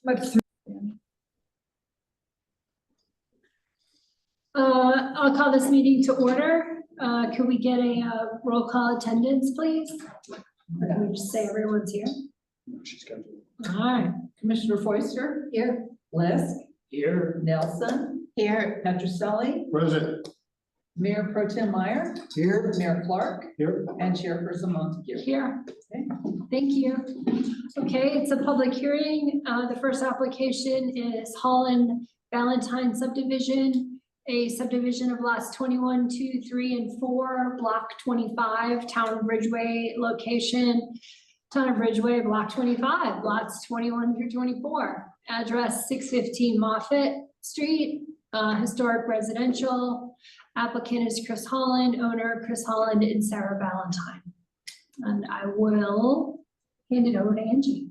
like three. I'll call this meeting to order. Can we get a roll call attendance, please? Or can we just say everyone's here? She's got to. All right. Commissioner Foister? Here. Lisk? Here. Nelson? Here. Petroselli? Present. Mayor Pro Tem Meyer? Here. Mayor Clark? Here. And Chairperson Montague. Here. Okay. Thank you. Okay, it's a public hearing. The first application is Holland Valentine subdivision, a subdivision of lots 21, 2, 3, and 4, block 25, town of Ridgway location. Town of Ridgway, block 25, lots 21 through 24. Address 615 Moffett Street, historic residential. Applicant is Chris Holland, owner Chris Holland and Sarah Valentine. And I will hand it over to Angie.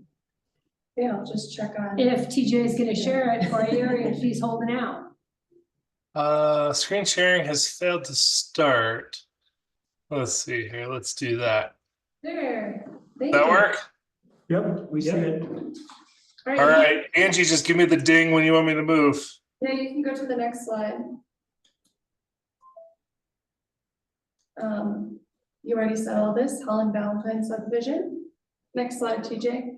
Yeah, I'll just check on. If TJ is gonna share it for you, or if he's holding out. Screen sharing has failed to start. Let's see here. Let's do that. There. Thank That you. work? Yep, we see it. All All right. right, Angie, just give me the ding when you want me to move. Yeah, you can go to the next slide. You already said all this, Holland Valentine subdivision. Next slide, TJ.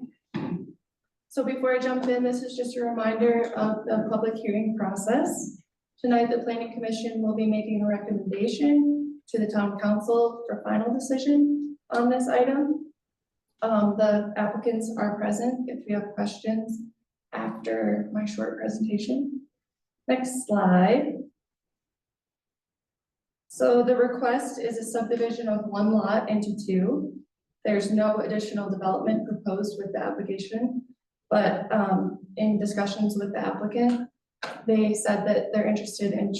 So before I jump in, this is just a reminder of the public hearing process. Tonight, the Planning Commission will be making a recommendation to the Town Council for final decision on this item. The applicants are present if you have questions after my short presentation. Next slide. So the request is a subdivision of one lot into two. There's no additional development proposed with the application, but in discussions with the applicant, they said that they're interested in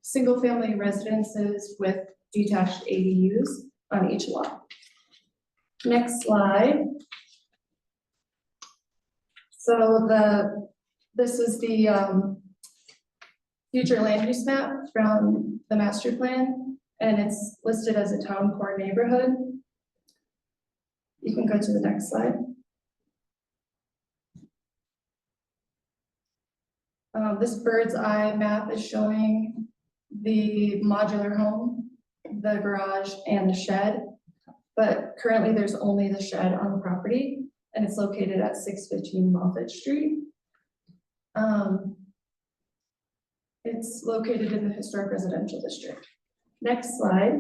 single-family residences with detached ADUs on each lot. Next slide. So this is the future land use map from the master plan, and it's listed as a town core neighborhood. You can go to the next slide. This bird's eye map is showing the modular home, the garage, and the shed. But currently there's only the shed on the property, and it's located at 615 Moffett Street. It's located in the historic residential district. Next slide.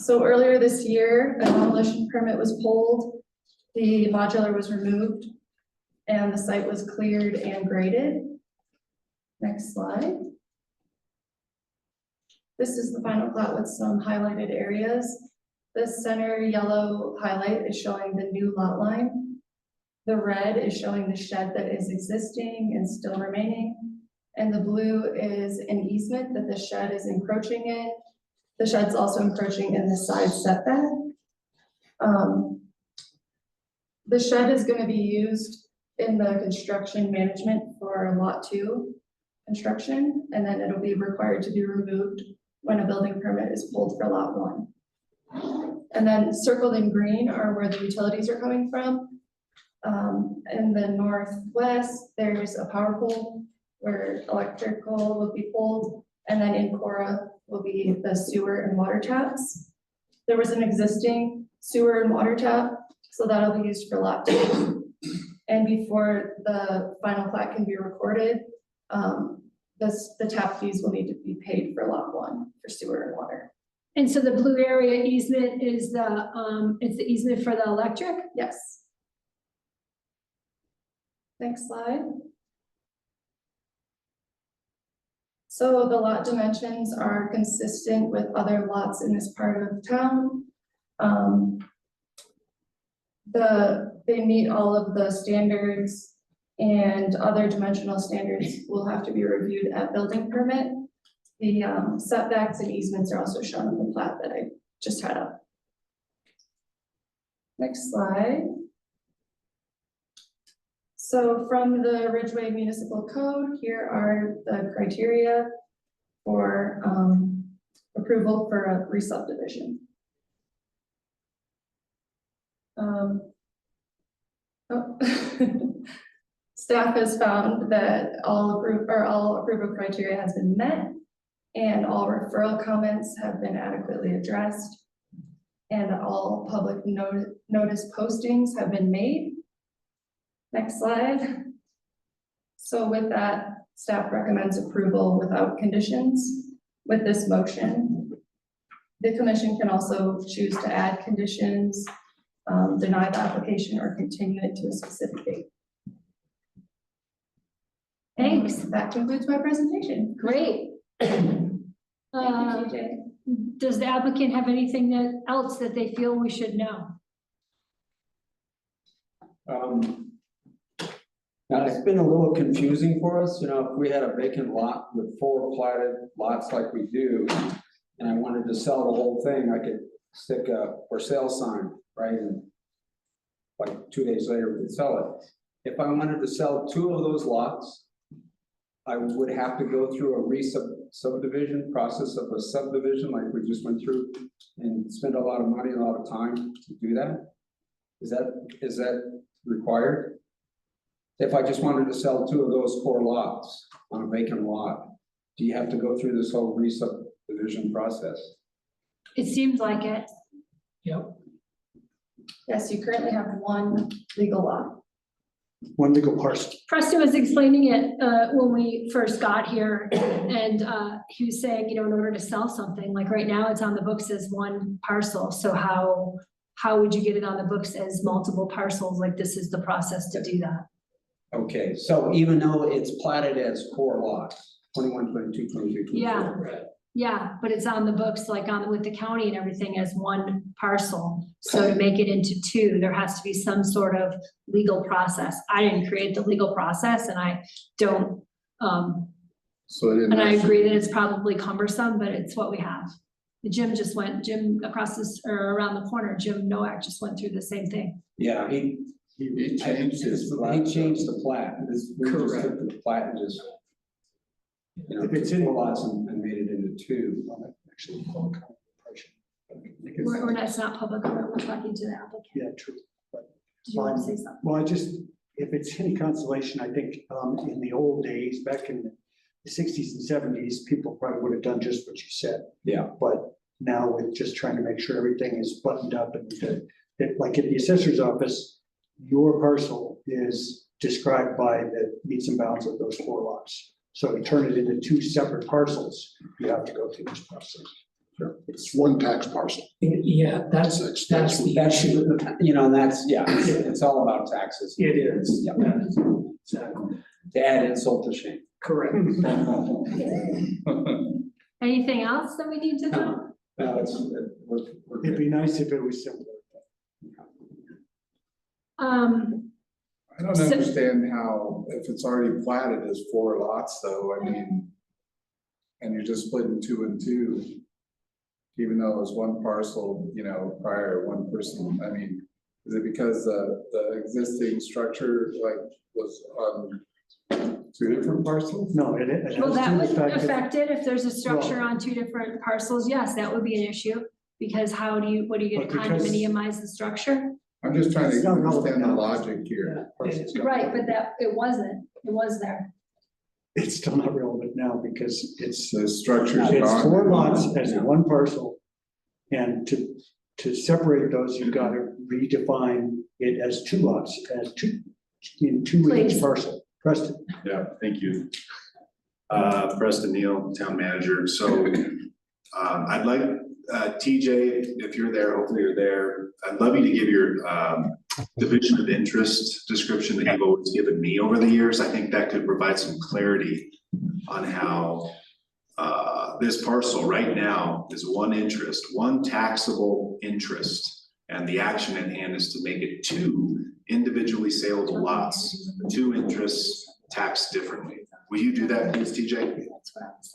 So earlier this year, a demolition permit was pulled, the modular was removed, and the site was cleared and graded. Next slide. This is the final plat with some highlighted areas. The center yellow highlight is showing the new lot line. The red is showing the shed that is existing and still remaining. And the blue is an easement that the shed is encroaching in. The shed's also encroaching in the side setback. The shed is going to be used in the construction management for lot 2 construction, and then it'll be required to be removed when a building permit is pulled for lot 1. And then circled in green are where the utilities are coming from. In the northwest, there's a power pole where electrical will be pulled, and then in Cora will be the sewer and water taps. There was an existing sewer and water tap, so that'll be used for lot 2. And before the final plat can be recorded, the tap fees will need to be paid for lot 1 for sewer and water. And so the blue area easement is it's the easement for the electric? Yes. Next slide. So the lot dimensions are consistent with other lots in this part of town. They meet all of the standards, and other dimensional standards will have to be reviewed at building permit. The setbacks and easements are also shown in the plat that I just had up. Next slide. So from the Ridgway Municipal Code, here are the criteria for approval for a re-subdivision. Oh. Staff has found that all approval criteria has been met and all referral comments have been adequately addressed and all public notice postings have been made. Next slide. So with that, staff recommends approval without conditions with this motion. The commission can also choose to add conditions, deny the application, or continue it to a specific date. Thanks, That concludes my presentation. great. Thank you, Uh, TJ. Does the applicant have anything else that they feel we should know? Now, it's been a little confusing for us, you know, if we had a vacant lot with 4 platted lots like we do, and I wanted to sell the whole thing, I could stick a for sale sign, right? And like 2 days later, we could sell it. If I wanted to sell 2 of those lots, I would have to go through a subdivision process of a subdivision like we just went through and spend a lot of money, and a lot of time to do that. Is that required? If I just wanted to sell 2 of those 4 lots on a vacant lot, do you have to go through this whole re-subdivision process? It seems like it. Yes, you currently have 1 legal lot. One legal parcel. Preston was explaining it when we first got here, and he was saying, you know, in order to sell something, like right now, it's on the books as 1 parcel. So how would you get it on the books as multiple parcels? Like, this is the process to do that. Okay, so even though it's platted as 4 lots, 21, 22, 23, 24. Yeah. Yeah, but it's on the books, like with the county and everything, as 1 parcel. So to make it into 2, there has to be some sort of legal process. I didn't create the legal process, and I don't, So it and I didn't, agree that it's probably cumbersome, but it's what we have. Jim across this, or around the corner, Jim Nowak just went through the same thing. Yeah, he changed his. he changed the plat. We just took the plat and just, you know, If it's took in- 4 lots and made it into 2. Actually, call it corporation. We're not, it's not public, we're talking to the applicant. Yeah, true. Did you want to say something? Well, if it's any consolation, I think, in the old days, back in the 60s and 70s, people probably would have done just what you said. Yeah. But now we're just trying to make sure everything is buttoned up and like at the assessor's office, your parcel is described by the meets and bounds of those 4 lots. So to turn it into 2 separate parcels, you have to go through this process. Sure. It's 1 tax parcel. Yeah, that's the issue. You know, and that's, it's all about taxes. It is. Yeah. Exactly. To add insult to shame. Correct. Anything else that we need to know? No, we're It'd good. be nice if it was simpler. I don't So- understand how, if it's already platted as 4 lots though, I mean, and you're just splitting 2 and 2, even though it was 1 parcel, you know, prior, 1 person, I mean, is it because the existing structure like was on 2 different parcels? No, it Well, has that to would the fact that affect it if there's a structure on 2 different parcels. Yes, that would be an issue. Because what are you gonna But because- condominiumize the structure? I'm just trying to It's not relevant understand the now. logic here. Right, but it was there. it's still not relevant now because it's The structure's It's gone. 4 lots as 1 parcel. And to separate those, you've got to redefine it as 2 lots, as 2 in 2 in each Please. parcel. Preston, Yeah, thank you. Preston Neal, Town Manager. So I'd like, TJ, if you're there, hopefully you're there. I'd love you to give your division of interest description that you've always given me over the years. I think that could provide some clarity on how this parcel right now is 1 interest, 1 taxable interest. And the action at hand is to make it 2 individually saleable lots, 2 interests taxed differently. Will you do that, please, TJ?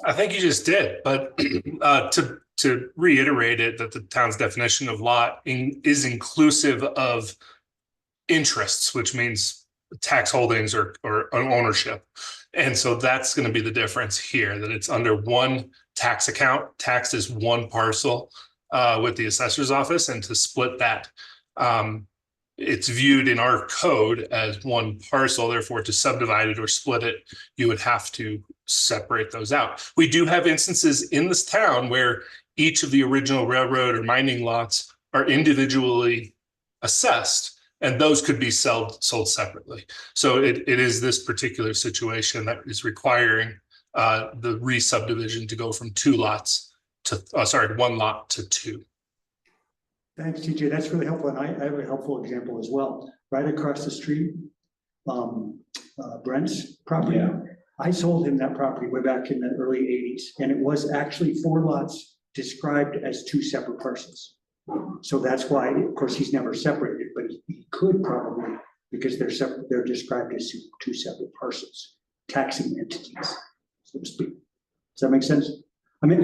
I think you just did, but to reiterate it, that the town's definition of lot is inclusive of interests, which means tax holdings or ownership. And so that's going to be the difference here, that it's under 1 tax account, taxed as 1 parcel with the assessor's office, and to split that it's viewed in our code as one parcel, therefore to subdivide it or split it, you would have to separate those out. We do have instances in this town where each of the original railroad or mining lots are individually assessed, and those could be sold separately. So it is this particular situation that is requiring the re-subdivision to go from one lot to two. Thanks, TJ. That's really helpful. And I have a helpful example as well. Right across the street, Brent's property. Yeah. I sold him that property way back in the early 80s, and it was actually 4 lots described as 2 separate parcels. So that's why, of course, he's never separated, but he could probably, because they're separate, they're described as 2 separate parcels, taxing entities, so to speak. Does that make sense? I mean,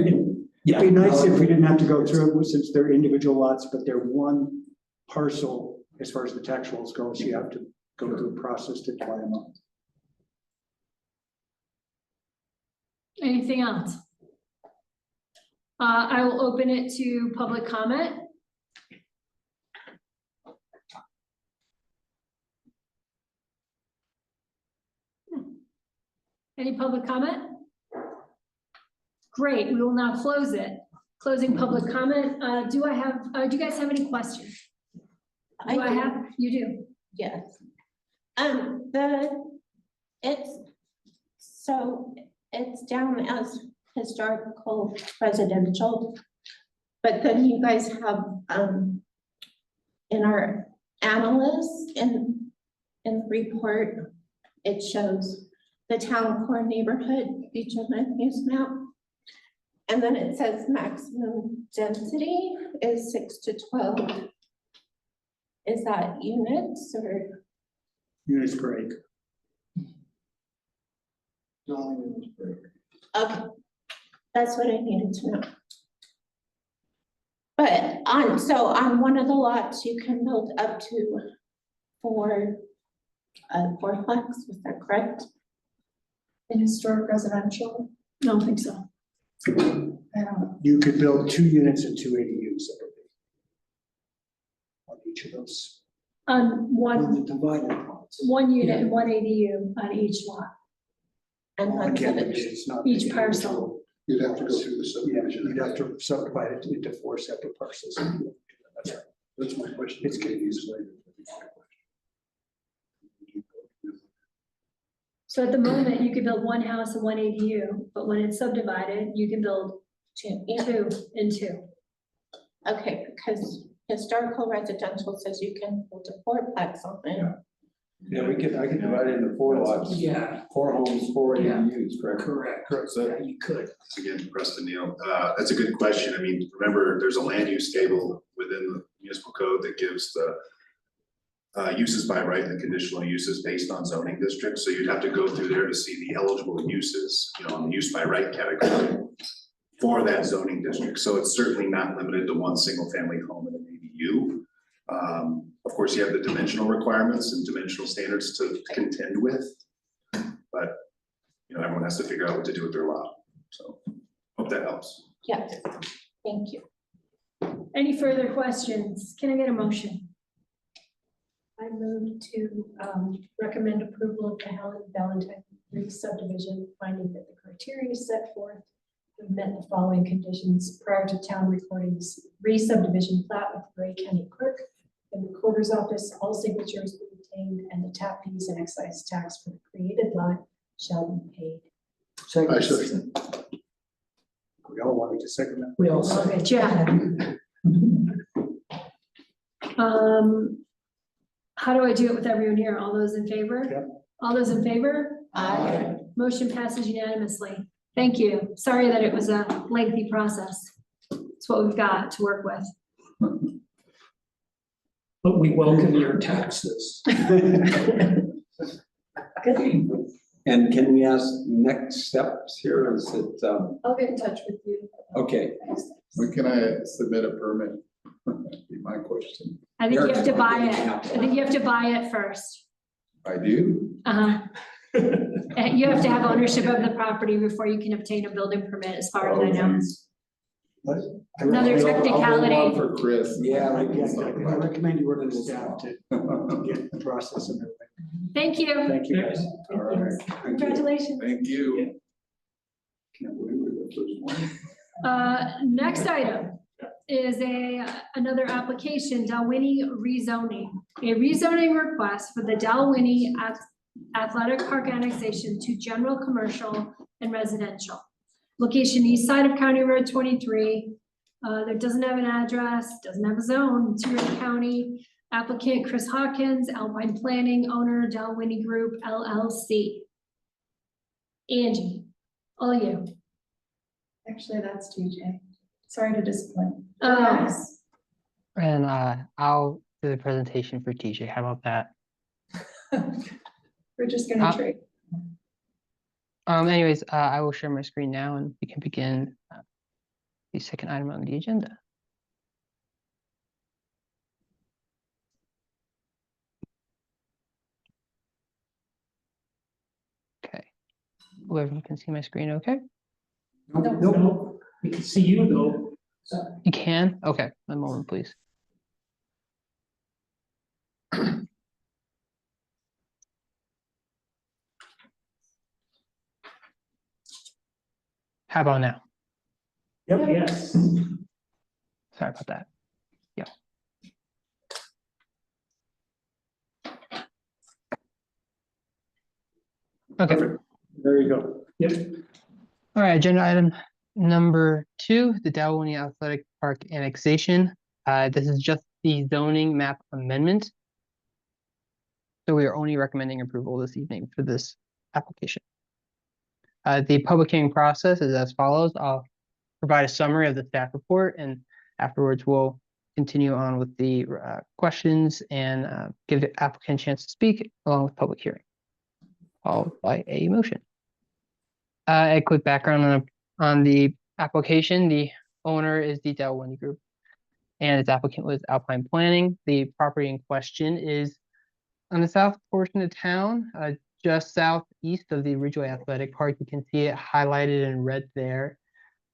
it'd be nice if we didn't have to go through it since they're individual lots, but they're one parcel as far as the tax rolls go, so you have to go through a process to divide them up. Anything else? I will open it to public comment. Any public comment? Great, we will now close it. Closing public comment. Do you guys have any questions? I do. You do? Yes. It's down as historical residential, but then you guys have, in our analysts in the report, it shows the town core neighborhood feature land use map. And then it says maximum density is 6 to 12. Is that units or? Units per acre. Okay, that's what I needed to know. But on one of the lots, you can build up to 4 fourplex, was that correct? In historic residential, I don't think so. I don't know. You could build 2 units and 2 ADUs separately on each of those. One Divided lots. unit and 1 ADU on each lot, And that's Again, what it's not. each parcel. You'd have to go through the Yeah, subdivision. you'd have to subdivide it into 4 separate parcels. That's right. That's my question. It's good. So at the moment, you could build 1 house and 1 ADU, but when it's subdivided, you can build 2 and 2. Okay, because historical residential says you can build a fourplex on it. Yeah, I could divide it into 4 lots. Yeah. 4 homes, 4 Yeah. ADUs, correct? Correct. So- Yeah, you could. Again, Preston Neal, that's a good question. I mean, remember, there's a land use table within the municipal code that gives the uses by right and conditional uses based on zoning districts. So you'd have to go through there to see the eligible uses, on the use by right category for that zoning district. So it's certainly not limited to one single family home and an ADU. Of course, you have the dimensional requirements and dimensional standards to contend with. But, everyone has to figure out what to do with their lot. So hope that helps. Yeah, thank you. Any further questions? Can I get a motion? I move to recommend approval of the Helen Valentine re-subdivision, finding that the criteria set forth have met the following conditions prior to town recording this re-subdivision plat with the Ray County Clerk and the Recorder's Office. All signatures be obtained and the tap fees and excise tax for the created lot shall be paid. I should. We all wanted to second that. We also. Okay, Jack. How do I do it with everyone here? All those in favor? Yep. All those in favor? Aye. Motion passes unanimously. Thank you. Sorry that it was a lengthy process. It's what we've got to work with. But we welcome your taxes. And can we ask next steps here? Is it, I'll get in touch with you. okay, When can I submit a permit? That'd be my question. I think you have to buy it. I think you have to buy it first. I do? And you have to have ownership of the property before you can obtain a building permit, as far as I know. But I Another recommend- technicality. I'll leave one for Chris. Yeah, exactly. I recommend you work with the staff to get the process and everything. Thank you. Thank you, guys. All right, Congratulations. thank you. Next item is another application, Dalwhinnie rezoning. A rezoning request for the Dalwhinnie Athletic Park annexation to general commercial and residential. Location east side of County Road 23. That doesn't have an address, doesn't have a zone, it's Ridgway County. Applicant Chris Hawkins, Alpine Planning, owner Dalwhinnie Group LLC. Angie, all you. Actually, that's TJ. Sorry to disappoint. Yes. And I'll do the presentation for TJ. How about that? We're just gonna Uh, trade. Anyways, I will share my screen now and we can begin the second item on the agenda. Okay. Whoever can see my screen, okay? No, we can see you though. You can? Okay, one moment, please. How about now? Yep, yes. Sorry about that. Yeah. Okay. Perfect. There you go. Yep. All right, agenda item number 2, the Dalwhinnie Athletic Park annexation. This is just the zoning map amendment. So we are only recommending approval this evening for this application. The public hearing process is as follows. I'll provide a summary of the staff report and afterwards we'll continue on with the questions and give the applicant a chance to speak along with public hearing, followed by a motion. A quick background on the application. The owner is the Dalwhinnie Group and its applicant was Alpine Planning. The property in question is on the south portion of town, just southeast of the Ridgway Athletic Park. You can see it highlighted in red there.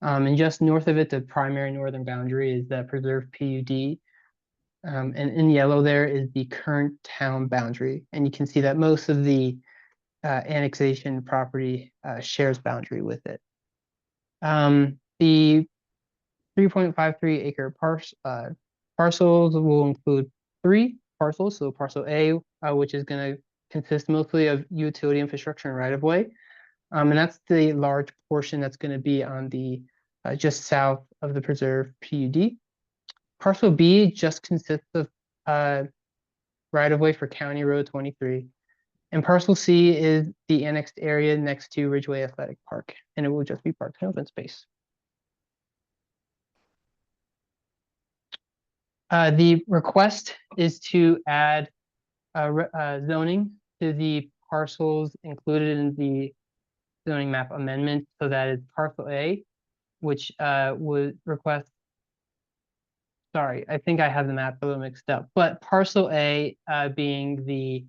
And just north of it, the primary northern boundary is the preserved PUD. And in yellow there is the current town boundary. And you can see that most of the annexation property shares boundary with it. The 3.53 acre parcels will include 3 parcels. So parcel A, which is going to consist mostly of utility infrastructure and right of way. And that's the large portion that's going to be on the just south of the preserved PUD. Parcel B just consists of right of way for County Road 23. And parcel C is the annexed area next to Ridgway Athletic Park, and it will just be parks and open space. The request is to add zoning to the parcels included in the zoning map amendment, so that is parcel A, which would request, sorry, I think I have the map a little mixed up, but parcel A being the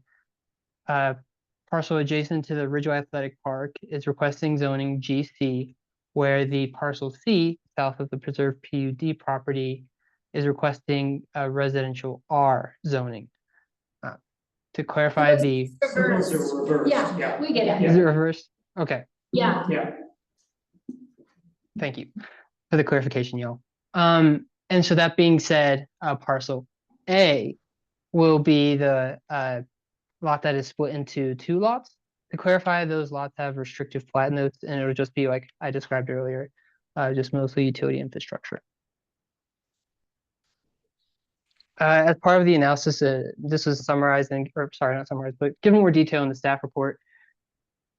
parcel adjacent to the Ridgway Athletic Park is requesting zoning GC, where the parcel C, south of the preserved PUD property, is requesting a residential R zoning. To clarify the, Those are reversed. Yeah, we get it. is it reversed? Okay, Yeah. Yeah. thank you for the clarification, y'all. And so that being said, parcel A will be the lot that is split into 2 lots. To clarify, those lots have restrictive plat notes, and it'll just be like I described earlier, just mostly utility infrastructure. As part of the analysis, this was summarized, or sorry, not summarized, but given more detail in the staff report.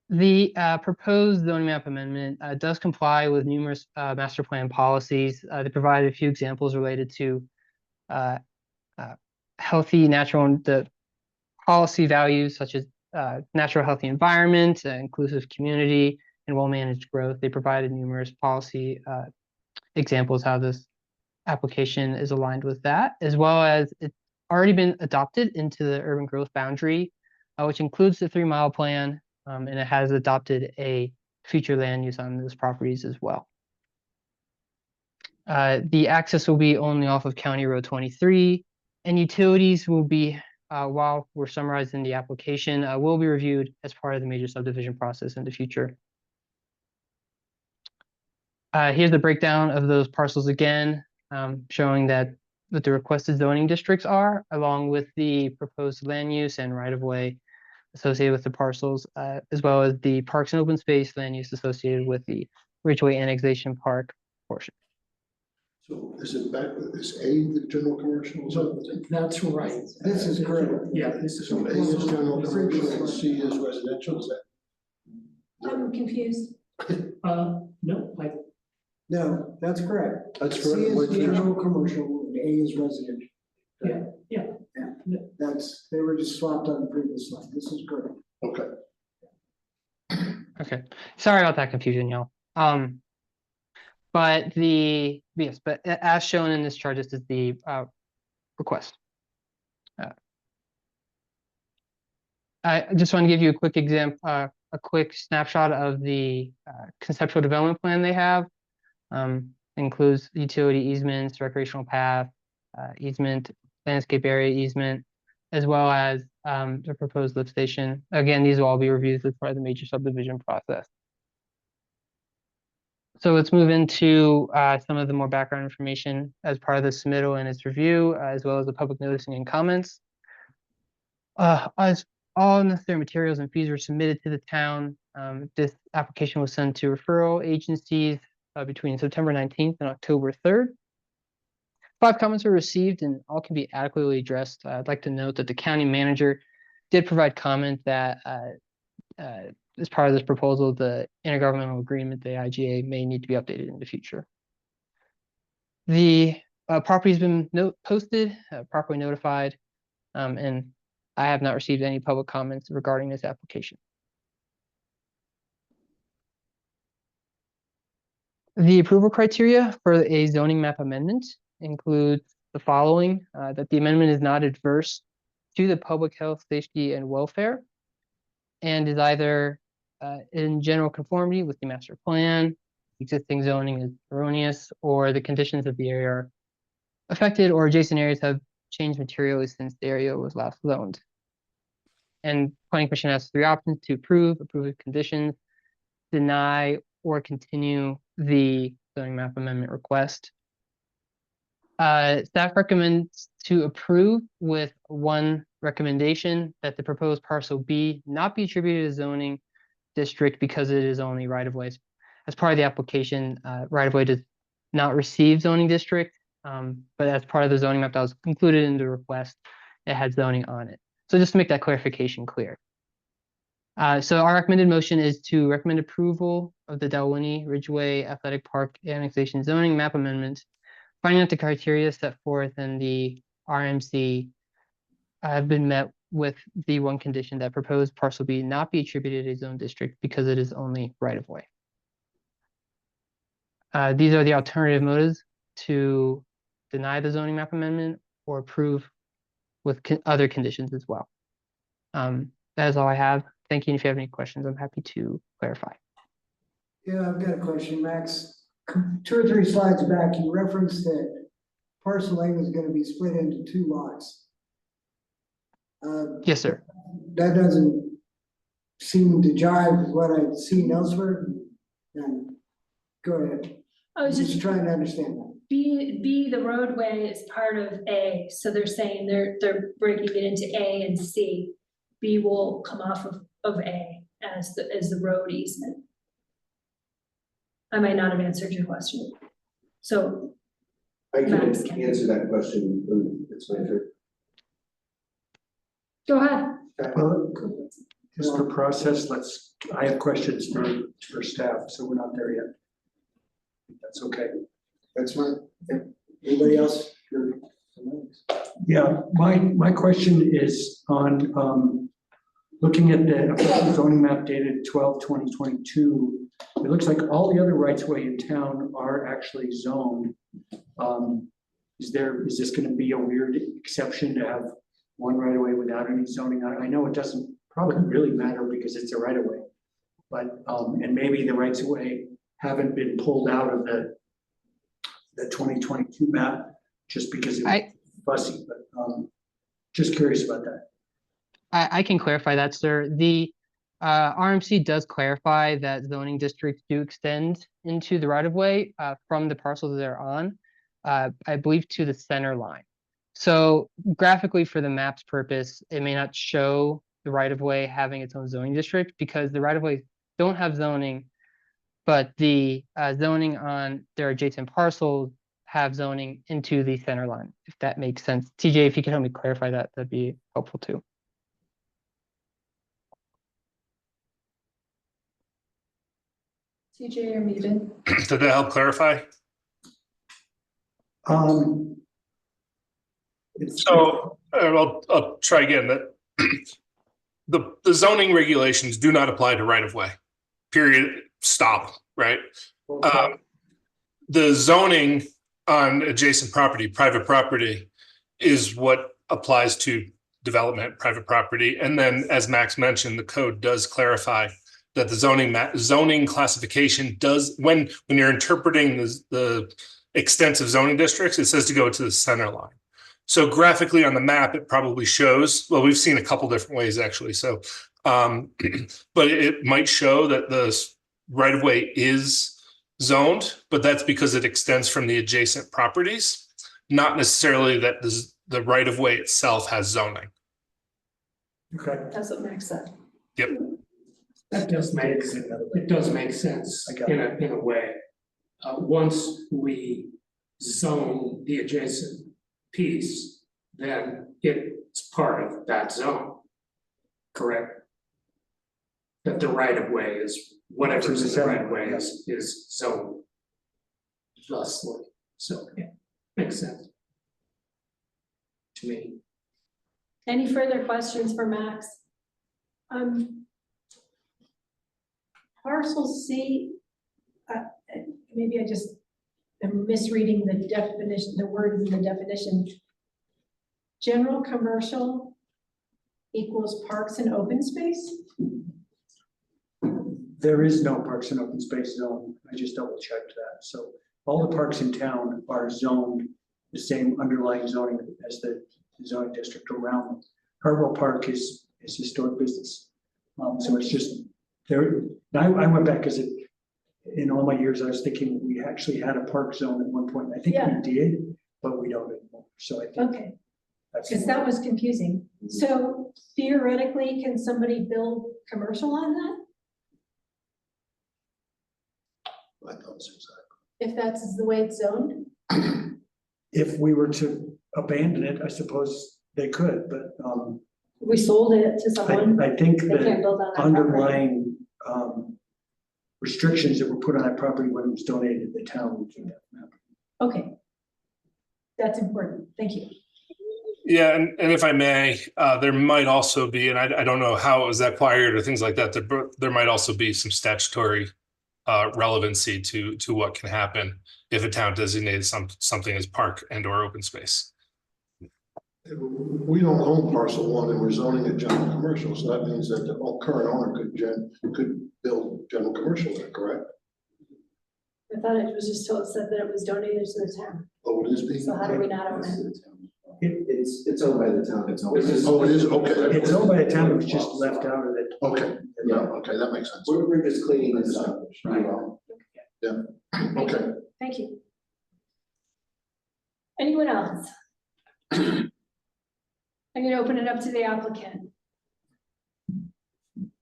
The proposed zoning map amendment does comply with numerous master plan policies. They provide a few examples related to healthy natural, the policy values such as natural healthy environment, inclusive community, and well-managed growth. They provided numerous policy examples how this application is aligned with that, as well as it's already been adopted into the urban growth boundary, which includes the 3-mile plan, and it has adopted a future land use on those properties as well. The access will be only off of County Road 23, and utilities will be, while we're summarizing the application, will be reviewed as part of the major subdivision process in the future. Here's the breakdown of those parcels again, showing that what the requested zoning districts are, along with the proposed land use and right-of-way associated with the parcels, as well as the parks and open space land use associated with the Ridgway annexation park portion. So is it back, is A the general commercial? Is that- That's right. This is correct. Yeah, this is. So A is general commercial and C is residential, is that? I'm confused. No, No, that's correct. That's C correct. is What's your- general commercial and A is residential. yeah. That's, they were just swapped on the previous slide. This is correct. Okay. Okay, sorry about that confusion, y'all. But yes, but as shown in this chart, this is the request. I just want to give you a quick example, a quick snapshot of the conceptual development plan they have. Includes utility easements, recreational path, easement, landscape area easement, as well as the proposed lift station. Again, these will all be reviewed as part of the major subdivision process. So let's move into some of the more background information as part of the submittal and its review, as well as the public noticing and comments. As all necessary materials and fees were submitted to the town, this application was sent to referral agencies between September 19th and October 3rd. 5 comments were received and all can be adequately addressed. I'd like to note that the county manager did provide comment that as part of this proposal, the intergovernmental agreement, the IGA, may need to be updated in the future. The property has been posted, properly notified, and I have not received any public comments regarding this application. The approval criteria for a zoning map amendment includes the following: that the amendment is not adverse to the public health, safety, and welfare, and is either in general conformity with the master plan, existing zoning is erroneous, or the conditions of the area are affected, or adjacent areas have changed materially since the area was last zoned. And planning commission has 3 options: to approve with conditions, deny, or continue the zoning map amendment request. Staff recommends to approve with one recommendation, that the proposed parcel B not be attributed to zoning district because it is only right of ways. As part of the application, right of way does not receive zoning district, but as part of the zoning map that was included in the request, it had zoning on it. So just to make that clarification clear. So our recommended motion is to recommend approval of the Dalwhinnie Ridgway Athletic Park annexation zoning map amendment, finding that the criteria set forth in the RMC have been met with the one condition that proposed parcel B not be attributed a zone district because it is only right of way. These are the alternative motives to deny the zoning map amendment or approve with other conditions as well. That is all I have. Thank you. And if you have any questions, I'm happy to clarify. Yeah, I've got a question, Max. 2 or 3 slides back, you referenced that parcel A was gonna be split into 2 lots. Yes, sir. That doesn't seem to jive with what I've seen elsewhere. And go ahead. I was Just just, trying to understand that. B, the roadway is part of A, so they're saying they're breaking it into A and C. B will come off of A as the road easement. I might not have answered your question. So, I can Max can. answer that question when it's my turn. go ahead. Just for process, I have questions for staff, so we're not there yet. That's okay. That's fine. Anybody else? Yeah, my question is on, looking at the official zoning map dated 12/20/22, it looks like all the other rights of way in town are actually zoned. Is this gonna be a weird exception to have one right of way without any zoning? I know it doesn't probably really matter because it's a right of way. But, and maybe the rights of way haven't been pulled out of the 2022 map, just because it was I- fussy, but, just curious about that. I can clarify that, sir. The RMC does clarify that zoning districts do extend into the right of way from the parcels they're on, I believe to the center line. So graphically for the map's purpose, it may not show the right of way having its own zoning district because the right of way don't have zoning, but the zoning on their adjacent parcels have zoning into the center line, if that makes sense. TJ, if you could help me clarify that, that'd be helpful too. TJ, you're muted. Did that help clarify? So I'll try again that the zoning regulations do not apply to right of way. Period. Stop. Right. The zoning on adjacent property, private property, is what applies to development, private property. And then, as Max mentioned, the code does clarify that the zoning classification does, when you're interpreting the extensive zoning districts, it says to go to the center line. So graphically on the map, it probably shows, well, we've seen a couple different ways actually. So, but it might show that the right of way is zoned, but that's because it extends from the adjacent properties, not necessarily that the right of way itself has zoning. Okay. That's what Max said. Yep. That does make sense. It does make sense I got in a way. Once we zone the adjacent piece, then it's part of that zone. Correct? That the right of way is whatever's in the right of way is zoned thusly. So yeah, makes sense to me. Any further questions for Max? Parcel C, maybe I just am misreading the definition, the word in the definition. General commercial equals parks and open space? There is no parks and open space zone. I just double checked that. So all the parks in town are zoned the same underlying zoning as the zoning district around them. Hartwell Park is historic business. So it's just there. I went back because in all my years, I was thinking we actually had a park zone at one point. I think we did, but we don't anymore. So I think Okay, that's. because that was confusing. So theoretically, can somebody build commercial on that? I thought so, exactly. If that's the way it's zoned? If we were to abandon it, I suppose they could, but We sold it to someone, I think they can't the build on that property. underlying restrictions that were put on that property when it was donated to the town would keep that happen. Okay. That's important, thank you. Yeah, and if I may, there might also be, and I don't know how it was acquired or things like that, there might also be some statutory relevancy to what can happen if a town designates something as park and or open space. We don't own parcel one and we're zoning it general commercial, so that means that the current owner could build general commercial there, correct? I thought it was just told, said that it was donated to the town, Oh, it is being. so how do we not own it? It's owned by the town. It's owned. Oh, it is, okay. It's owned by the town, it was just left out of it. Okay, yeah, okay, that makes sense. We're just cleaning this up. Right. Yeah, okay. Thank you. Anyone else? I'm gonna open it up to the applicant.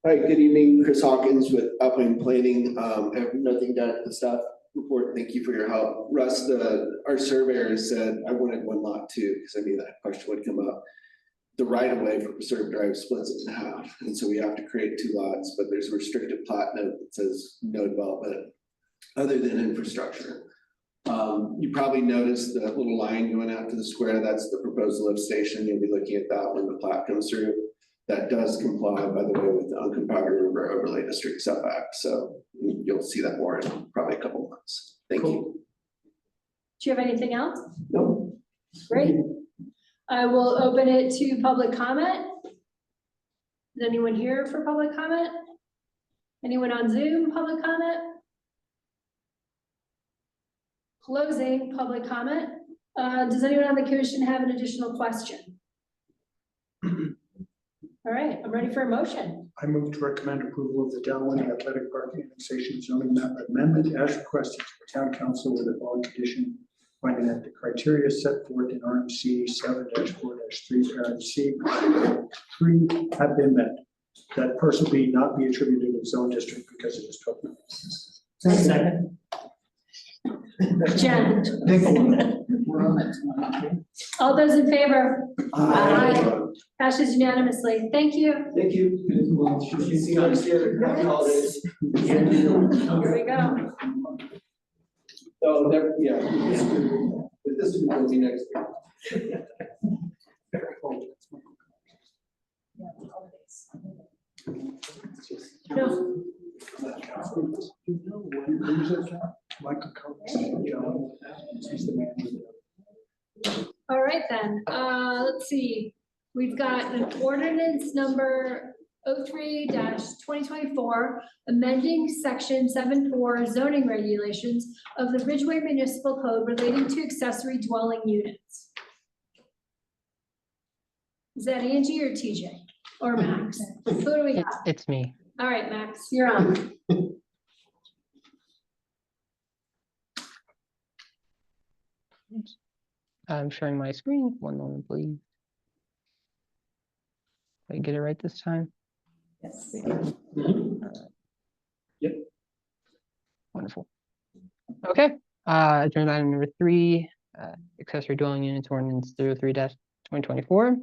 Hi, good evening, Chris Hawkins with Upland Planning. I have nothing done at the staff report. Thank you for your help. Russ, our surveyor said I wanted one lot too, because I knew that question would come up. The right of way for Preserve Drive splits it in half, and so we have to create two lots, but there's a restricted plat note that says no development other than infrastructure. You probably noticed the little line going out to the square. That's the proposed lift station. You'll be looking at that when the plat comes through. That does comply, by the way, with the Uncompahgre River Overlay District setback. So you'll see that more in probably a couple months. Thank you. Do you have anything else? No. Great. I will open it to public comment. Is anyone here for public comment? Anyone on Zoom, public comment? closing public comment. Does anyone on the commission have an additional question? All right, I'm ready for a motion. I move to recommend approval of the Delaware Athletic Park annexation zoning map amendment as requested to the town council with the following condition, finding that the criteria set forth in RMC 7-4-3 parent C 3 have been met. That parcel B not be attributed to zone district because it is 12 minutes. Second. Jen, We're on that. all those in favor? Aye. Passes unanimously. Thank you. Thank you. See you next year. Happy holidays. Here we go. So there, yeah. But this will be next year. No. Michael Cox, John, he's the man. All right then, let's see. We've got an ordinance number 03-2024, amending section 7.4 zoning regulations of the Ridgway Municipal Code relating to accessory dwelling units. Is that Angie or TJ or Max? Who do we got? It's me. All right, Max, you're on. I'm sharing my screen. One moment, please. Did I get it right this time? Yes. Yep. Wonderful. Okay, agenda item number 3, accessory dwelling units ordinance 03-2024.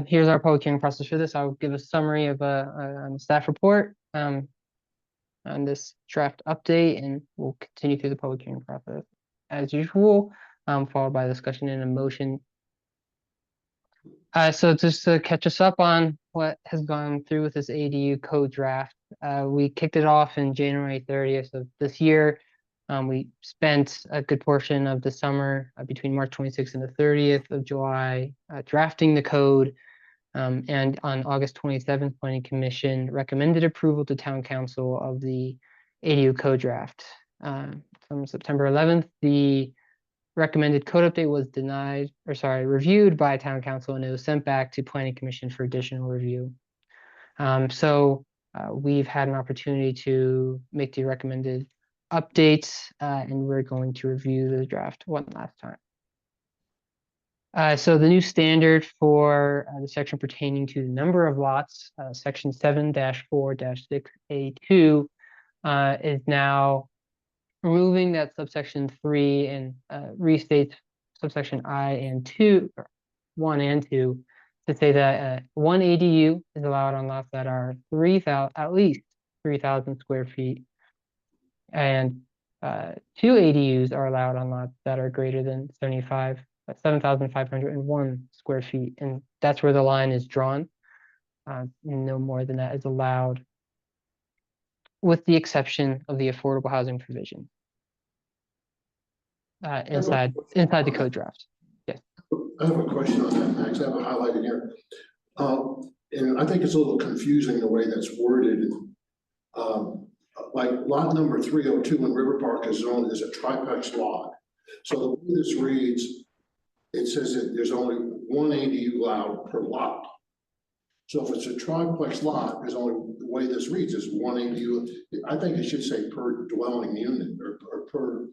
Here's our public hearing process for this. I'll give a summary of on the staff report on this draft update, and we'll continue through the public hearing process as usual, followed by discussion and a motion. So just to catch us up on what has gone through with this ADU code draft, we kicked it off in January 30th of this year. We spent a good portion of the summer between March 26th and the 30th of July drafting the code. And on August 27th, Planning Commission recommended approval to Town Council of the ADU code draft. From September 11th, the recommended code update was reviewed by Town Council, and it was sent back to Planning Commission for additional review. So we've had an opportunity to make the recommended updates, and we're going to review the draft one last time. So the new standard for the section pertaining to the number of lots, section 7-4-6A2, is now removing that subsection 3 and restates subsection I and 2, or 1 and 2, to say that 1 ADU is allowed on lots that are at least 3,000 square feet, and 2 ADUs are allowed on lots that are greater than 7,501 square feet, and that's where the line is drawn. No more than that is allowed, with the exception of the affordable housing provision inside the code draft. Yes. I have a question on that, Max. I have it highlighted here. And I think it's a little confusing the way that's worded. Like lot number 302 in River Park is zoned as a triplex lot. So the way this reads, it says that there's only 1 ADU allowed per lot. So if it's a triplex lot, there's only, the way this reads is 1 ADU. I think it should say per dwelling unit or per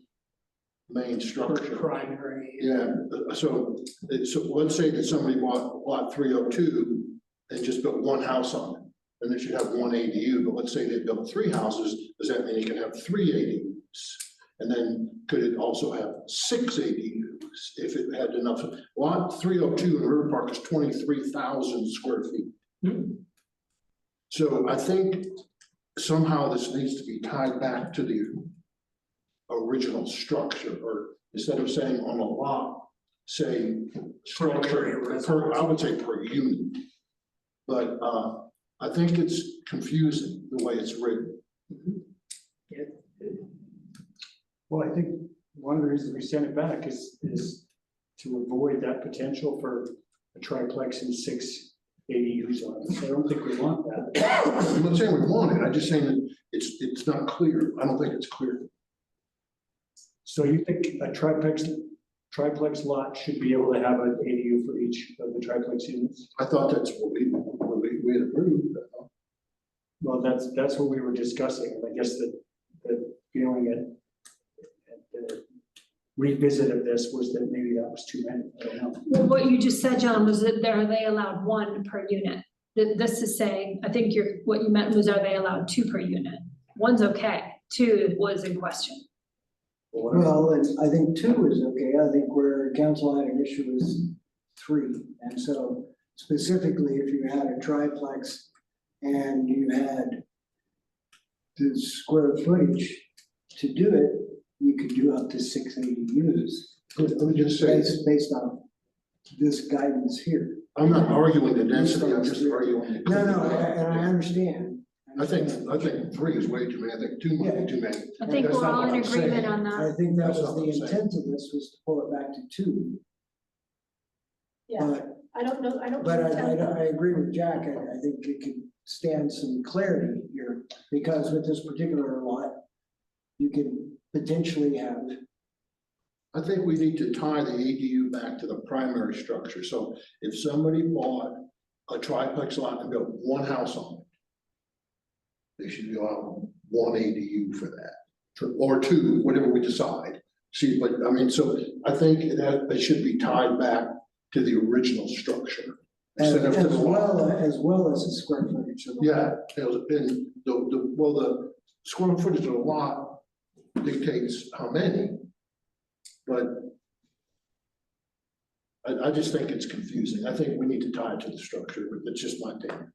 main structure. Primary. Yeah, so let's say that somebody bought lot 302 and just built 1 house on it, then they should have 1 ADU, but let's say they built 3 houses, does that mean you can have 3 ADUs? And then could it also have 6 ADUs if it had enough? Lot 302 in River Park is 23,000 square feet. So I think somehow this needs to be tied back to the original structure, or instead of saying on a lot, say structure per, I would say per unit. But I think it's confusing the way it's written. Well, I think one of the reasons we sent it back is to avoid that potential for a triplex and 6 ADUs on it. So I don't think we want that. I'm not saying we want it, I'm just saying that it's not clear. I don't think it's clear. So you think a triplex lot should be able to have an ADU for each of the triplex units? I thought that's what we had approved. Well, that's what we were discussing, and I guess the feeling at the revisit of this was that maybe that was too many, I don't know. Well, what you just said, John, was that are they allowed one per unit? This is saying, I think what you meant was, are they allowed two per unit? One's okay, two was in question. Well, and I think two is okay. I think where council had an issue is three. And so specifically, if you had a triplex and you had the square footage to do it, you could do up to 6 ADUs. Let me just say, Based on this guidance here. I'm not arguing the density, I'm just arguing. No, and I understand. I think three is way too many, I think two might be too many. I think That's we're not all what in I'm agreement saying. on I that. think that That's was not the what I'm saying. intent of this, was to pull it back to two. Yeah, But I don't know, I don't. But know. I agree with Jack, I think it could stand some clarity here, because with this particular lot, you can potentially have. I think we need to tie the ADU back to the primary structure, so if somebody bought a triplex lot and built one house on it, they should be allowed one ADU for that, or two, whatever we decide. See, but I mean, so I think it should be tied back to the original structure. As instead of to the lot. well as the square footage of the. Yeah, and the square footage of the lot dictates how many. But I just think it's confusing. I think we need to tie it to the structure, but it's just my opinion.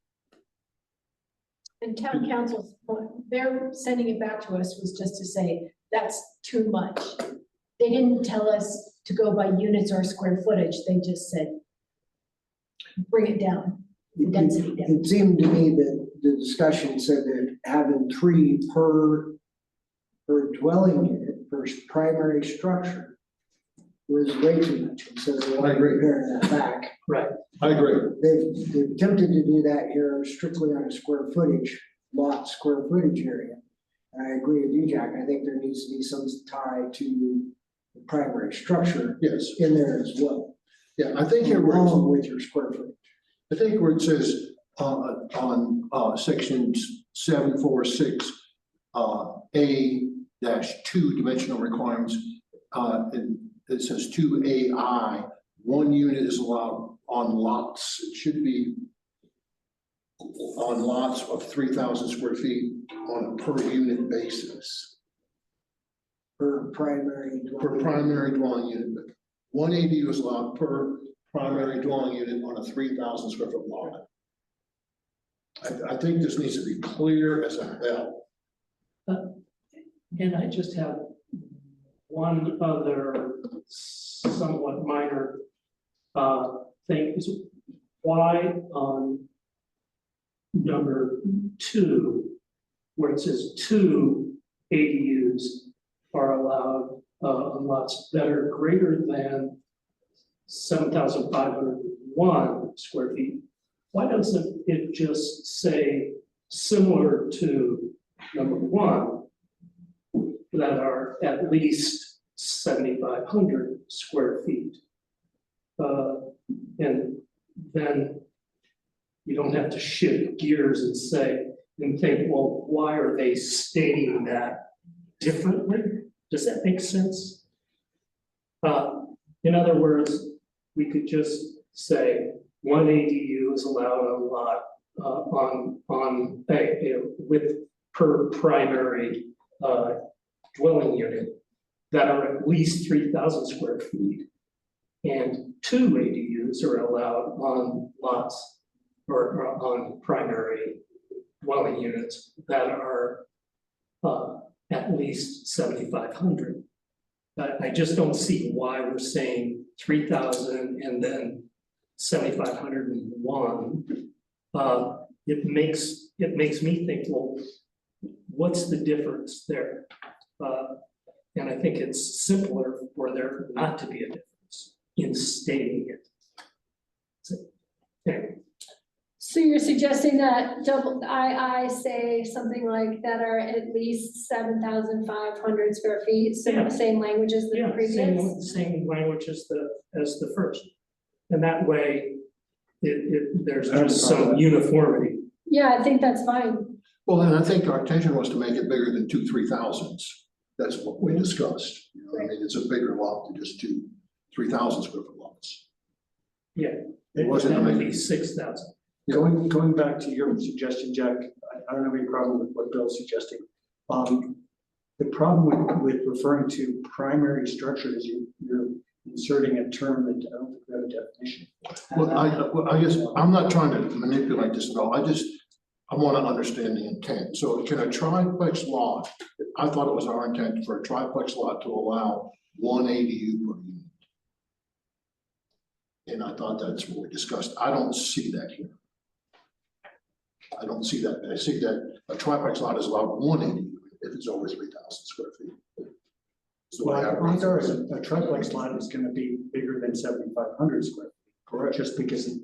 And town council's point, their sending it back to us was just to say, that's too much. They didn't tell us to go by units or square footage, they just said, bring it down, the density down. It seemed to me that the discussion said that having three per dwelling unit, per primary structure, was way too much, and so they want to pare that back. Right. I agree. They've attempted to do that here strictly on a square footage, square footage area. And I agree with you, Jack, I think there needs to be some tie to the primary structure. Yes. In there as well. Yeah, I think here along with your square footage. I think where it says on section 746 A-2 dimensional requirements, it says 2AI, one unit is allowed on lots. It should be on lots of 3,000 square feet on a per unit basis. Per primary dwelling unit. One ADU is allowed per primary dwelling unit on a 3,000 square foot lot. I think this needs to be clear as a hell. And I just have one other somewhat minor thing is why on number 2, where it says 2 ADUs are allowed on lots that are greater than 7,501 square feet. Why doesn't it just say similar to number 1 that are at least 7,500 square feet? And then you don't have to shift gears and think, well, why are they stating that differently? Does that make sense? In other words, we could just say 1 ADU is allowed on a lot with per primary dwelling unit that are at least 3,000 square feet, and 2 ADUs are allowed on lots or on primary dwelling units that are at least 7,500. I just don't see why we're saying 3,000 and then 7,501. It makes me think, well, what's the difference there? And I think it's simpler for there not to be a difference in stating it. So, anyway. So you're suggesting that I say something like that are at least 7,500 square feet, so Yeah. the same language as the Yeah, previous? same language as the first. And that way, there's I don't just know. some uniformity. Yeah, I think that's fine. Well, and I think our intention was to make it bigger than 3,000s. That's what we discussed. You know, I mean, it's a bigger lot than just 3,000 square foot lots. Yeah. It wasn't That would like- be 6,000. Going back to your suggestion, Jack, I don't have any problem with what Bill's suggesting. The problem with referring to primary structure is you're inserting a term that I don't think we have a definition. Well, I guess, I'm not trying to manipulate this at all. I want to understand the intent. So can a triplex lot, I thought it was our intent for a triplex lot to allow 1 ADU per unit. And I thought that's what we discussed. I don't see that here. I don't see that. I see that a triplex lot is allowed 1 ADU if it's over 3,000 square feet. That's the way I read it. A triplex lot is gonna be bigger than 7,500 square feet. Correct. Just because it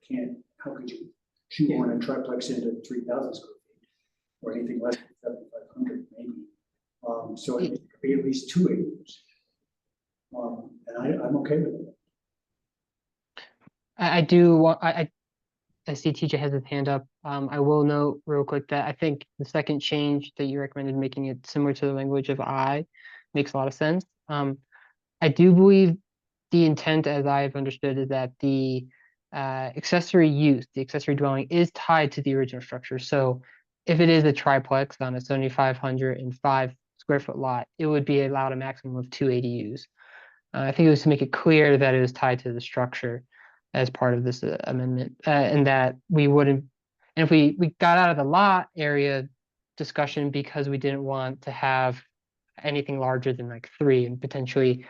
can't, how could you shoehorn a triplex into 3,000 square feet? Or anything less than 7,500 maybe. So it could be at least 2 ADUs. And I'm okay with it. I do want, I see TJ has his hand up. I will note real quick that I think the second change that you recommended, making it similar to the language of I, makes a lot of sense. I do believe the intent, as I've understood, is that the accessory use, the accessory dwelling, is tied to the original structure. So if it is a triplex on a 7,505 square foot lot, it would be allowed a maximum of 2 ADUs. I think it was to make it clear that it was tied to the structure as part of this amendment, and that we wouldn't, and if we got out of the lot area discussion because we didn't want to have anything larger than like 3 and potentially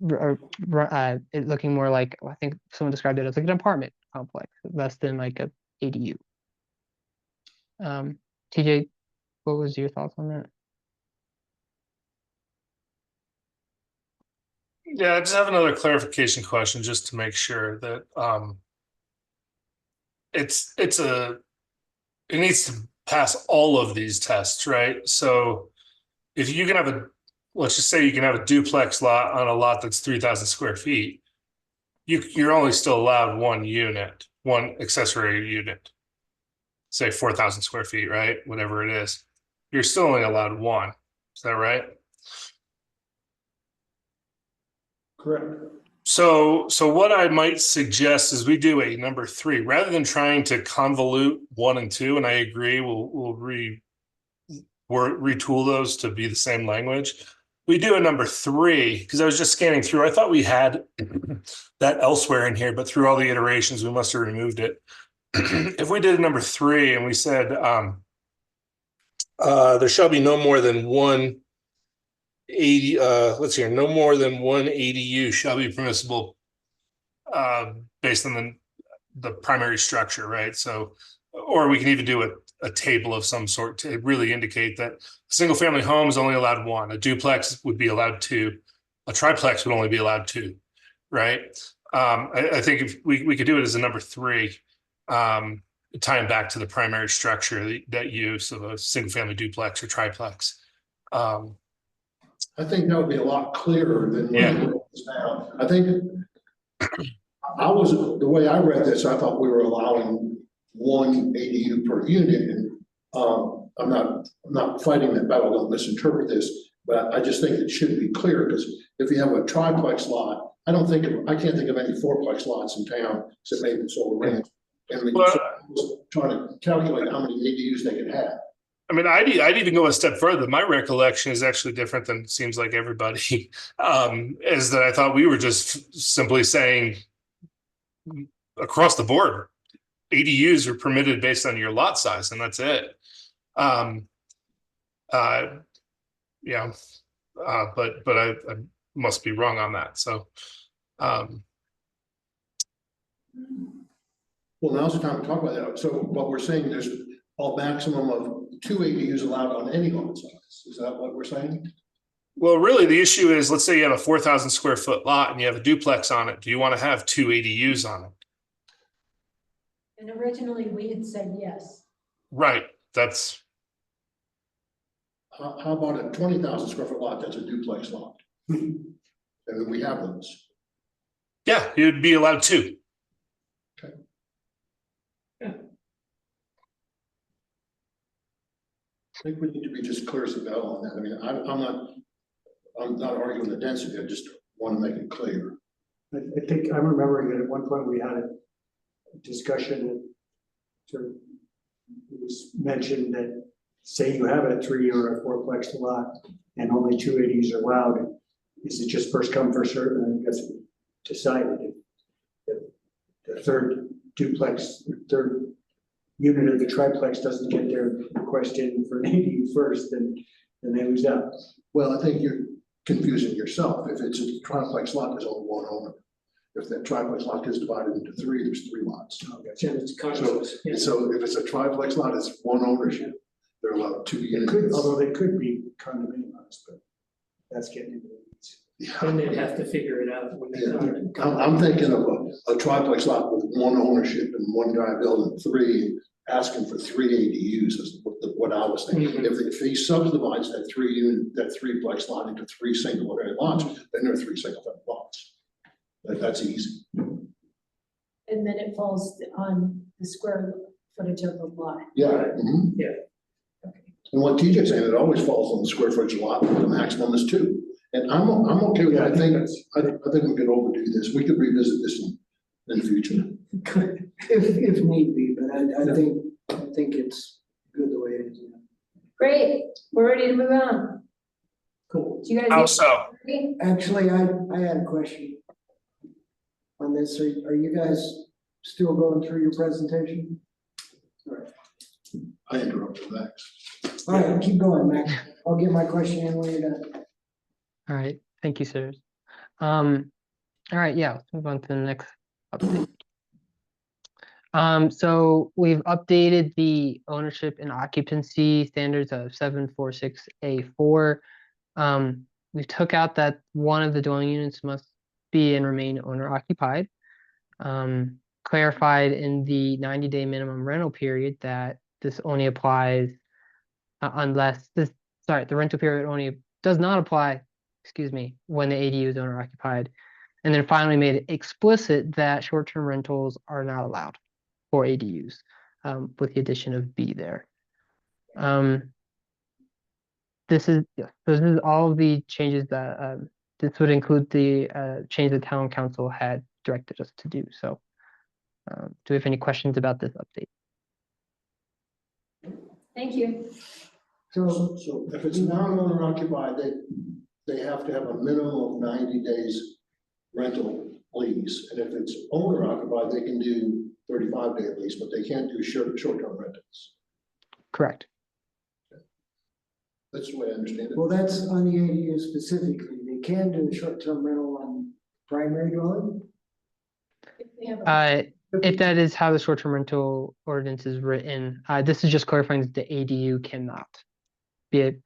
it looking more like, I think someone described it as like an apartment complex, less than like a ADU. TJ, what was your thoughts on that? Yeah, I just have another clarification question just to make sure that it needs to pass all of these tests, right? So if you can have let's just say you can have a duplex lot on a lot that's 3,000 square feet, you're only still allowed 1 unit, 1 accessory unit, say 4,000 square feet, right? Whatever it is, you're still only allowed 1. Is that right? Correct. So what I might suggest is we do a number 3 rather than trying to convolute 1 and 2. And I agree, we'll retool those to be the same language. We do a number 3 because I was just scanning through. I thought we had that elsewhere in here, but through all the iterations, we must have removed it. If we did a number 3 and we said there shall be no more than 1 80, let's see here, no more than 1 ADU shall be permissible based on the primary structure, right? So, or we can even do a table of some sort to really indicate that a single family home is only allowed 1, a duplex would be allowed 2, a triplex would only be allowed 2, right? I think if we could do it as a number 3, tying back to the primary structure that use of a single family duplex or triplex. I think that would be a lot clearer than what it is now. I think the way I read this, I thought we were allowing 1 ADU per unit, and I'm not fighting that battle, don't misinterpret this, but I just think it should be clear, because if you have a triplex lot, I can't think of any fourplex lots in town except maybe Solar Ranch. And we was trying to calculate how many ADUs they could have. I mean, I'd even go a step further. My recollection is actually different than it seems like everybody, is that I thought we were just simply saying across the board, ADUs are permitted based on your lot size, and that's it. But I must be wrong on that. So, well, now's the time to talk about that. So what we're saying, there's a maximum of 2 ADUs allowed on any lot size. Is that what we're saying? well, really, the issue is, let's say you have a 4,000 square foot lot and you have a duplex on it. Do you want to have 2 ADUs on it? And originally, we had said yes. Right, that's, How about a 20,000 square foot lot that's a duplex lot? And then we have those. yeah, you'd be allowed to. I think we need to be just clear as a bell on that. I mean, I'm not arguing the density, I just want to make it clear. I think I'm remembering that at one point we had a discussion that sort of it was mentioned that say you have a 3 or a 4-plex lot and only 2 ADUs are allowed, is it just first come, first served? And I guess decided if the third duplex, third unit of the triplex doesn't get their request in for an ADU first, then they lose out. Well, I think you're confusing yourself. If it's a triplex lot, there's only one owner. If that triplex lot is divided into 3, there's 3 lots. Yeah, it's condos, yeah. So if it's a triplex lot, it's one ownership. They're allowed 2 units. Although they could be condominiums, but that's getting into the weeds. Then they'd have to figure it out when they come. I'm thinking of a triplex lot with one ownership and one guy building 3, asking for 3 ADUs is what I was thinking. Mhm. If he subdivides that 3-plex lot into 3 single family lots, then there are 3 single family lots. That's easy. And then it falls on the square footage of the lot. Yeah. Right. Mhm. Yeah. Okay. And what TJ's saying, it always falls on the square footage lot, the maximum is 2. And I'm okay with that. I think we could overdo this. We could revisit this in the future. If need be, but I think it's good the way it is. Great, we're ready to move on. Cool. Do you guys? How so? Actually, I had a question on this. Are you guys still going through your presentation? I interrupted Max. All right, keep going, Max. I'll get my question in when you're done. All right, thank you, sirs. All right, yeah, let's move on to the next update. So we've updated the ownership and occupancy standards of 746A4. We took out that one of the dwelling units must be and remain owner occupied. Clarified in the 90-day minimum rental period that this only applies unless the rental period only does not apply, when the ADU is owner occupied. And then finally made it explicit that short-term rentals are not allowed for ADUs, with the addition of B there. This is all of the changes that this would include the change the town council had directed us to do. So do we have any questions about this update? Thank you. So if it's non-owner occupied, they have to have a minimum of 90 days rental lease. And if it's owner occupied, they can do 35-day lease, but they can't do short-term rentals. Correct. That's the way I understand it. Well, that's on the ADU specifically. They can do a short-term rental on primary dwelling. If we have a- If that is how the short-term rental ordinance is written, this is just clarifying that the ADU cannot be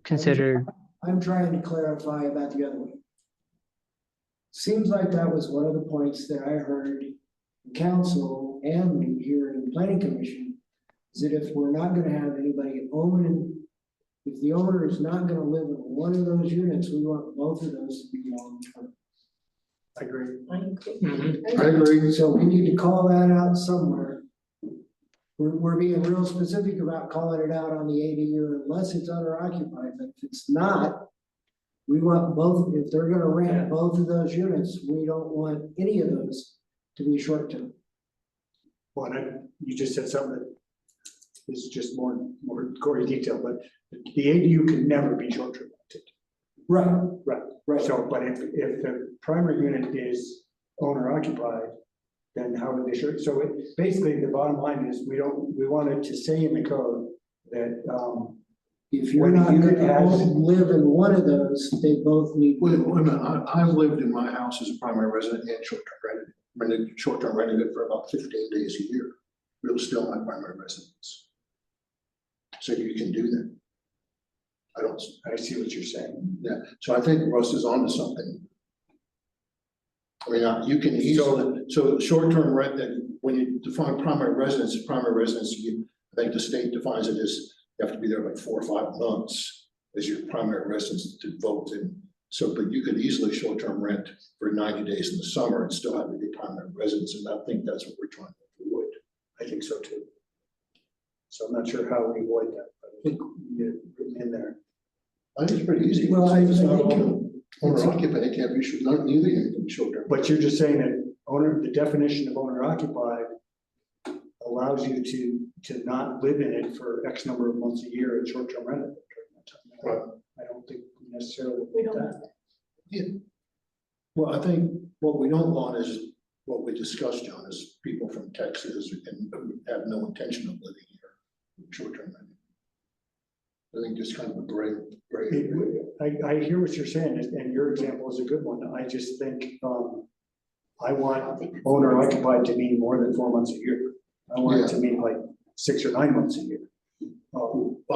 considered. I'm trying to clarify about the other one. Seems like that was one of the points that I heard in council and here in the planning commission, is that if we're not gonna have anybody owning, if the owner is not gonna live in one of those units, we want both of those to be long-term. I agree. Mhm. I agree. So we need to call that out somewhere. We're being real specific about calling it out on the ADU unless it's owner occupied, but if it's not, we want both, if they're gonna rent both of those units, we don't want any of those to be short term. Well, you just said something that is just more gory detail, but the ADU can never be short-term rented. Right. So, but if the primary unit is owner occupied, then how would they short? So basically the bottom line is we wanted to say in the code that, If you're when a not unit gonna has- live in one of those, they both need. Wait a minute, I've lived in my house as a primary resident and short-term rented it for about 15 days a year. It was still my primary residence. So you can do that. I see what you're saying. Yeah, so I think Russ is onto something. I mean, you can easily, so short-term rent, when you define primary residence, I think the state defines it as you have to be there like 4 or 5 months as your primary residence to vote in. So, but you could easily short-term rent for 90 days in the summer and still have your primary residence, and I think that's what we're trying to avoid. I think so too. So I'm not sure how we avoid that, but I think we get written in there. I think it's pretty easy. Well, I It's not think owner occupant, it can't be, neither can be short-term. But you're just saying that the definition of owner occupied allows you to not live in it for X number of months a year at short-term rental. Right. I don't think we necessarily. We don't want have that. Yeah. Well, I think what we don't want is what we discussed, John, is people from Texas and have no intention of living here, short-term rental. I think just kind of a gray area. I hear what you're saying, and your example is a good one. I just think, I want owner occupied to mean more than 4 months a year. I want it to mean like 6 or 9 months a year.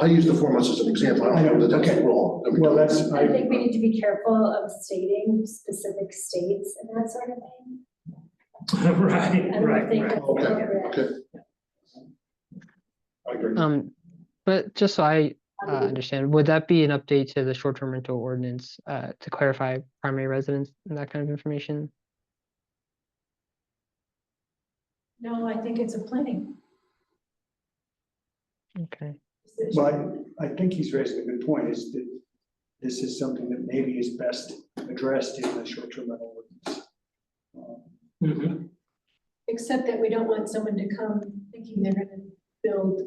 I use the 4 months as an example. I don't know that that's wrong. Well, that's, I think we need to be careful of stating specific states and that sort of thing. Right, I don't right, think right. that's Okay, appropriate. okay. I agree. But just so I understand, would that be an update to the short-term rental ordinance to clarify primary residence and that kind of information? No, I think it's a planning. Okay. decision. but I think he's raising a good point, is that this is something that maybe is best addressed in the short-term rental ordinance. Mhm. Except that we don't want someone to come thinking they're gonna build.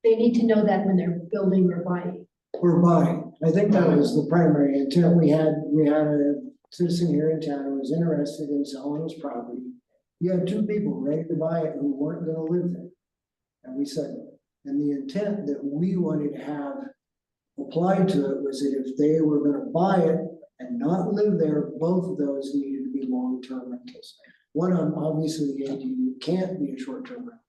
They need to know that when they're building or buying. Or buying. I think that was the primary intent. We had a citizen here in town who was interested in selling his property. You had 2 people ready to buy it who weren't gonna live there. And we said, and the intent that we wanted to have applied to it was that if they were gonna buy it and not live there, both of those needed to be long-term rentals. One of them, obviously, the ADU can't be a short-term rental.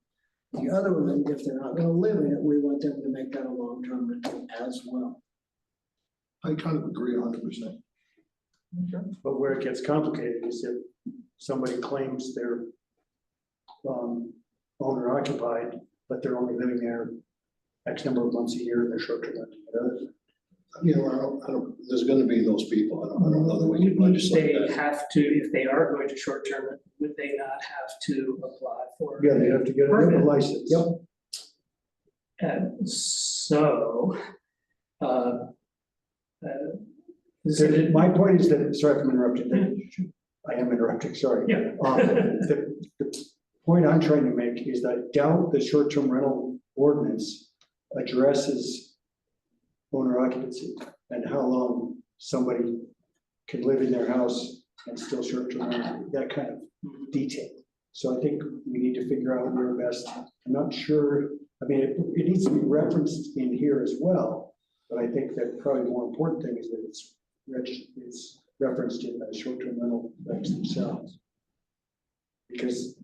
The other one, if they're not gonna live in it, we want them to make that a long-term rental as well. I kind of agree 100%. But where it gets complicated is if somebody claims they're owner occupied, but they're only living there X number of months a year, and they're short-term rental. You know, I don't, there's gonna be those people. I don't know that we can legislate They that. have to, if they are going to short term, would they not have to apply for? Yeah, they have to get a license. Yep. And so, is it, My point is that, sorry if I'm interrupting, I am interrupting, sorry. yeah. The point I'm trying to make is that I doubt the short-term rental ordinance addresses owner occupancy and how long somebody can live in their house and still short-term rent, that kind of detail. So I think we need to figure out where best, I'm not sure, I mean, it needs to be referenced in here as well, but I think that probably the more important thing is that it's referenced in the short-term rental regs themselves. Because,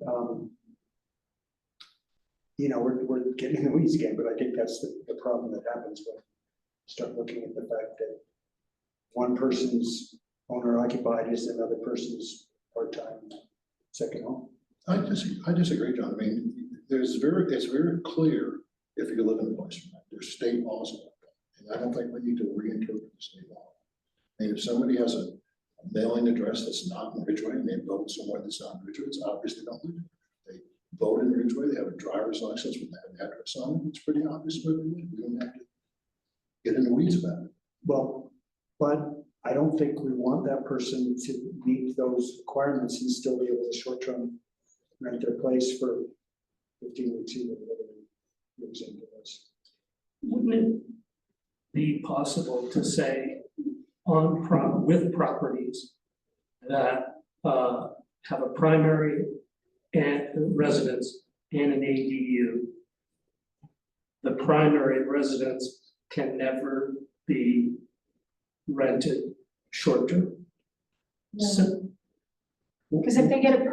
you know, we're getting in the weeds again, but I think that's the problem that happens when you start looking at the fact that one person's owner occupied is another person's part-time second home. I disagree, John. I mean, it's very clear if you live in a place, there's state laws about that. And I don't think we need to reinterpret the state law. I mean, if somebody has a mailing address that's not in Ridgway and they vote somewhere that's not in Ridgway, it's obviously don't live there. They vote in Ridgway, they have a driver's license with that address on it, it's pretty obvious where they live. We don't have to get in the weeds about it. Well, but I don't think we want that person to meet those requirements and still be able to short-term rent their place for 15 weeks, or whatever the example was. Wouldn't it be possible to say with properties that have a primary and residence and an ADU, the primary residence can never be rented short term? So Because if they get a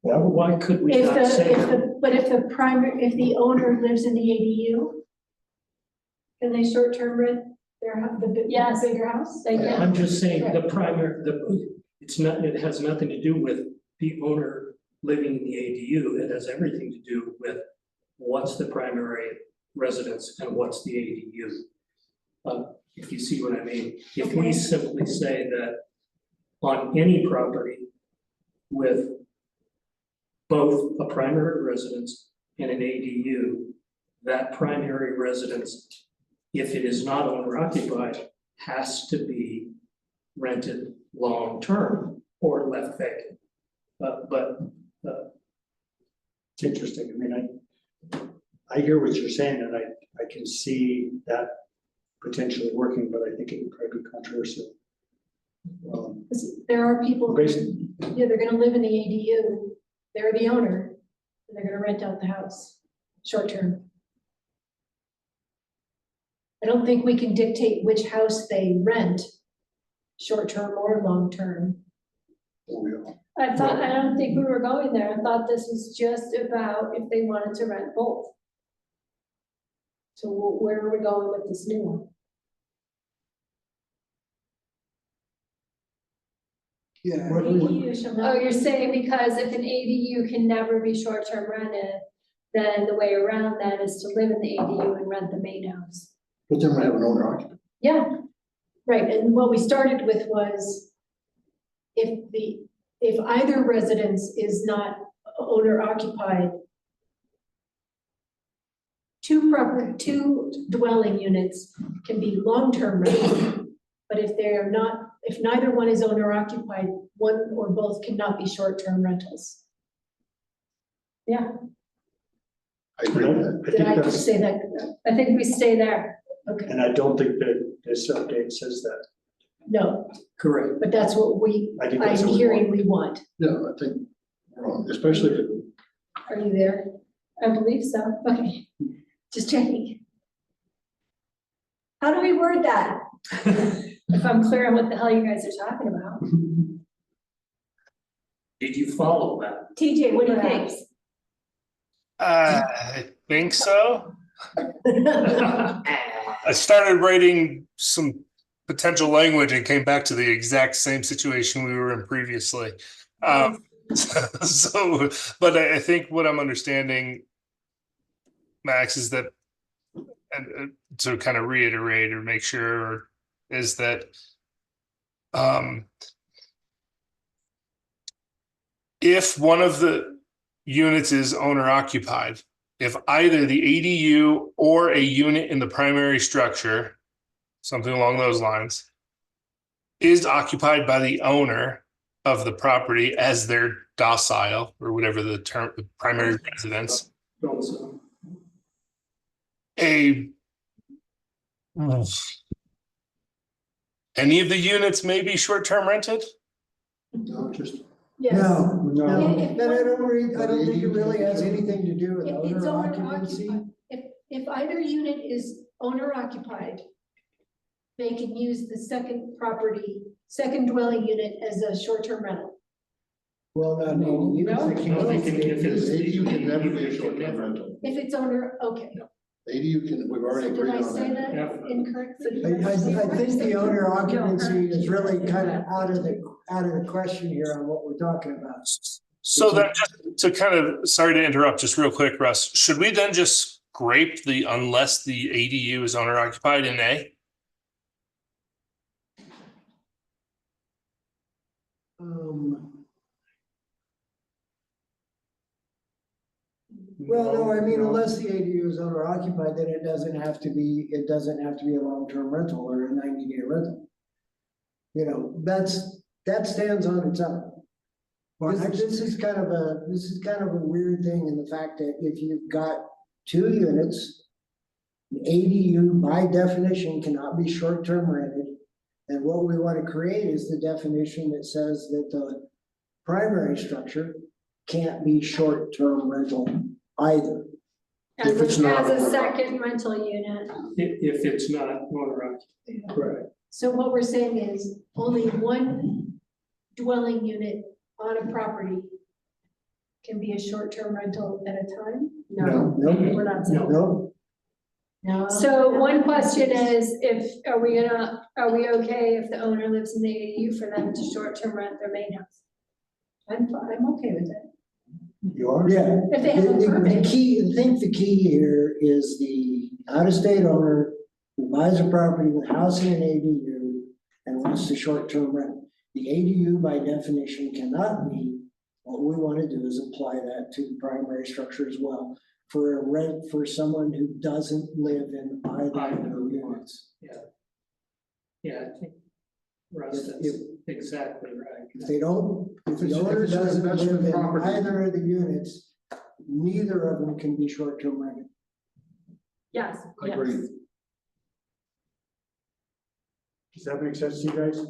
why could we not say that? but if the owner lives in the ADU, can they short-term rent the bigger house? They can. I'm just saying the primary, it has nothing to do with the owner living in the ADU. It has everything to do with what's the primary residence and what's the ADU. If you see what I mean, if we simply say that on any property with both a primary residence and an ADU, that primary residence, if it is not owner occupied, has to be rented long-term or left vacant. It's interesting. I mean, I hear what you're saying, and I can see that potentially working, but I think it would probably be controversial. There are people, Basically, yeah, they're gonna live in the ADU, they're the owner, and they're gonna rent out the house, short term. I don't think we can dictate which house they rent, short term or long term. I don't think we were going there. I thought this was just about if they wanted to rent both. So where are we going with this new one? Yeah. Oh, you're saying because if an ADU can never be short-term rented, then the way around that is to live in the ADU and rent the main house. But then we have an owner occupied. Yeah, right, and what we started with was if either residence is not owner occupied, two dwelling units can be long-term rental. But if they're not, if neither one is owner occupied, one or both cannot be short-term rentals. Yeah, I agree with that. Did I that's- say that? I think we stay there. Okay, And I don't think that this update says that. no, correct. but that's what I think I'm that's what we hearing want. we want. Yeah, I think, especially if it Are you there? I believe so. Okay, just checking. How do we word that? If I'm clear on what the hell you guys are talking about. Did you follow that? TJ, what do you think? I think so. I started writing some potential language and came back to the exact same situation we were in previously. So, but I think what I'm understanding, Max, is that, and to kind of reiterate or make sure, is that if one of the units is owner occupied, if either the ADU or a unit in the primary structure, something along those lines, is occupied by the owner of the property as their docile or whatever the term, the primary residence, any of the units may be short-term rented? No, just, Yes. No, If- then I don't think it really has anything to do with If it's owner owner occupancy. occupied, if either unit is owner occupied, they can use the second dwelling unit as a short-term rental. Well, not an No. ADU. No, they can- if it's- ADU can never be a short-term rental. If it's owner, okay. ADU can, we've already So did agreed I on say that. that incorrectly? I think the owner occupancy is really kind of out of the question here on what we're talking about. So then just to kind of, sorry to interrupt, just real quick, Russ, should we then just scrape the unless the ADU is owner occupied in A? Well, no, I mean, unless the ADU is owner occupied, then it doesn't have to be a long-term rental or a 90-day rental. You know, that stands on its own. This is kind of a weird thing in the fact that if you've got two units, an ADU by definition cannot be short-term rented. And what we want to create is the definition that says that the primary structure can't be short-term rental either. As If it's not a owner second rental unit. If it's not owner occupied. Correct. So what we're saying is only one dwelling unit on a property can be a short-term rental at a time? No, We're not saying. no. No. So one question is, are we okay if the owner lives in the ADU for them to short-term rent their main house? I'm okay with it. You are? Yeah. If they have a The permit. key, I think the key here is the out-of-state owner who buys a property with house and an ADU and wants to short-term rent. The ADU by definition cannot be, what we want to do is apply that to the primary structure as well. For a rent for someone who doesn't live in either of the units. Yeah, I think Russ, that's exactly right. If they don't, if If it's- the owner if it's an doesn't live investment in property. either of the units, neither of them can be short-term rented. Yes, yes. Agreed. Does that make sense to you guys?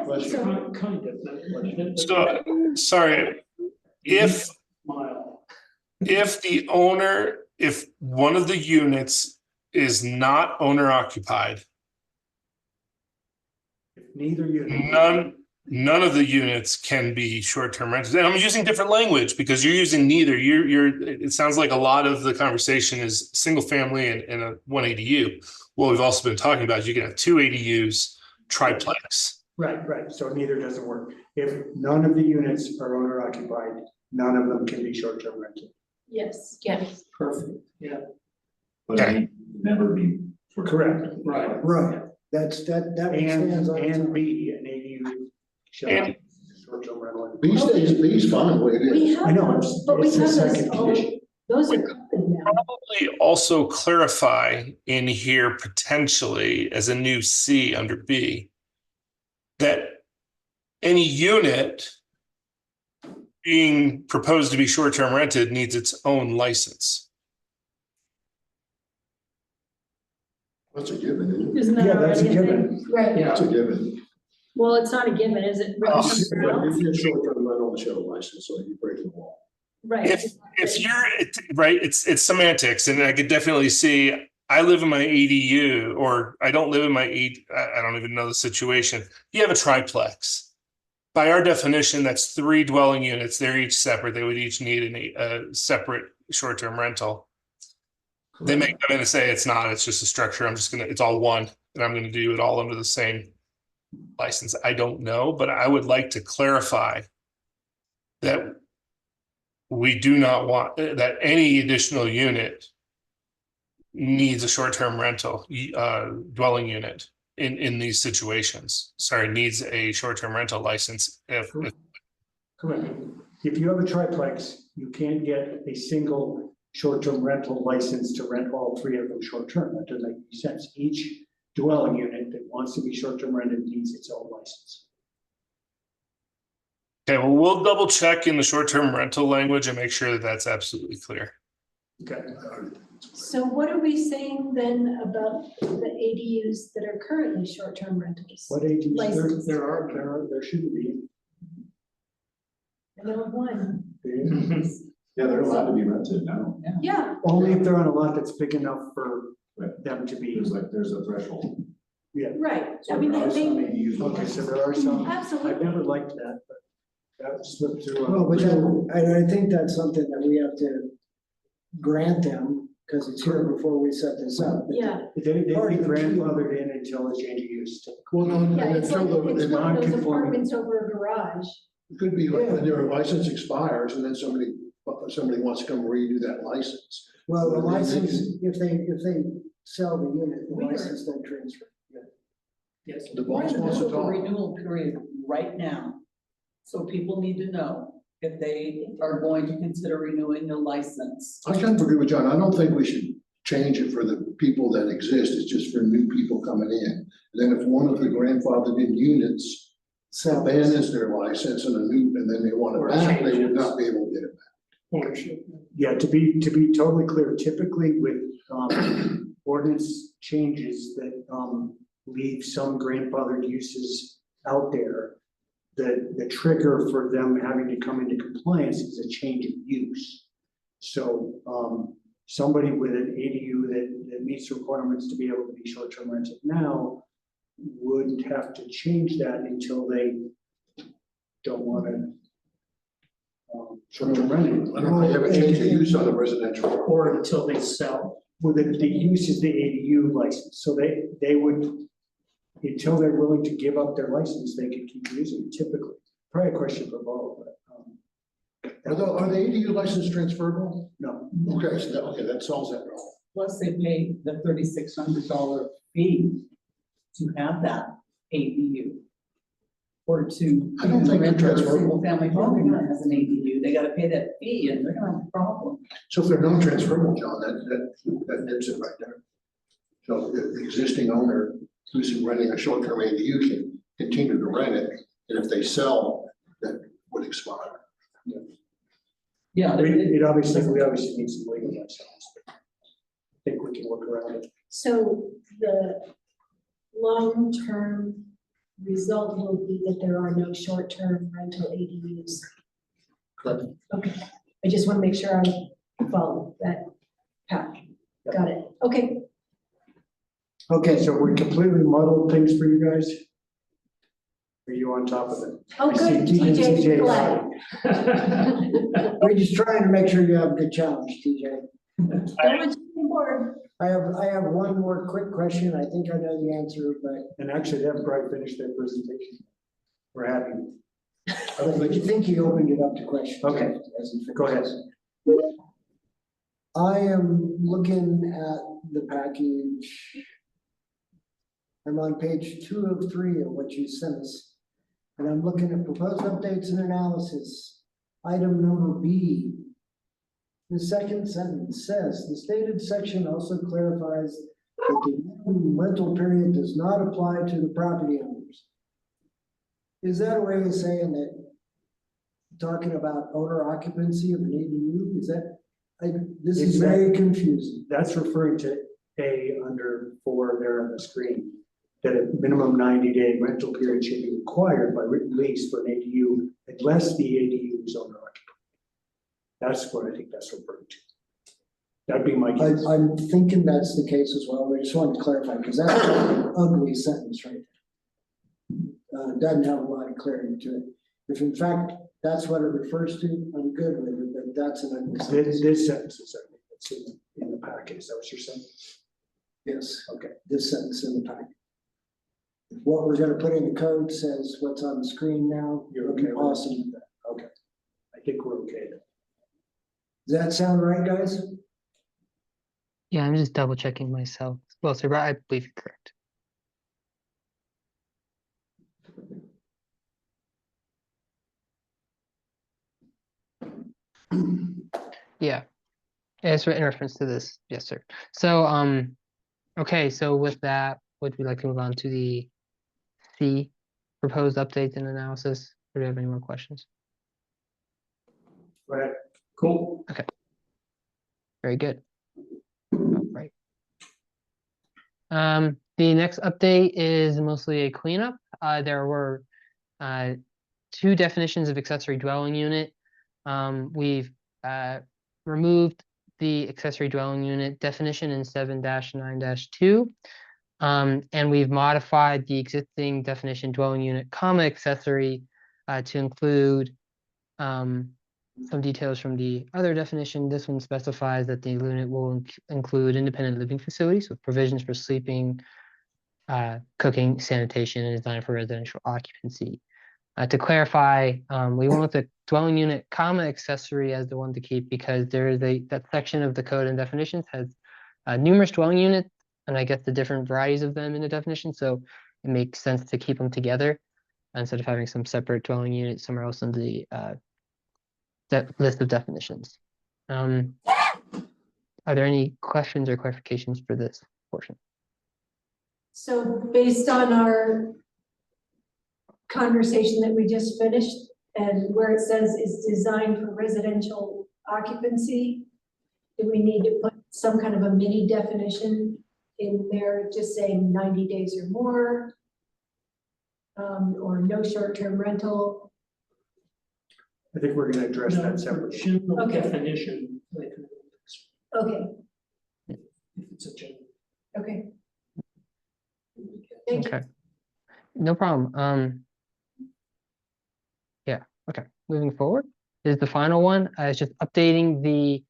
Bless you. Kind of. So, sorry, if the owner, if one of the units is not owner occupied, Neither unit. none of the units can be short-term rentals. And I'm using different language because you're using neither. It sounds like a lot of the conversation is single family and a one ADU. What we've also been talking about is you can have two ADUs, triplex. Right, so neither doesn't work. If none of the units are owner occupied, none of them can be short-term rented. Yes. Yes. Perfect, yeah, But I mean, never be. Correct. right. Right, that stands on its And own. B, an ADU shall not be short-term rental. B's fine the way it is. We have I know, those, it's- but we it's the have those, second condition. those are covered now. Probably also clarify in here potentially as a new C under B that any unit being proposed to be short-term rented needs its own license. That's a given, isn't it? Isn't that Yeah, that's a already a given. thing? Right. Yeah. That's a given. Well, it's not a given, is it? If you're short-term rental, show a license, so you break the law. Right. If you're right, it's semantics, and I could definitely see. I live in my ADU, or I don't live in my I don't even know the situation. You have a triplex. By our definition, that's 3 dwelling units. They're each separate. They would each need a separate short-term rental. They may come in and say it's not. It's just a structure. It's all one, and I'm gonna do it all under the same license. I don't know, but I would like to clarify that we do not want that any additional unit needs a short-term rental dwelling unit in these situations. Sorry, needs a short-term rental license. Correct. If you have a triplex, you can't get a single short-term rental license to rent all 3 of them short-term. That doesn't make any sense. Each dwelling unit that wants to be short-term rented needs its own license. Okay, well, we'll double check in the short-term rental language and make sure that that's absolutely clear. Okay. So what are we saying then about the ADUs that are currently short-term rentals? What ADUs? License. There shouldn't be. I know of one. Yeah, they're allowed to be rented now. Yeah, Only if they're on a lot that's big enough for them to be. There's a threshold. right. So I mean, there are some they, ADUs with Okay, so there are some. I've absolutely. never liked that, but that slipped through. No, but I think that's something that we have to grant them, because it's here before we set this up. Yeah, They'd be Part of the key. grandfathered in until a change of use. Well, no, yeah, it's like, until the, it's it one of those non-conforming. apartments over a garage. could be like when their license expires and then somebody wants to come redo that license. Well, the Well, they license, if they sell the unit, the We are- license then transfer. Yes. The We're boss in the wants to middle of a talk. renewal period right now. So people need to know if they are going to consider renewing the license. I kind of agree with John. I don't think we should change it for the people that exist. It's just for new people coming in. And then if one of the grandfathered in units abandons their license and then they want Or it back, they would changes. not be able to get it back. Ownership. Yeah, to be totally clear, typically with ordinance changes that leave some grandfathered uses out there, the trigger for them having to come into compliance is a change of use. So somebody with an ADU that meets the requirements to be able to be short-term rented now wouldn't have to change that until they don't want to short-term rent it. I don't know, they haven't changed the use on the residential. Or until they sell. Well, the use is the ADU license, so they would, until they're willing to give up their license, they could keep using it typically. Probably a question for Bo, but, Are the ADU license transferable? no. Okay, so that solves that problem. Plus they pay the $3,600 fee to have that ADU. Or to. I don't think rent they're a transferable. single family home that has an ADU, they gotta pay that fee and they're gonna have a problem. So if they're non-transferable, John, that nips it right there. So the existing owner who's renting a short-term ADU can continue to rent it, and if they sell, that would expire. Yeah. We obviously need some legal advice. I think we can work around it. So the long-term result will be that there are no short-term rental ADUs. Correct. Okay, I just want to make sure I follow that path. Got it. Okay. Okay, so we completely muddled things for you guys? Are you on top of it? Oh, I see good, TJ. TJ, glad. We're just trying to make sure you have a good challenge, TJ. Don't want you on board. I have one more quick question. I think I know the answer, but And actually, they haven't probably finished their presentation. We're happy. I think you opened it up to questions. Okay. Go ahead. I am looking at the package. I'm on page 2 of 3 of what you sent us. And I'm looking at proposed updates and analysis. Item number B. The second sentence says, the stated section also clarifies that the minimum rental period does not apply to the property owners. Is that a way of saying that, talking about owner occupancy of an ADU, is that, this is very confusing. That's referring to A under 4 there on the screen. That a minimum 90-day rental period should be required by written lease for an ADU unless the ADU is owner occupied. That's what I think that's referring to. That'd be my guess. I'm thinking that's the case as well. I just wanted to clarify, because that's an ugly sentence right there. Doesn't have a lot of clarity to it. If in fact that's what it refers to, I'm good with it, but that's an ugly sentence. This sentence is, I think, that's in the packet. Is that what you're saying? Yes. Okay. This sentence in the packet. What we're gonna put in the code says what's on the screen now. You're okay with that? Awesome with that. Okay. I think we're okay. Does that sound right, guys? Yeah, I'm just double checking myself. Well, sir, I believe you're correct. Yeah, it's in reference to this. Yes, sir. So, okay, so with that, would we like to move on to the C, proposed updates and analysis? Or do you have any more questions? Go ahead. Cool. Okay. Very good. All right. The next update is mostly a cleanup. There were 2 definitions of accessory dwelling unit. We've removed the accessory dwelling unit definition in 7-9-2. And we've modified the existing definition dwelling unit, accessory, to include some details from the other definition. This one specifies that the unit will include independent living facilities with provisions for sleeping, cooking, sanitation, and designed for residential occupancy. To clarify, we went with the dwelling unit, accessory as the one to keep because there is that section of the code and definitions has numerous dwelling units, and I guess the different varieties of them in the definition. So it makes sense to keep them together instead of having some separate dwelling unit somewhere else in the list of definitions. Are there any questions or clarifications for this portion? So based on our conversation that we just finished and where it says is designed for residential occupancy, do we need to put some kind of a mini definition in there, just saying 90 days or more, or no short-term rental? I think we're gonna address that separately. General Okay. definition. Like, Okay, if it's a general. okay. Thank you. Okay, no problem. Yeah, okay, moving forward is the final one. It's just updating the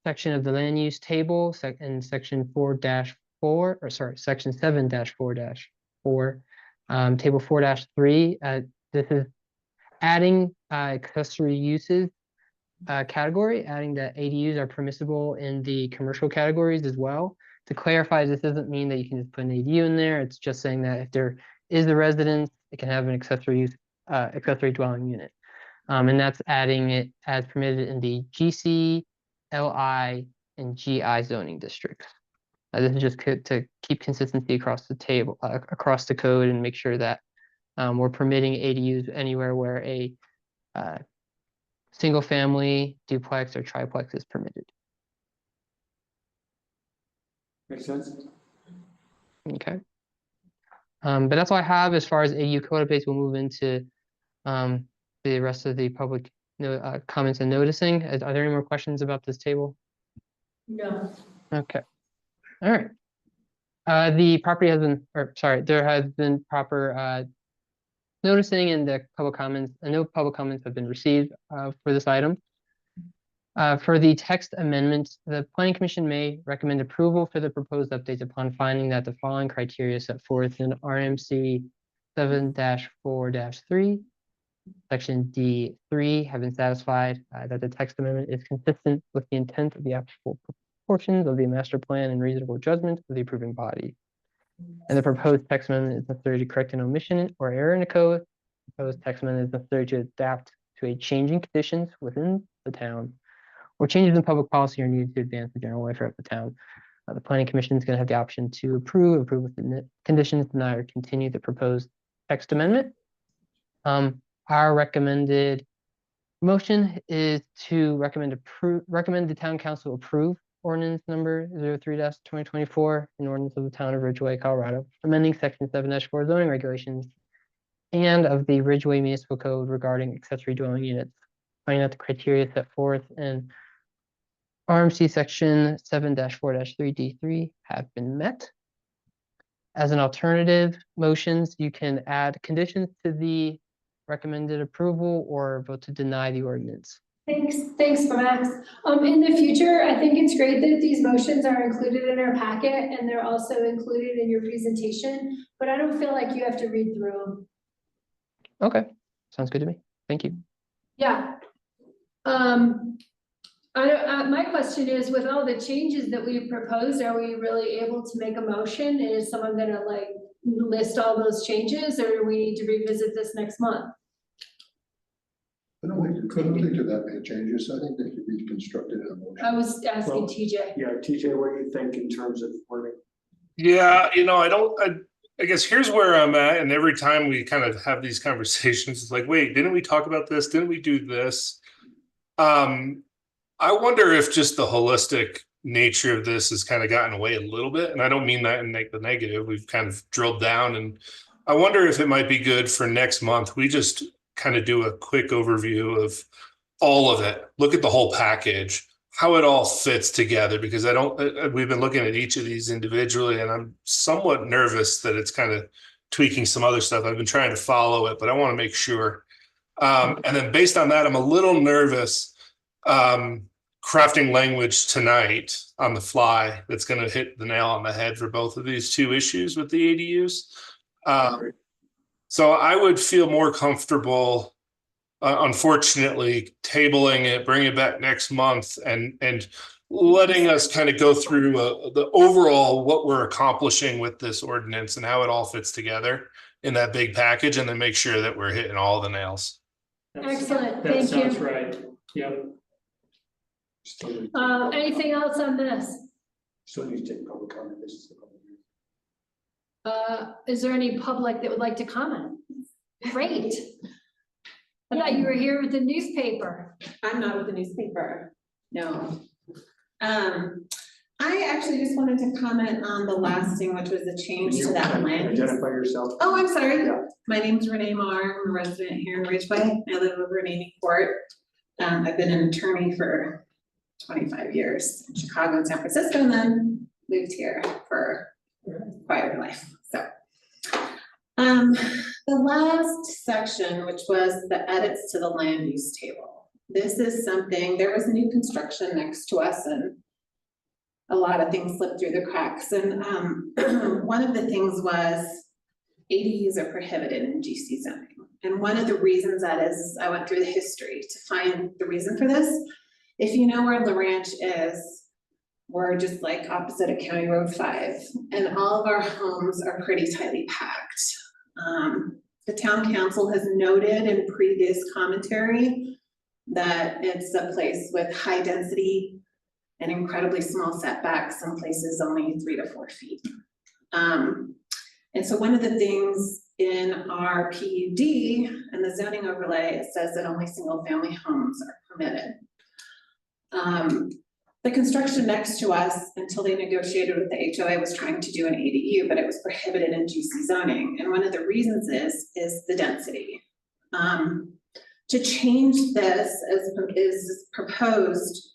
section of the land use table in section 4-4, or sorry, section 7-4-4, table 4-3. This is adding accessory uses category, adding that ADUs are permissible in the commercial categories as well. To clarify, this doesn't mean that you can just put an ADU in there. It's just saying that if there is a residence, it can have an accessory dwelling unit. And that's adding it as permitted in the GC, LI, and GI zoning districts. This is just to keep consistency across the table, across the code, and make sure that we're permitting ADUs anywhere where a single family, duplex, or triplex is permitted. Makes sense? Okay. But that's all I have as far as ADU code updates. We'll move into the rest of the public comments and noticing. Are there any more questions about this table? No. Okay. All right. The property has been, or sorry, there has been proper noticing, and the public comments, no public comments have been received for this item. For the text amendment, the Planning Commission may recommend approval for the proposed updates upon finding that the following criteria set forth in RMC 7-4-3, Section D3 have been satisfied, that the text amendment is consistent with the intent of the applicable portions of the master plan and reasonable judgment of the approving body. And the proposed text amendment is necessary to correct an omission or error in the code. The proposed text amendment is necessary to adapt to a changing conditions within the town, or changes in public policy are needed to advance the general welfare of the town. The Planning Commission is going to have the option to approve with the conditions, deny, or continue the proposed text amendment. Our recommended motion is to recommend the town council approve ordinance number 03-2024, an ordinance of the town of Ridgway, Colorado, amending section 7-4 zoning regulations and of the Ridgway Municipal Code regarding accessory dwelling units, finding out the criteria set forth in RMC section 7-4-3D3 have been met. As an alternative motions, you can add conditions to the recommended approval or vote to deny the ordinance. Thanks, Max. In the future, I think it's great that these motions are included in our packet and they're also included in your presentation, but I don't feel like you have to read through them. Okay, sounds good to me. Thank you. Yeah. My question is, with all the changes that we've proposed, are we really able to make a motion? Is someone gonna like list all those changes, or do we need to revisit this next month? I don't think that many changes. I think they could be constructed in a motion. I was asking Well, TJ. Yeah, TJ, what do you think in terms of wording? Yeah, I guess here's where I'm at. And every time we kind of have these conversations, it's like, wait, didn't we talk about this? Didn't we do this? I wonder if just the holistic nature of this has kind of gotten away a little bit. And I don't mean that in the negative. We've kind of drilled down, and I wonder if it might be good for next month. We just kind of do a quick overview of all of it. Look at the whole package, how it all fits together, because we've been looking at each of these individually, and I'm somewhat nervous that it's kind of tweaking some other stuff. I've been trying to follow it, but I want to make sure. And then based on that, I'm a little nervous crafting language tonight on the fly that's going to hit the nail on the head for both of these two issues with the ADUs. So I would feel more comfortable, unfortunately, tabling it, bring it back next month, and letting us kind of go through the overall what we're accomplishing with this ordinance and how it all fits together in that big package, and then make sure that we're hitting all the nails. Excellent, That thank sounds you. right. Yep. Anything else on this? Still need to take public comment. This is the public hearing. Is there any public that would like to comment? Great. I thought you were here with the newspaper. I'm not with the newspaper, no. I actually just wanted to comment on the last thing, which was the change to that land. Identify yourself. Oh, I'm sorry. Yeah. My name's Renee Marr. I'm a resident here in Ridgway. I live over in Amy Court. I've been an attorney for 25 years in Chicago and San Francisco, and then moved here for quite a life. So, the last section, which was the edits to the land use table. This is something, there was new construction next to us, and a lot of things slipped through the cracks. And one of the things was ADUs are prohibited in GC zoning. And one of the reasons that is, I went through the history to find the reason for this. If you know where La Ranch is, we're just like opposite of County Road 5, and all of our homes are pretty tightly packed. The town council has noted in previous commentary that it's a place with high density and incredibly small setbacks, some places only 3 to 4 feet. And so one of the things in our PUD and the zoning overlay, it says that only single family homes are permitted. The construction next to us, until they negotiated with the HOA, was trying to do an ADU, but it was prohibited in GC zoning. And one of the reasons is the density. To change this as is proposed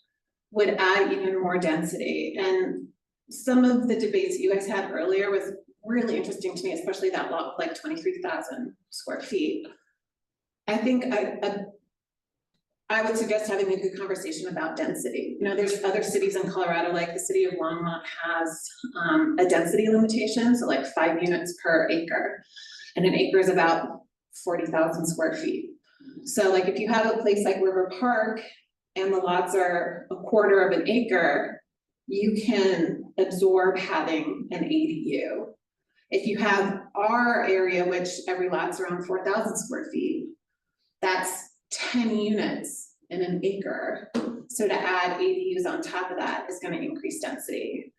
would add even more density. And some of the debates you guys had earlier was really interesting to me, especially that lot of like 23,000 square feet. I think I would suggest having a good conversation about density. You know, there's other cities in Colorado, like the city of Longmont has a density limitation, so like 5 units per acre. And an acre is about 40,000 square feet. So like if you have a place like River Park and the lots are 1/4 of an acre, you can absorb having an ADU. If you have our area, which every lot's around 4,000 square feet, that's 10 units in an acre. So to add ADUs on top of that is going to increase density.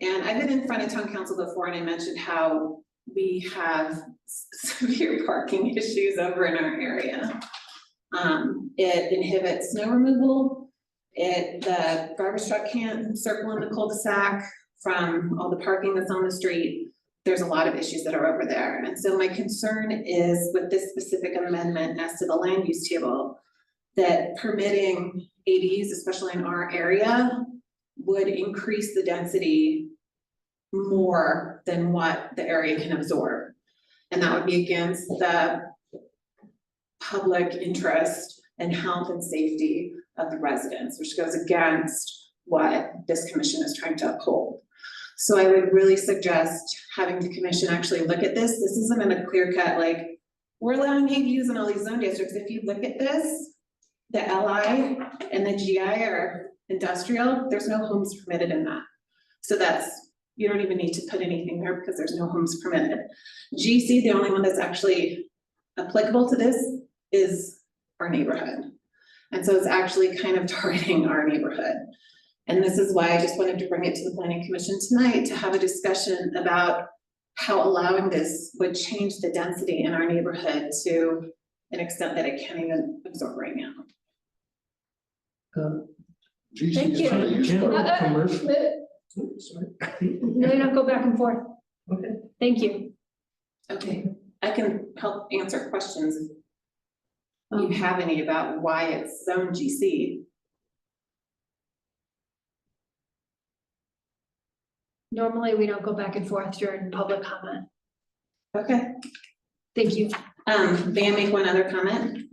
And I've been in front of town council before, and I mentioned how we have severe parking issues over in our area. It inhibits snow removal. The garbage truck can't circle in the cul-de-sac from all the parking that's on the street. There's a lot of issues that are over there. And so my concern is with this specific amendment as to the land use table, that permitting ADUs, especially in our area, would increase the density more than what the area can absorb. And that would be against the public interest and health and safety of the residents, which goes against what this commission is trying to uphold. So I would really suggest having the commission actually look at this. This isn't in a clear cut, like, we're allowing ADUs in all these zone districts. If you look at this, the LI and the GI are industrial, there's no homes permitted in that. So you don't even need to put anything there because there's no homes permitted. GC, the only one that's actually applicable to this is our neighborhood. And so it's actually kind of targeting our neighborhood. And this is why I just wanted to bring it to the planning commission tonight to have a discussion about how allowing this would change the density in our neighborhood to an extent that it can't even absorb right now. Thank you. No, you don't go back and forth. Okay. Thank you. Okay, I can help answer questions if you have any about why it's zone GC. Normally, we don't go back and forth during public comment. Okay. Thank you. May I make one other comment?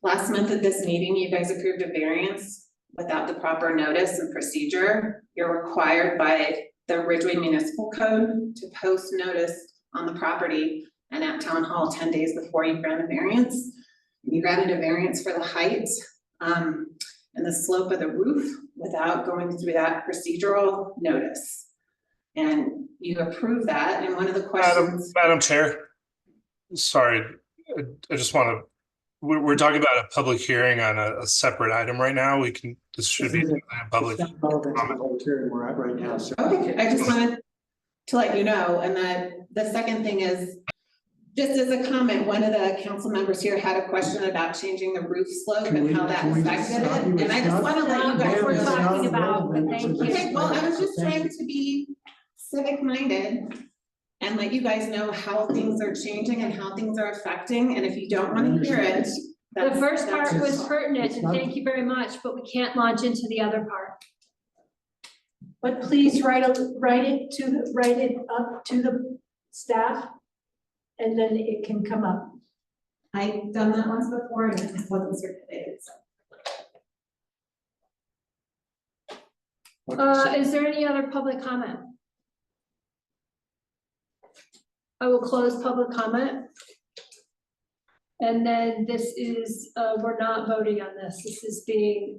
Last month at this meeting, you guys approved a variance without the proper notice and procedure. You're required by the Ridgway Municipal Code to post notice on the property and at town hall 10 days before you grant a variance. You granted a variance for the height and the slope of the roof without going through that procedural notice. And you approved that, and one of the questions. Madam Chair, sorry, I just want to, we're talking about a public hearing on a separate item right now. This should be a public comment. We're at right now, so. Okay, I just wanted to let you know, and that the second thing is, just as a comment, one of the council members here had a question about changing the roof slope and how that affected it, and I just want to let you guys know what we're talking about, but thank you. Okay, well, I was just trying to be civic minded and let you guys know how things are changing and how things are affecting, and if you don't want to hear it. The first part was pertinent, and thank you very much, but we can't launch into the other part. But please write it up to the staff, and then it can come up. I've done that once before and it wasn't circulated, so. Is there any other public comment? I will close public comment. And then this is, we're not voting on this. This is being,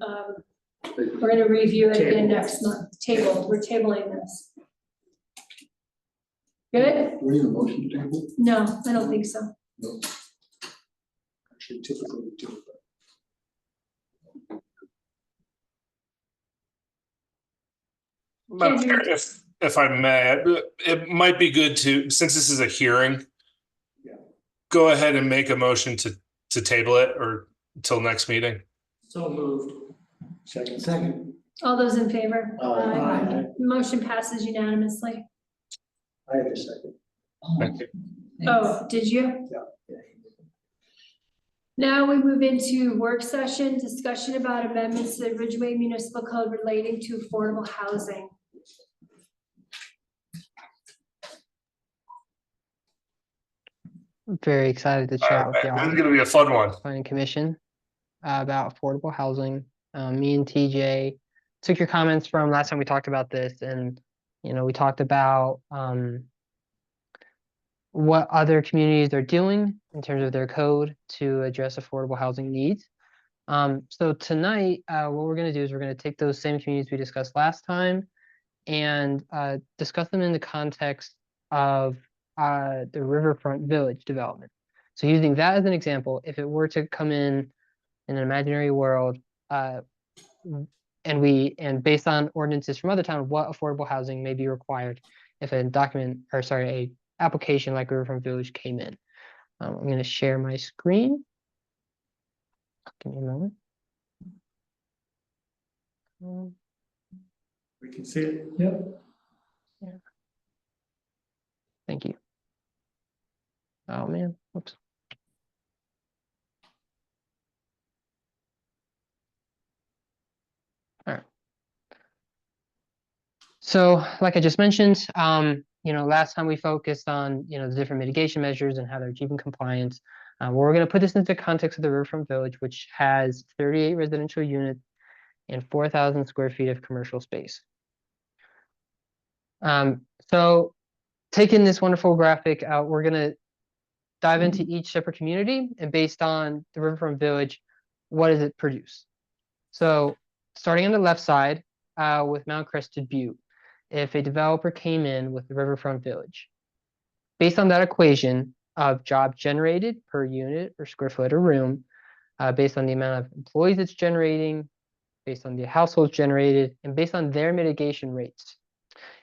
we're gonna review it again next month. Table, we're tabling this. Good? We need a motion to table? No, I don't think so. No. Actually, typically we do, but Madam Chair, if I may, it might be good to, since this is a hearing, go ahead and make a motion to table it or until next meeting. So moved. Second. All those in favor? Aye. Motion passes unanimously. I have a second. Thank you. Oh, did you? Yeah. Now we move into work session, discussion about amendments to the Ridgway Municipal Code relating to affordable housing. I'm very excited to chat with y'all. This is gonna be a fun one. Planning Commission about affordable housing. Me and TJ took your comments from last time we talked about this, and we talked about what other communities are doing in terms of their code to address affordable housing needs. So tonight, what we're going to do is we're going to take those same communities we discussed last time and discuss them in the context of the Riverfront Village development. So using that as an example, if it were to come in an imaginary world, and based on ordinances from other towns, what affordable housing may be required if a application like Riverfront Village came in. I'm going to share my screen. Give me a moment. We can see it. Yep. Yeah. Thank you. Oh man, whoops. All right. So, like I just mentioned, last time we focused on, the different mitigation measures and how they're achieving compliance. We're going to put this into context of the Riverfront Village, which has 38 residential units and 4,000 square feet of commercial space. So taking this wonderful graphic out, we're going to dive into each separate community, and based on the Riverfront Village, what does it produce? So starting on the left side with Mount Crested Butte, if a developer came in with the Riverfront Village, based on that equation of job generated per unit or square foot or room, based on the amount of employees it's generating, based on the households generated, and based on their mitigation rates.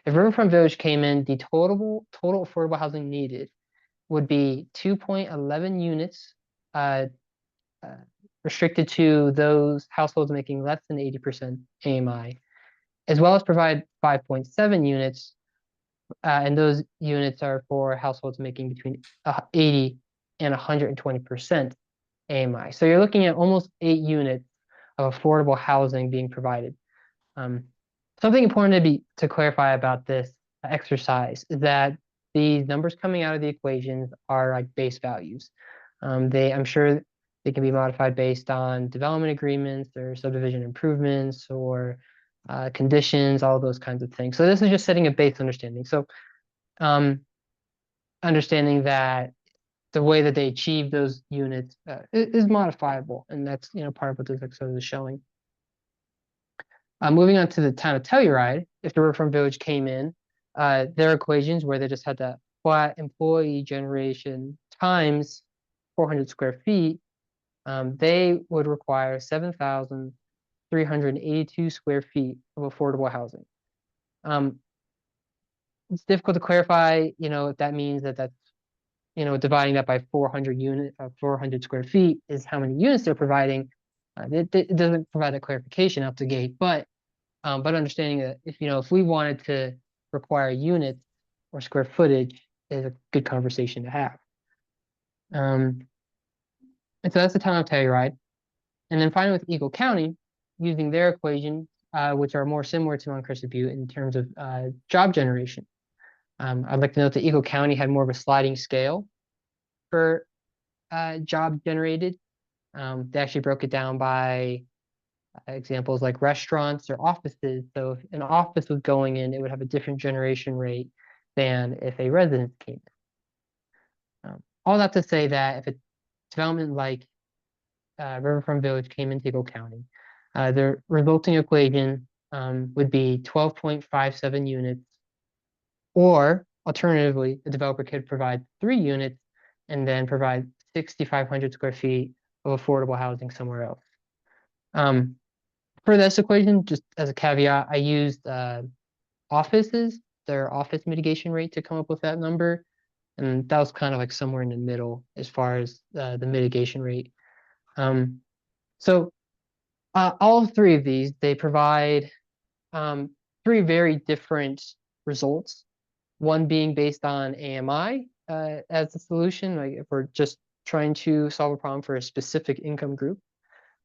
If Riverfront Village came in, the total affordable housing needed would be 2.11 units restricted to those households making less than 80% AMI, as well as provide 5.7 units, and those units are for households making between 80 and 120% AMI. So you're looking at almost 8 units of affordable housing being provided. Something important to clarify about this exercise is that these numbers coming out of the equations are like base values. I'm sure they can be modified based on development agreements or subdivision improvements or conditions, all those kinds of things. So this is just setting a base understanding. So understanding that the way that they achieve those units is modifiable, and that's part of what this exercise is showing. Moving on to the town of Telluride, if the Riverfront Village came in, their equations where they just had that flat employee generation times 400 square feet, they would require 7,382 square feet of affordable housing. It's difficult to clarify, if that means that that's, dividing that by 400 square feet is how many units they're providing. It doesn't provide a clarification out the gate, but understanding that if we wanted to require units or square footage is a good conversation to have. And so that's the town of Telluride. And then finally with Eagle County, using their equations, which are more similar to Mount Crested Butte in terms of job generation. I'd like to note that Eagle County had more of a sliding scale for job generated. They actually broke it down by examples like restaurants or offices. So if an office was going in, it would have a different generation rate than if a residence came in. All that to say that if development like Riverfront Village came into Eagle County, the resulting equation would be 12.57 units. Or alternatively, the developer could provide 3 units and then provide 6,500 square feet of affordable housing somewhere else. For this equation, just as a caveat, I used offices, their office mitigation rate to come up with that number. And that was kind of like somewhere in the middle as far as the mitigation rate. So all 3 of these, they provide 3 very different results. One being based on AMI as the solution, like if we're just trying to solve a problem for a specific income group.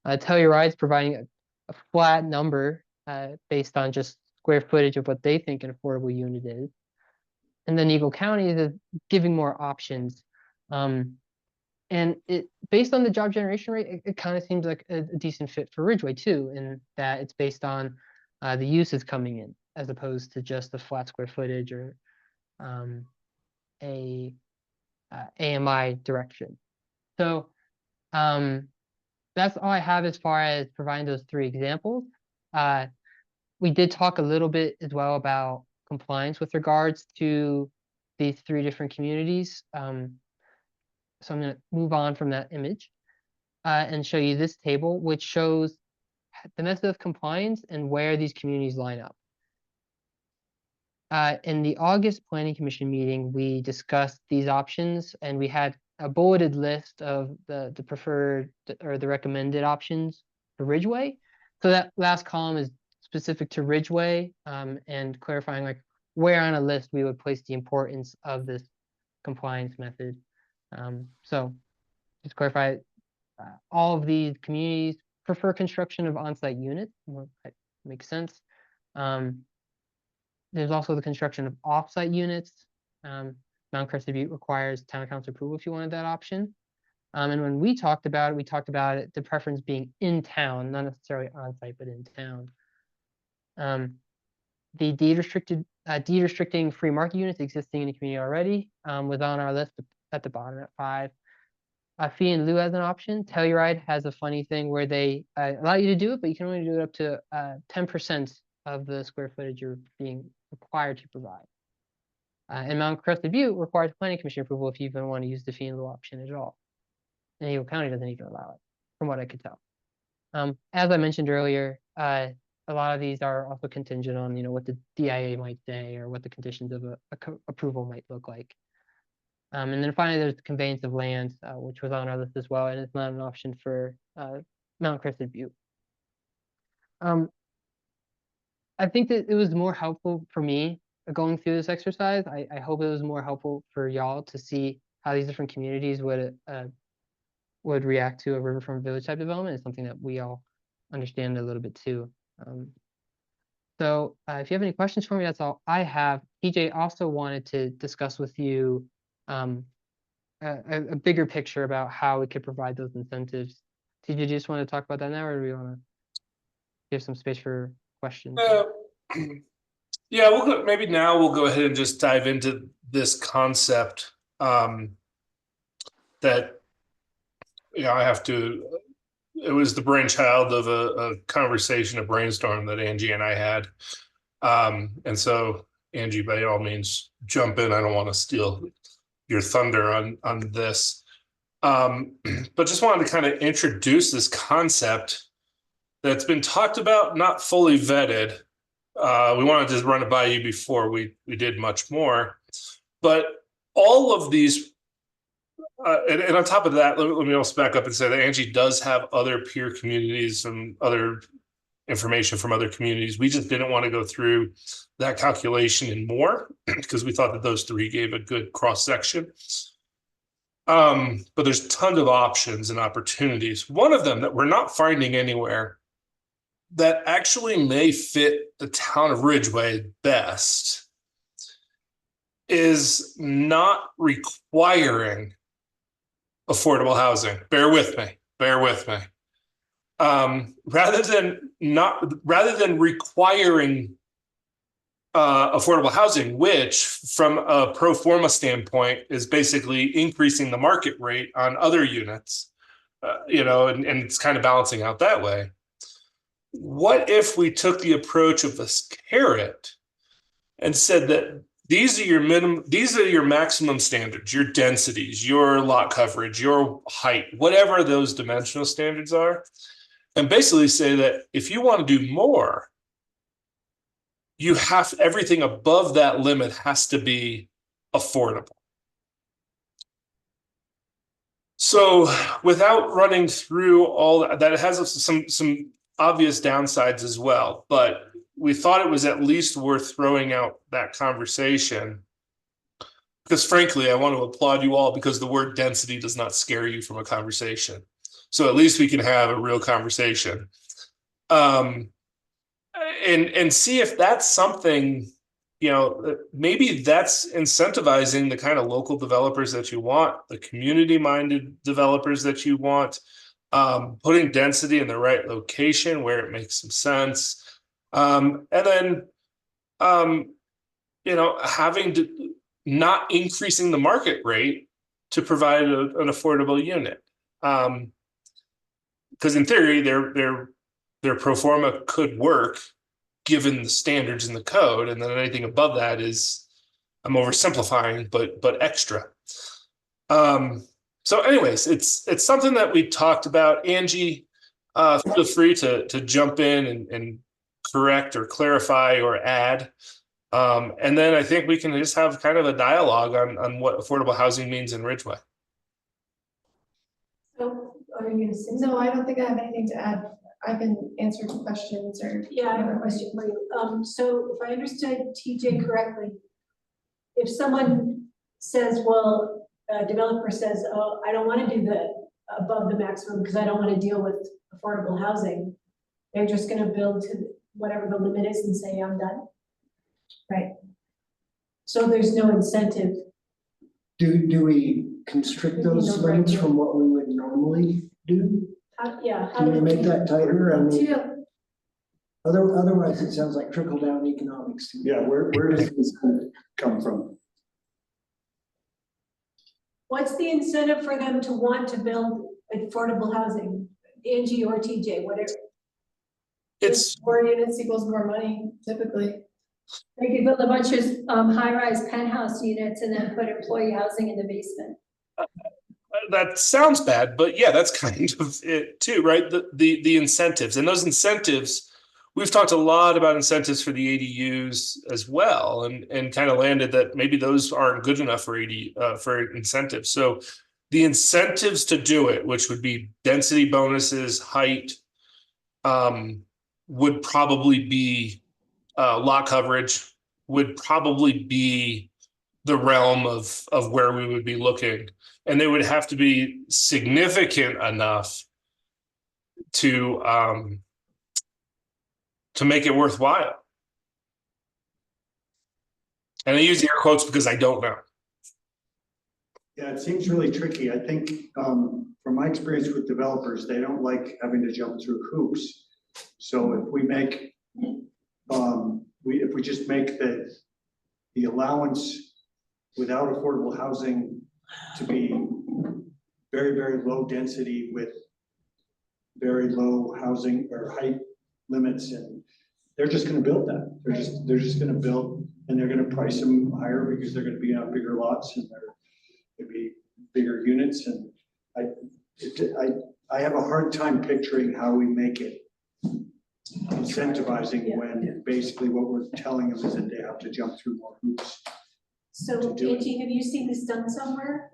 Telluride's providing a flat number based on just square footage of what they think an affordable unit is. And then Eagle County is giving more options. And it based on the job generation rate, it kind of seems like a decent fit for Ridgway too, in that it's based on the uses coming in as opposed to just the flat square footage or a AMI direction. So that's all I have as far as providing those 3 examples. We did talk a little bit as well about compliance with regards to these 3 different communities. So I'm going to move on from that image and show you this table, which shows the method of compliance and where these communities line up. In the August Planning Commission meeting, we discussed these options and we had a bulleted list of the preferred or the recommended options for Ridgway. So that last column is specific to Ridgway and clarifying like where on a list we would place the importance of this compliance method. So just clarify, all of these communities prefer construction of on-site units. Well, that makes sense. There's also the construction of off-site units. Mount Crested Butte requires town council approval if you wanted that option. And when we talked about it, the preference being in town, not necessarily on-site, but in town. The deed-restricting free market units existing in the community already was on our list at the bottom at 5. Fee in lieu as an option. Telluride has a funny thing where they allow you to do it, but you can only do it up to 10% of the square footage you're being required to provide. And Mount Crested Butte requires planning commission approval if you even want to use the fee in lieu option at all. And Eagle County doesn't even allow it, from what I could tell. As I mentioned earlier, a lot of these are also contingent on what the DIA might say or what the conditions of a approval might look like. And then finally, there's the conveyance of land, which was on our list as well, and it's not an option for Mount Crested Butte. I think that it was more helpful for me going through this exercise. I hope it was more helpful for y'all to see how these different communities would react to a riverfront village type development. It's something that we all understand a little bit too. So if you have any questions for me, that's all I have. TJ also wanted to discuss with you a bigger picture about how we could provide those incentives. TJ, do you just want to talk about that now, or do we want to give some space for questions? Yeah, maybe now we'll go ahead and just dive into this concept that it was the brainchild of a conversation, a brainstorm that Angie and I had. And so Angie, by all means, jump in. I don't want to steal your thunder on this. But just wanted to kind of introduce this concept that's been talked about, not fully vetted. We wanted to run it by you before we did much more. But all of these, and on top of that, let me also back up and say that Angie does have other peer communities and other information from other communities. We just didn't want to go through that calculation and more because we thought that those 3 gave a good cross section. But there's tons of options and opportunities. One of them that we're not finding anywhere that actually may fit the town of Ridgway best is not requiring affordable housing. Bear with me. Rather than requiring affordable housing, which from a pro forma standpoint is basically increasing the market rate on other units, and it's kind of balancing out that way. What if we took the approach of this carrot and said that these are your maximum standards, your densities, your lot coverage, your height, whatever those dimensional standards are, and basically say that if you want to do more, everything above that limit has to be affordable. So without running through all that, it has some obvious downsides as well, but we thought it was at least worth throwing out that conversation. Because frankly, I want to applaud you all because the word density does not scare you from a conversation. So at least we can have a real conversation. And see if that's something, maybe that's incentivizing the kind of local developers that you want, the community-minded developers that you want, putting density in the right location where it makes some sense. And then, having to not increasing the market rate to provide an affordable unit. Because in theory, their pro forma could work given the standards in the code, and then anything above that is, I'm oversimplifying, but extra. So anyways, it's something that we talked about. Angie, feel free to jump in and correct or clarify or add. And then I think we can just have kind of a dialogue on what affordable housing means in Ridgway. So, are you gonna say? No, I don't think I have anything to add. I can answer questions or. Yeah, I have a question for you. So if I understood TJ correctly, if someone says, well, a developer says, oh, I don't want to do the above the maximum because I don't want to deal with affordable housing, they're just going to build to whatever the limit is and say, I'm done. Right. So there's no incentive. Do we constrict those limits from what we would normally do? Yeah. Can we make that tighter? I mean, otherwise it sounds like trickle down economics. Yeah, where does this come from? What's the incentive for them to want to build affordable housing? Angie or TJ, whatever. It's more units equals more money, typically. They could build a bunch of high-rise penthouse units and then put employee housing in the basement. That sounds bad, but yeah, that's kind of it too, right? The incentives, and those incentives, we've talked a lot about incentives for the ADUs as well, and kind of landed that maybe those aren't good enough for for incentives. So the incentives to do it, which would be density bonuses, height, would probably be lot coverage, would probably be the realm of where we would be looking. And they would have to be significant enough to make it worthwhile. And I use air quotes because I don't know. Yeah, it seems really tricky. I think from my experience with developers, they don't like having to jump through hoops. So if we make, if we just make the allowance without affordable housing to be very, very low density with very low housing or height limits, and they're just going to build that. They're just going to build, and they're going to price them higher because they're going to be on bigger lots and they're going to be bigger units. And I have a hard time picturing how we make it incentivizing when basically what we're telling them is that they have to jump through more hoops. So Angie, have you seen this done somewhere?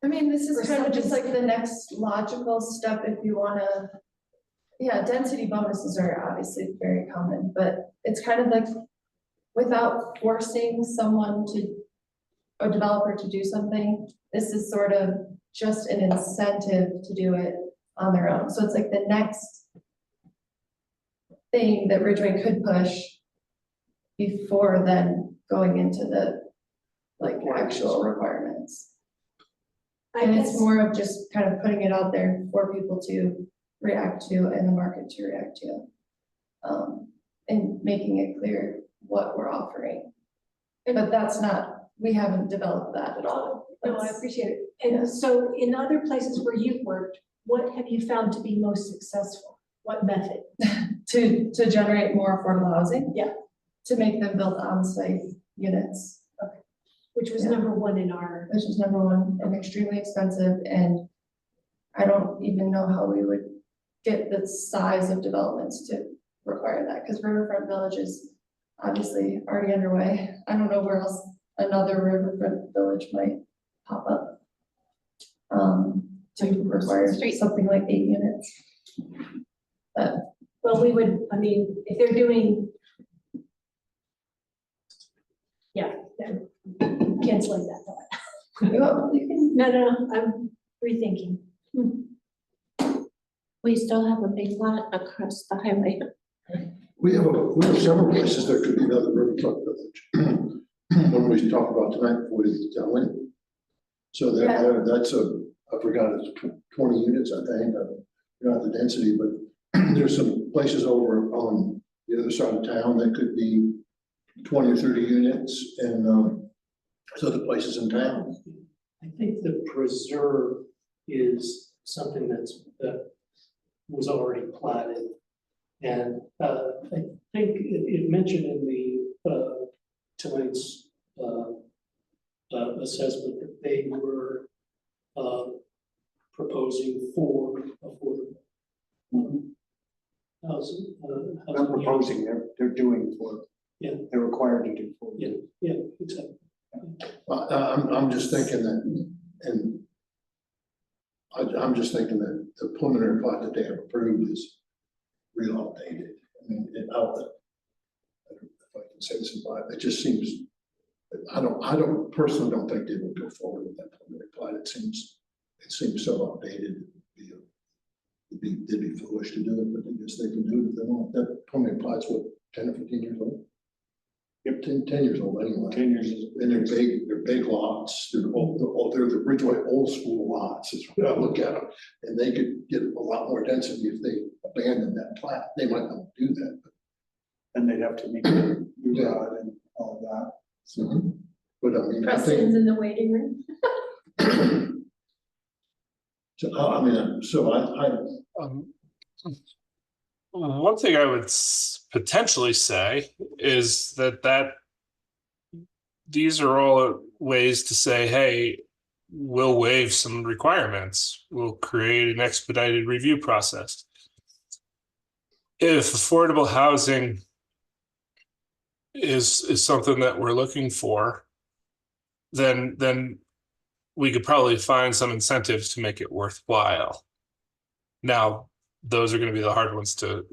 I mean, this is Or kind of just something- like the next logical step if you wanna, yeah, density bonuses are obviously very common, but it's kind of like without forcing a developer to do something, this is sort of just an incentive to do it on their own. So it's like the next thing that Ridgway could push before then going into the like actual requirements. And it's more of just kind of putting it out there for people to react to and the market to react to. And making it clear what we're offering. But that's not, we haven't developed that at all. No, I appreciate it. And so in other places where you've worked, what have you found to be most successful? What method? To generate more affordable housing. Yeah. To make them build on-site units, Which was Yeah. number one in our, which is number one and extremely expensive, and I don't even know how we would get the size of developments to require that, because Riverfront Village is obviously already underway. I don't know where else another Riverfront Village might pop up. To require something like 8 units. But well, we would, I mean, if they're doing. Yeah, then canceling that thought. you can, No, I'm rethinking. We still have a big lot across the highway. We have several places there could be another riverfront village. When we talk about tonight, what is it, Ellen? So that's I forgot, it's 20 units, I think, not the density, but there's some places over on the other side of town that could be 20 or 30 units, and there's other places in town. I think the preserve is something that was already platted. And I think it mentioned in the tonight's assessment that they were proposing 4 affordable housing. Not proposing, they're doing for. Yeah. They're required to do for. Yeah, exactly. I'm just thinking that, and I'm just thinking that the preliminary plot that they have approved is real outdated. I mean, I don't know if I can say this, but it just seems, I personally don't think they would go forward with that preliminary plot. It seems so outdated. They'd be foolish to do it, but I guess they can do it if they want. That preliminary plot's what, 10 or 15 years old? Yep, 10 years old anyway. 10 years. And they're big lots. They're the Ridgway old school lots is what I look at them. And they could get a lot more density if they abandoned that plat. They might not do that, but. And they'd have to meet the UDOT and all of that. So, but I mean, I Preston's think, in the waiting room. so, I mean, so One thing I would potentially say is that these are all ways to say, hey, we'll waive some requirements. We'll create an expedited review process. If affordable housing is something that we're looking for, then we could probably find some incentives to make it worthwhile. Now, those are going to be the hard ones to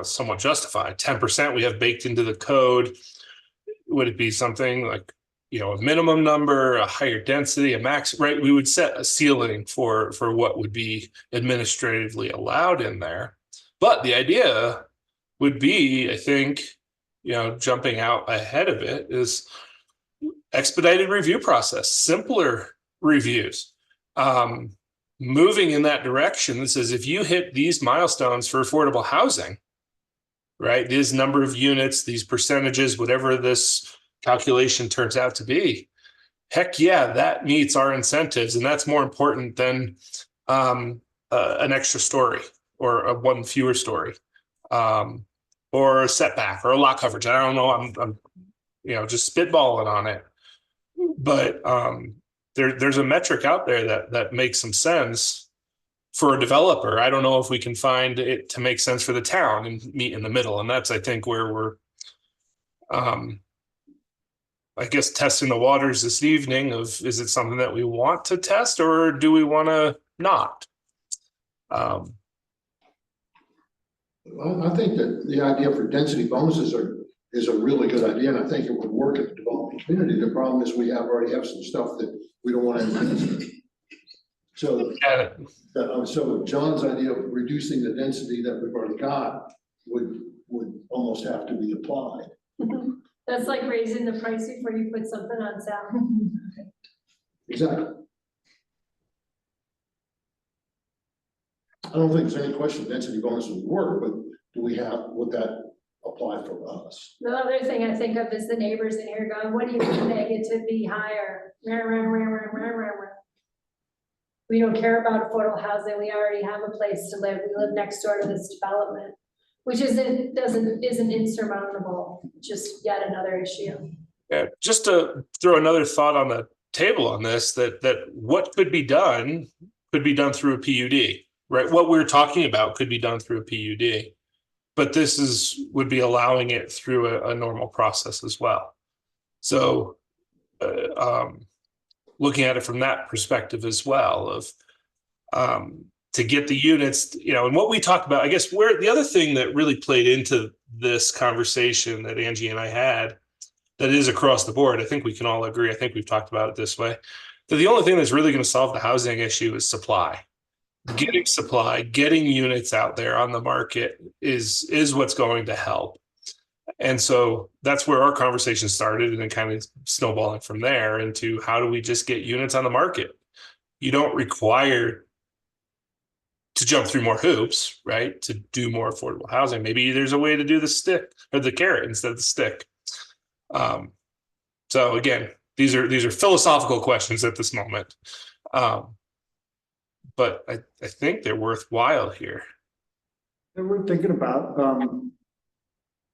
somewhat justify. 10% we have baked into the code. Would it be something like, a minimum number, a higher density, a max, right? We would set a ceiling for what would be administratively allowed in there. But the idea would be, I think, jumping out ahead of it is expedited review process, simpler reviews. Moving in that direction that says if you hit these milestones for affordable housing, right, this number of units, these percentages, whatever this calculation turns out to be, heck yeah, that meets our incentives, and that's more important than an extra story or a one fewer story, or a setback or a lot coverage. I don't know. I'm just spitballing on it, but there's a metric out there that makes some sense for a developer. I don't know if we can find it to make sense for the town and meet in the middle. And that's, I think, where we're, I guess, testing the waters this evening of, is it something that we want to test or do we want to not? I think that the idea for density bonuses is a really good idea, and I think it would work in the developing community. The problem is we already have some stuff that we don't want to. So, so John's idea of reducing the density that we've already got would almost have to be applied. That's like raising the price before you put something on sale. Exactly. I don't think there's any question density bonuses would work, but would that apply for us. The other thing I think of is the neighbors in here going, what do you mean they get to be higher? Rah, rah, rah, rah, rah, rah, rah. We don't care about affordable housing, we already have a place to live, we live next door to this development, which isn't insurmountable, just yet another issue. Yeah, just to throw another thought on the table on this, that what could be done through a PUD, right? What we're talking about could be done through a PUD, but this would be allowing it through a normal process as well. So, looking at it from that perspective as well of, to get the units, and what we talked about, I guess where the other thing that really played into this conversation that Angie and I had, that is across the board, I think we can all agree, I think we've talked about it this way, that the only thing that's really going to solve the housing issue is supply. Getting units out there on the market is what's going to help. And so that's where our conversation started, and then kind of snowballing from there into how do we just get units on the market? You don't require to jump through more hoops, right? To do more affordable housing. Maybe there's a way to do the stick or the carrot instead of the stick. So again, these are philosophical questions at this moment. But I think they're worthwhile here. That we're thinking about,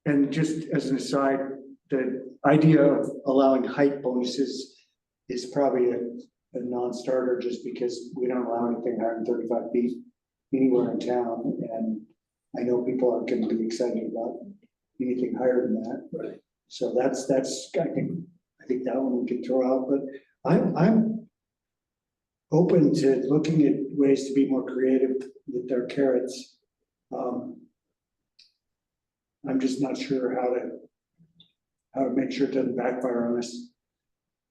and just as an aside, the idea of allowing height bonuses is probably a non-starter, just because we don't allow anything higher than 35 feet anywhere in town, and I know people aren't going to be excited about anything higher than that. Right. So that's I think that one we can throw out, but I'm open to looking at ways to be more creative with their carrots. I'm just not sure how to make sure it doesn't backfire on us.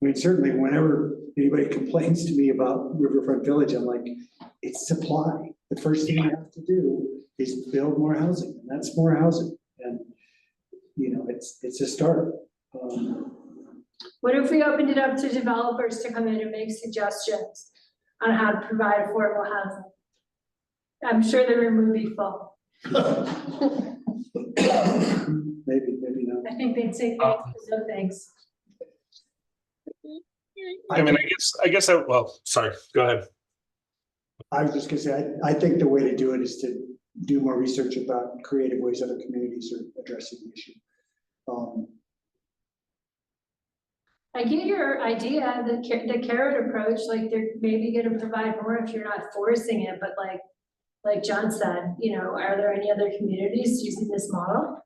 I mean, certainly whenever anybody complains to me about Riverfront Village, I'm like, it's supply. The first thing you have to do is build more housing, and that's more housing. And it's a start. What if we opened it up to developers to come in and make suggestions on how to provide affordable housing? I'm sure the room would be full. Maybe not. I think they'd say thanks, but no thanks. I mean, sorry, go ahead. I was just gonna say, I think the way to do it is to do more research about creative ways other communities are addressing the issue. I get your idea, the carrot approach, like they're maybe gonna provide more if you're not forcing it, but like John said, are there any other communities using this model?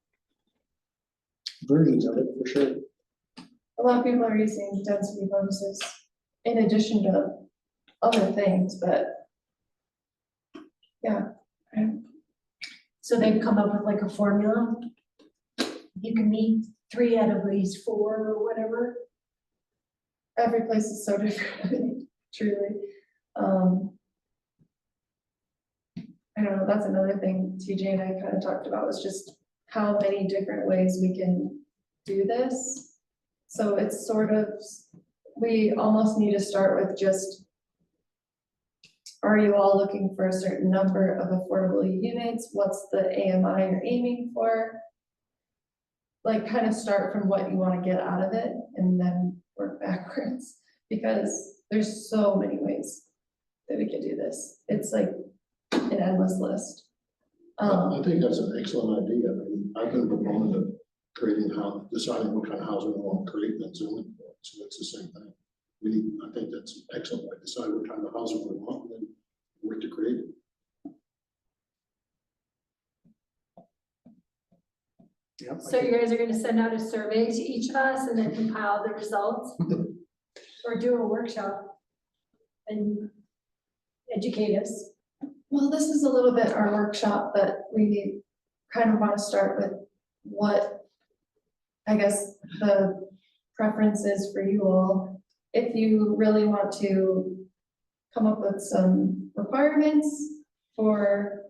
Versions of it, for sure. A lot of people are using density bonuses in addition to other things, but yeah. So they've come up with like a formula. You can meet 3 out of these 4 or whatever. Every place is so different, truly. I don't know, that's another thing TJ and I kind of talked about, was just how many different ways we can do this. So it's sort of, we almost need to start with just, are you all looking for a certain number of affordable units? What's the AMI you're aiming for? Like, kind of start from what you want to get out of it and then work backwards, because there's so many ways that we could do this. It's like an endless list. I think that's an excellent idea. I mean, I've been a proponent of deciding what kind of housing we want to create and zoning for it. So it's the same thing. I think that's excellent. We decide what kind of housing we want and then work to create it. Yep, So you guys are gonna send out a survey to each of us and then compile the results? Or do a workshop and educate us? Well, this is a little bit our workshop, but we kind of want to start with what, I guess, the preference is for you all. If you really want to come up with some requirements for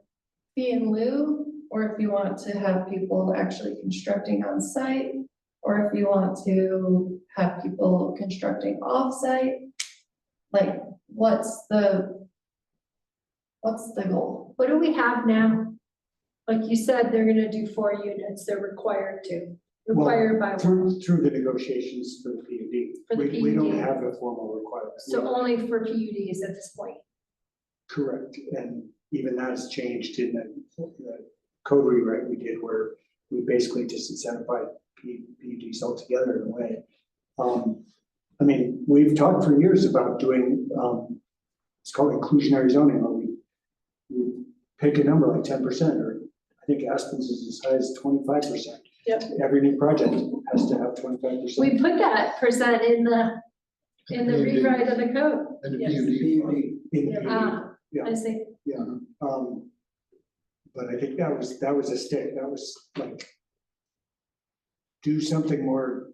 fee in lieu, or if you want to have people actually constructing on site, or if you want to have people constructing off site, like what's the goal? What do we have now? Like you said, they're gonna do 4 units, they're required to, required by law. Through the negotiations for the PUD. For the We don't PUD. have a formal requirement. So only for PUDs at this point. Correct, and even that has changed in the code rewrite we did where we basically disincentivized PUDs altogether in a way. I mean, we've talked for years about doing, it's called inclusionary zoning, where we pick a number like 10%, or I think Aspen's is as high as 25%. Yep. Every new project has to have 25%. We put that percent in the PUD. rewrite of the code. And the Yes. PUD. In the PUD. Ah, Yeah. I see. Yeah, but I think that was a stick, that was like. Do something more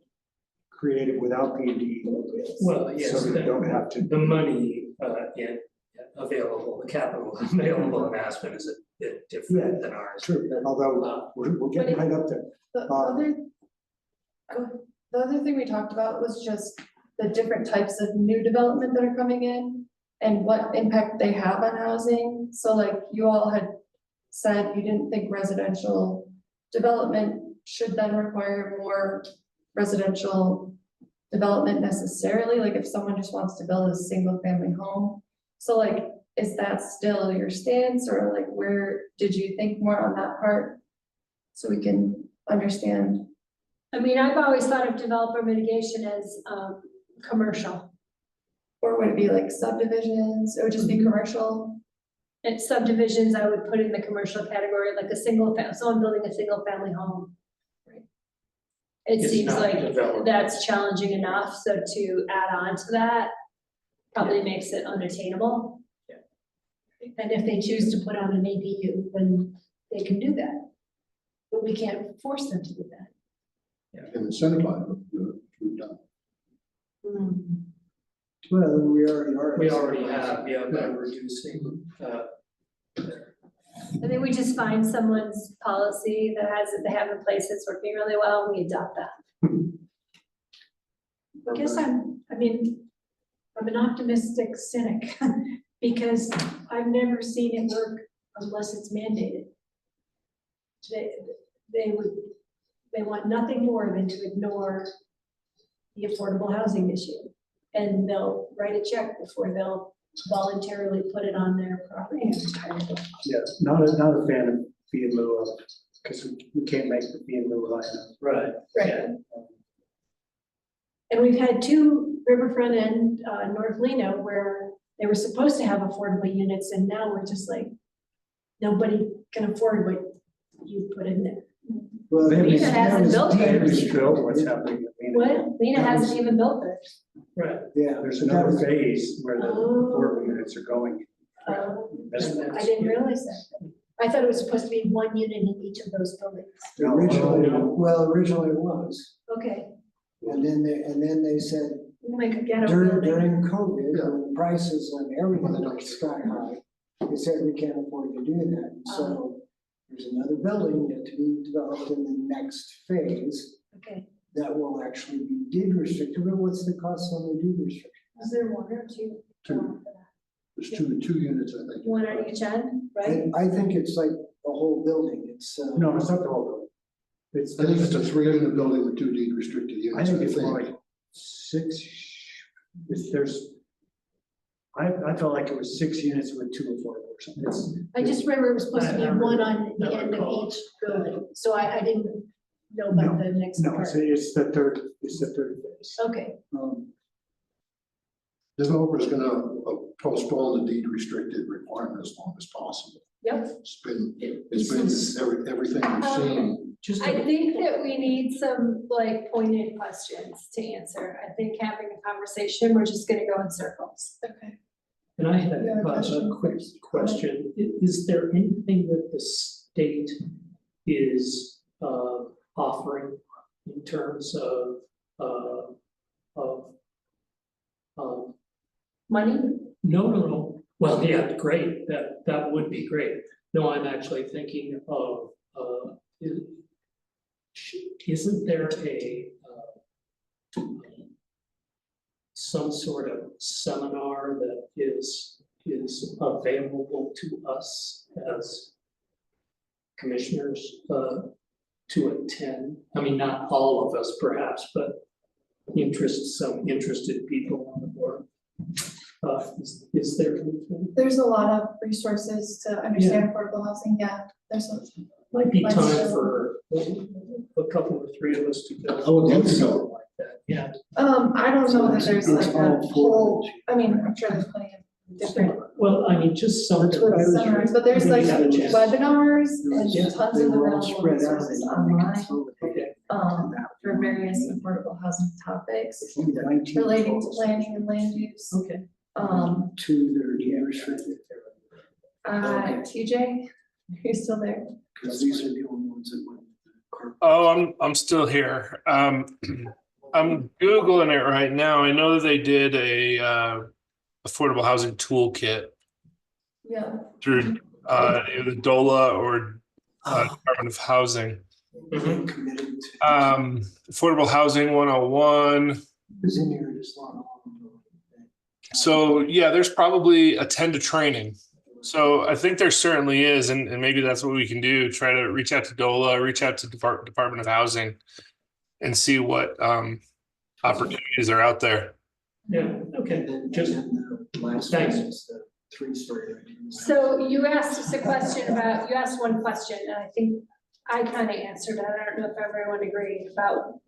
creative without PUD. Well, yes, So we don't have to. the money, available, the capital available in Aspen is a bit different than ours. True, although we're getting right up there. The other thing we talked about was just the different types of new development that are coming in and what impact they have on housing. So like you all had said, you didn't think residential development should then require more residential development necessarily, like if someone just wants to build a single family home. So like, is that still your stance, or like where did you think more on that part? So we can understand. I mean, I've always thought of developer mitigation as, commercial. Or would it be like subdivisions? It would just be commercial? And subdivisions, I would put in the commercial category, like someone building a single family home. It It's seems not like developed. that's challenging enough, so to add on to that probably makes it unattainable. And if they choose to put on an ADU, then they can do that. But we can't force them to do that. And incentivize them, to do it, which we've done. Well, we already are. We already have, by reducing, I think we just find someone's policy they have in place that's working really well, and we adopt that. I guess I'm an optimistic cynic because I've never seen it work unless it's mandated. They want nothing more than to ignore the affordable housing issue. And they'll write a check before they'll voluntarily put it on their property. Yeah, not a fan of fee in lieu of, because we can't make the fee in lieu high enough. right. Right. And we've had 2 Riverfront and North Lena where they were supposed to have affordable units, and now we're just like, nobody can afford what you put in there. Well, Lena hasn't built Maybe it. still what's happening. with Lena. What? Lena hasn't even built it. Right. Yeah. There's but that another was- phase where the Oh. affordable units are going. I didn't realize that. I thought it was supposed to be 1 unit in each of those buildings. Originally it was, Okay, and then they said like a ghetto during building. COVID, when prices on everything went sky high, they said we can't afford to do that. And so there's another building yet to be developed in the next phase Okay, that will actually be deed restricted. But what's the cost on the deed restriction? is there 1 or 2? Two. There's two units, I think. 1 on each end, right? I think it's like the whole building. It's, No, it's not the whole building. I think it's a 3-unit building with 2 deed restricted I units. think it's more like 6, I felt like it was 6 units with 2 affordable or something. I just remember it was supposed to be I 1 on the never end of recall. each building, so I didn't know about the next No, part. it's the third phase. Okay, Developer's gonna postpone the deed restricted requirement as long as possible. Yep. It's been everything we've seen. Just I think that we need some like pointed questions to answer. I think having a conversation, we're just gonna go in circles. Okay. And I had You have a a question? quick question. Is there anything that the state is offering in terms of Money? no. Well, yeah, great. That would be great. No, I'm actually thinking of isn't there some sort of seminar that is available to us as commissioners to attend. I mean, not all of us perhaps, but some interested people on the board. Is there anything? There's a lot of resources to understand affordable housing, yeah, there's a. Might be Like, time for a couple or three of us to go. I would love to go. Something like that, yeah. I don't know that there's like It's a all whole, I mean, I'm sure there's plenty of different Well, I mean, just something. That's what I was seminars, but there's Maybe like have a chance. webinars Yeah, and tons They of were all available spread out resources and online, consolidated. for various affordable housing topics It's only 19 relating to totals. planning and land use. Okay. Two that are deed restricted, TJ, are you still there? because these are the only ones that went. Oh, I'm still here. I'm Googling it right now. I know that they did a affordable housing toolkit Yeah. through either DOLA or Department of Housing. Committed to. Affordable Housing 101. Was in here just long. So yeah, there's probably a 10 to training. So I think there certainly is, and maybe that's what we can do. Try to reach out to DOLA, reach out to Department of Housing, and see what opportunities are out there. Yeah, okay, just, Last thanks. one is the 3-story. So you asked us a question about, you asked one question, and I think I kind of answered it. I don't know if everyone agreed about,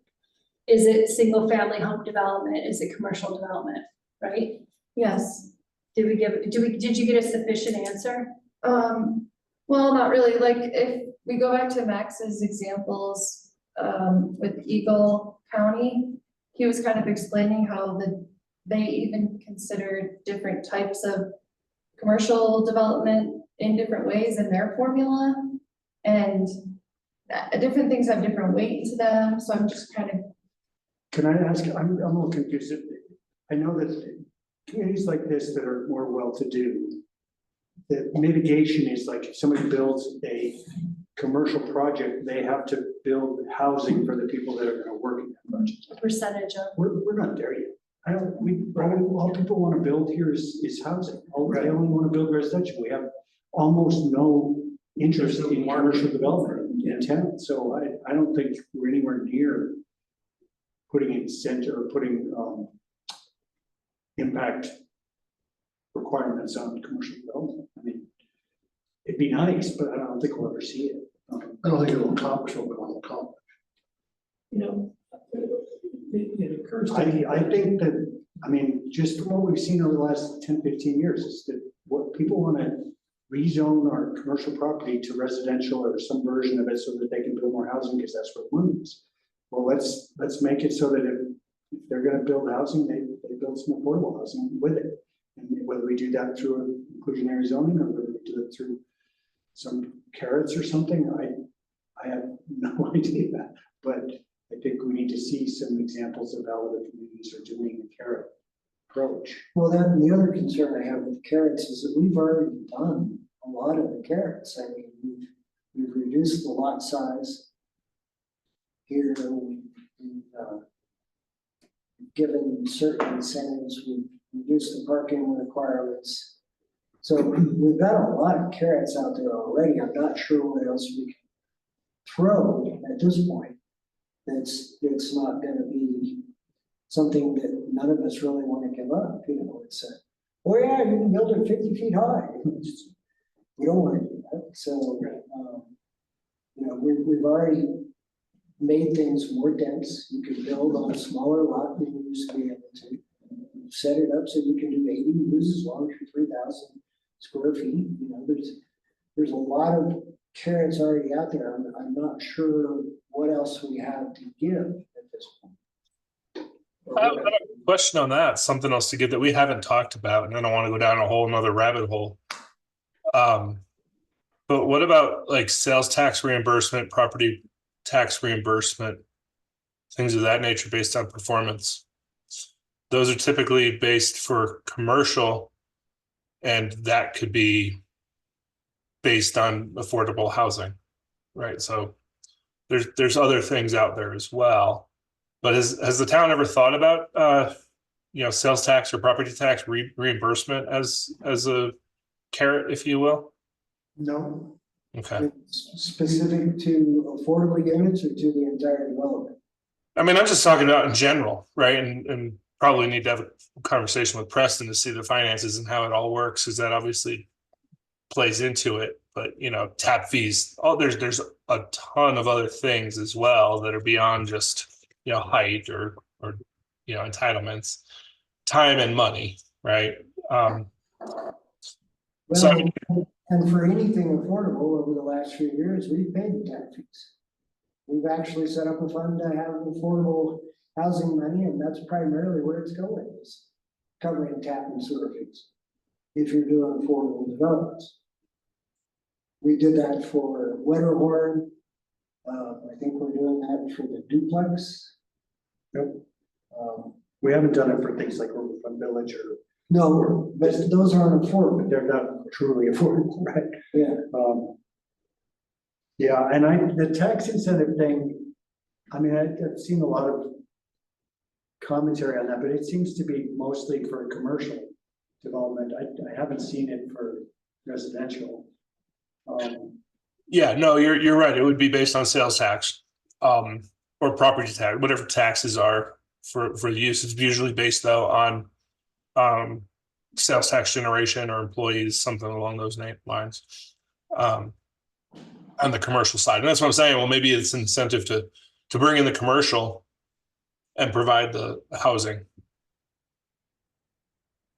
is it single family home development? Is it commercial development, right? Yes. Did you get a sufficient answer? Well, not really, like, if we go back to Max's examples, with Eagle County, he was kind of explaining how they even considered different types of commercial development in different ways in their formula. And different things have different weight to them, so I'm just kind of. Can I ask, I'm a little confused. I know that communities like this that are more well-to-do, the mitigation is like if somebody builds a commercial project, they have to build housing for the people that are gonna work in that project. A percentage of, We're not there yet. All people wanna build here is housing. They only wanna build residential. We have almost no interest in commercial development in town. So I don't think we're anywhere near putting impact requirements on commercial development. I mean, it'd be nice, but I don't think we'll ever see it. I don't think it'll accomplish what we want to accomplish. you know, it occurs to I me. think that, I mean, just from what we've seen over the last 10, 15 years is that what people want to rezone our commercial property to residential or some version of it so that they can build more housing because that's what money is. Well, let's make it so that if they're going to build housing, they build some affordable housing with it. And whether we do that through inclusionary zoning or whether we do it through some carrots or something, I have no idea. But I think we need to see some examples of how other communities are doing the carrot approach. Well, then the other concern I have with carrots is that we've already done a lot of the carrots. I mean, we've reduced the lot size. Here, we've given certain incentives, we've reduced the parking requirements. So we've got a lot of carrots out there already. I'm not sure what else we can throw at this point. It's not gonna be something that none of us really want to give up, you know, it's oh yeah, you can build it 50 feet high. We don't want to do that, so, you know, we've already made things more dense. You can build on a smaller lot than you used to be able to. Set it up so you can do ADUs as long as you're 3,000 square feet, you know, there's a lot of carrots already out there. I'm not sure what else we have to give at this point. I have a question on that, something else to give that we haven't talked about, and I don't want to go down a whole nother rabbit hole. But what about like sales tax reimbursement, property tax reimbursement, things of that nature based on performance? Those are typically based for commercial, and that could be based on affordable housing, right? So there's other things out there as well. But has the town ever thought about sales tax or property tax reimbursement as a carrot, if you will? No, Okay. Specific to affordable units or to the entire development? I mean, I'm just talking about in general, right? And probably need to have a conversation with Preston to see the finances and how it all works, because that obviously plays into it. But you know, tap fees, there's a ton of other things as well that are beyond just, you know, height or you know, entitlements, time and money, right? So I mean, Well, and for anything affordable over the last few years, we've paid the tap fees. We've actually set up a fund to have affordable housing money, and that's primarily where it's going, is covering tap and sewer fees. If you're doing affordable developments. We did that for Wetterhorn. I think we're doing that for the duplex. Yep. We haven't done it for things like Riverfront Village or. No, but those aren't affordable. They're not truly affordable, right? Yeah. Yeah, and the tax incentive thing, I mean, I've seen a lot of commentary on that, but it seems to be mostly for commercial development. I haven't seen it for residential. yeah, no, you're right. It would be based on sales tax, or property tax, whatever taxes are for the use. It's usually based though on sales tax generation or employees, something along those lines. On the commercial side. And that's what I'm saying. Well, maybe it's an incentive to bring in the commercial and provide the housing.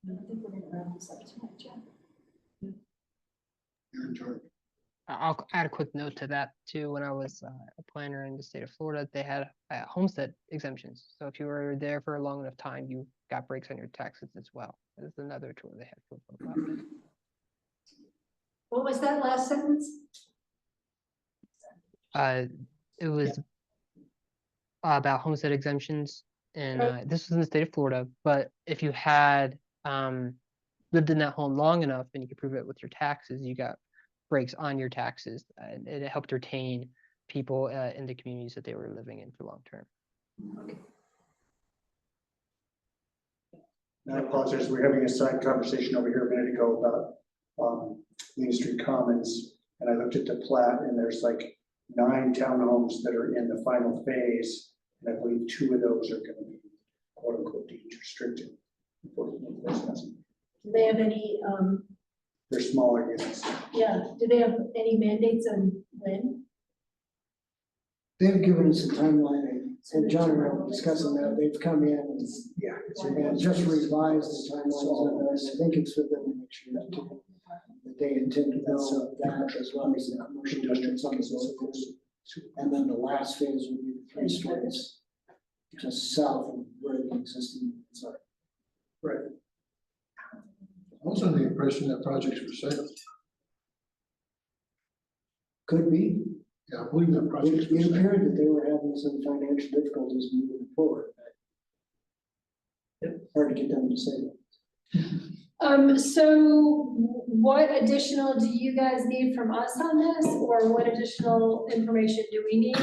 I think we're gonna wrap this up tonight, Jeff. You're in charge. I'll add a quick note to that too. When I was a planner in the state of Florida, they had homestead exemptions. So if you were there for a long enough time, you got breaks on your taxes as well. That's another tool they had for property. What was that last sentence? It was about homestead exemptions, and this was in the state of Florida. But if you had lived in that home long enough and you could prove it with your taxes, you got breaks on your taxes, and it helped retain people in the communities that they were living in for long term. Okay. And I apologize, we're having a side conversation over here a minute ago about Main Street Commons, and I looked at the plat, and there's like 9 townhomes that are in the final phase, and I believe 2 of those are going to be quote unquote deed restricted. Do they have any, They're smaller units. yeah, do they have any mandates on when? They've given us a timeline, and John and I were discussing that. They've come in and just revised the timelines on this. I think it's within the next year too. That they intend to build that as well as the commercial districts on the golf course. And then the last phase would be the 3 stories just south of where the existing units are. Right. I was under the impression that projects were sale. Could be. Yeah, I believe that projects were It sale. appeared that they were having some financial difficulties moving forward. Hard to get them to say that. So what additional do you guys need from us on this, or what additional information do we need?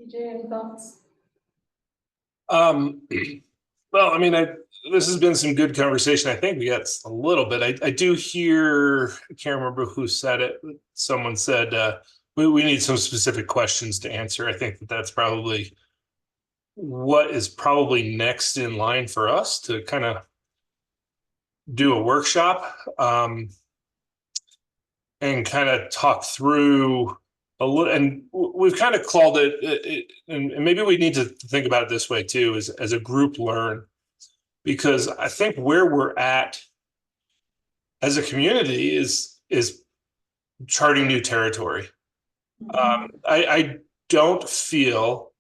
DJ, any thoughts? Well, I mean, this has been some good conversation. I think we got a little bit. I do hear, I can't remember who said it. Someone said we need some specific questions to answer. I think that's probably what is probably next in line for us to kind of do a workshop and kind of talk through a little, and we've kind of called it, and maybe we need to think about it this way too, as a group learn, because I think where we're at as a community is charting new territory. I don't feel,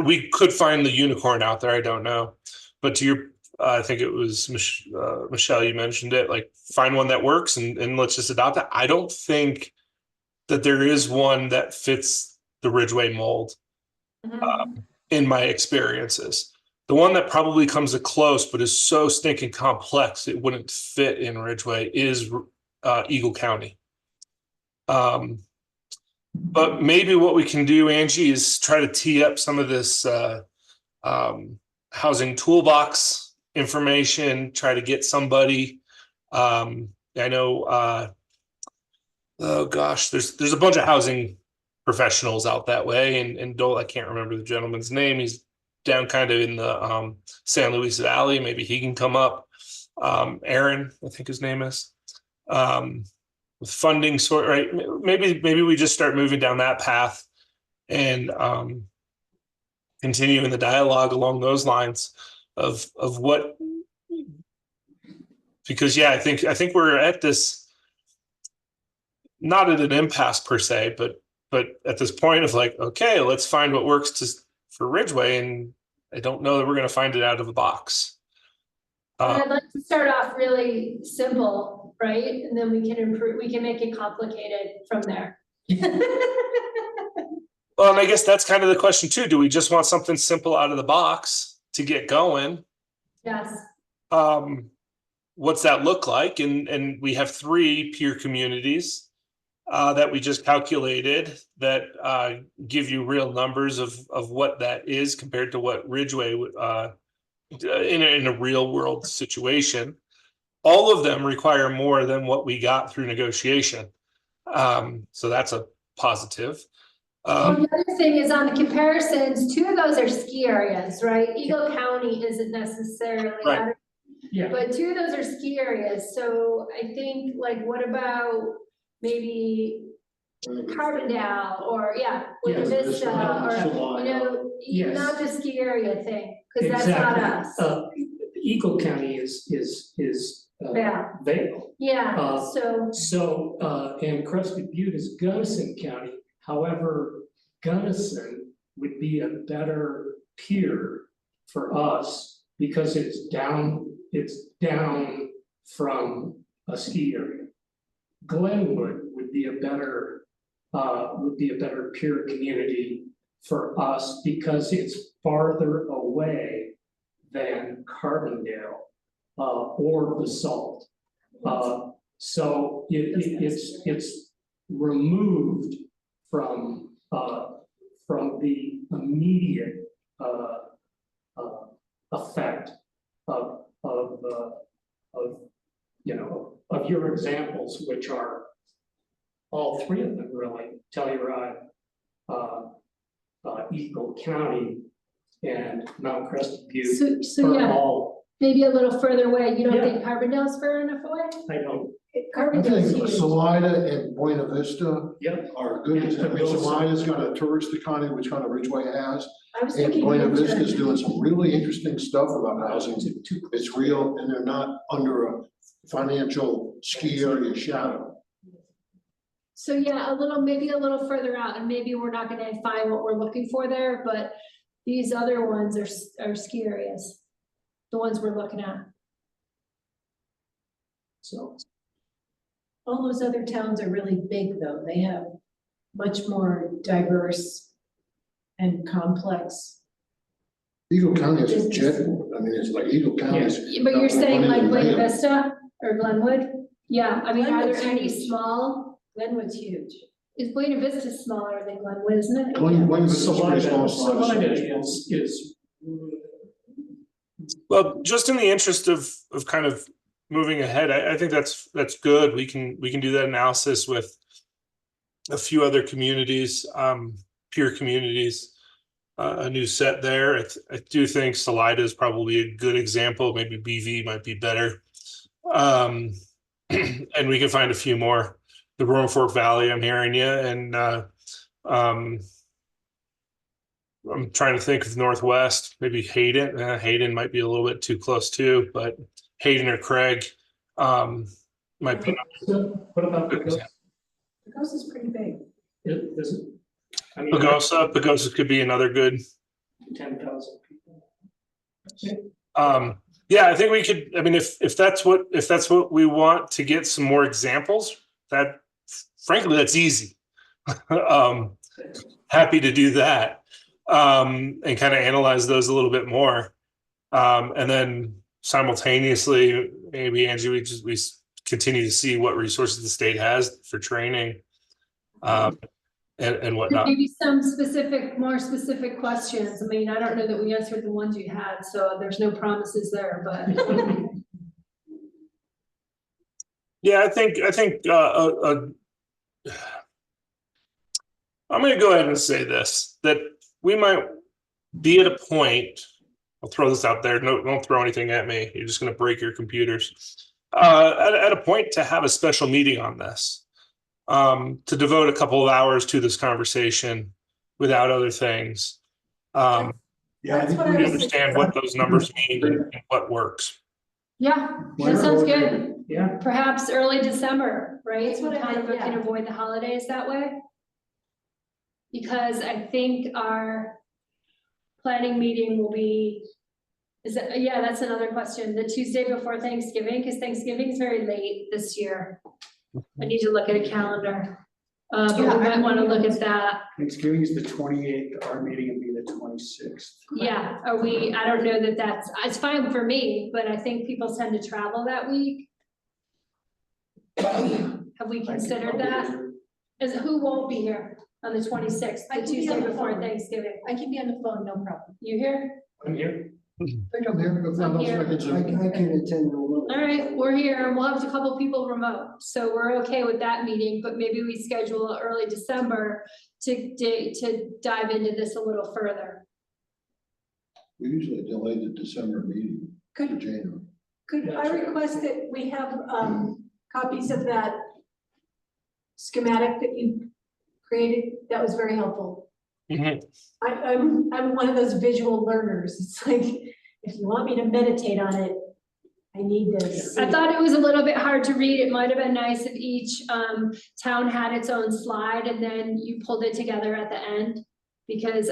we could find the unicorn out there. I don't know, but to your, I think it was Michelle, you mentioned it, like find one that works and let's just adopt it. I don't think that there is one that fits the Ridgway mold in my experiences. The one that probably comes a close, but is so stinking complex it wouldn't fit in Ridgway is Eagle County. But maybe what we can do, Angie, is try to tee up some of this housing toolbox information, try to get somebody. I know, oh gosh, there's a bunch of housing professionals out that way, and Dole, I can't remember the gentleman's name. He's down kind of in the San Luis Valley. Maybe he can come up. Aaron, I think his name is. With funding sort, right? Maybe we just start moving down that path and continuing the dialogue along those lines of what, because yeah, I think we're at this, not at an impasse per se, but at this point of like, okay, let's find what works for Ridgway, and I don't know that we're going to find it out of the box. And I'd like to start off really simple, right? And then we can improve, we can make it complicated from there. Well, and I guess that's kind of the question too. Do we just want something simple out of the box to get going? Yes. What's that look like? And we have 3 peer communities that we just calculated that give you real numbers of what that is compared to what Ridgway in a real world situation. All of them require more than what we got through negotiation. So that's a positive. Well, the other thing is on the comparisons, 2 of those are ski areas, right? Eagle County isn't necessarily, Right. Yeah. but 2 of those are ski areas. So I think, like, what about maybe Carbondale or Buena Yes. Vista or, you know, Yes. not the ski area thing, because that's not us. Eagle County is Yeah. Vail. Yeah, So, and Crested Butte is Gunnison County. However, Gunnison would be a better peer for us because it's down from a ski area. Glenwood would be a better peer community for us because it's farther away than Carbondale or Basalt. So it's removed from the immediate effect of your examples, which are all 3 of them really, Telluride, Eagle County, and Mount Crested Butte. so are yeah, all, maybe a little further away. You don't Yeah. think Carbondale's far enough away? I don't, I Carbondale's think huge. Salida and Buena Vista yep. are good. And I mean, Pagosa. Salida's got a tourist economy, which kind of Ridgway has. I was And thinking. Buena winter. Vista's doing some really interesting stuff about housing. It's real, and they're not under a financial ski area shadow. So yeah, maybe a little further out, and maybe we're not gonna find what we're looking for there, but these other ones are ski areas. The ones we're looking at. So, All those other towns are really big, though. They have much more diverse and complex. Eagle County is a jet. I mean, it's like Eagle County is. But you're saying like Buena Land. Vista or Glenwood? Yeah, I mean, are there Glenwood's any huge. small? Glenwood's huge. Is Buena Vista smaller than Glenwood, isn't it? Buena Vista's pretty Salida small. is Well, just in the interest of kind of moving ahead, I think that's good. We can do that analysis with a few other communities, peer communities, a new set there. I do think Salida is probably a good example. Maybe BV might be better. And we can find a few more. The Roaring Fork Valley, I'm hearing you, and I'm trying to think of Northwest, maybe Hayden. Hayden might be a little bit too close too, but Hayden or Craig might be. what about Pagosa? Pagosa's pretty big. Is it? I mean, Pagosa could be another good. 10,000 people. Yeah, I think we could. I mean, if that's what we want to get some more examples, that frankly that's easy. Happy to do that. And kind of analyze those a little bit more. And then simultaneously, maybe Angie, we continue to see what resources the state has for training. and whatnot. Maybe some more specific questions. I mean, I don't know that we answered the ones you had, so there's no promises there, but. Yeah, I think I'm going to go ahead and say this, that we might be at a point, I'll throw this out there, don't throw anything at me, you're just going to break your computers. At a point to have a special meeting on this, to devote a couple of hours to this conversation without other things. Yeah, I think We understand what those numbers mean and what works. Yeah, that sounds good. Yeah. Perhaps early December, right? That's what I Kind of meant, can yeah. avoid the holidays that way. Because I think our planning meeting will be, yeah, that's another question. The Tuesday before Thanksgiving, because Thanksgiving is very late this year. I need to look at a calendar. But we might want to look at that. Thanksgiving is the 28th, our meeting will be the 26th. Yeah, I don't know that it's fine for me, but I think people tend to travel that week. Have we considered that? Who won't be here on the 26th, the Tuesday before Thanksgiving? I can be on the phone, no problem. You here? I'm here. I'm here, if not else, I can I Zoom. can attend remote. All right, we're here, and we'll have a couple people remote, so we're okay with that meeting, but maybe we schedule early December to dive into this a little further. We usually delay the December meeting to January. Could I request that we have copies of that schematic that you created? That was very helpful. Mhm. I'm one of those visual learners. It's like, if you want me to meditate on it, I need this. I thought it was a little bit hard to read. It might have been nice if each town had its own slide and then you pulled it together at the end. Because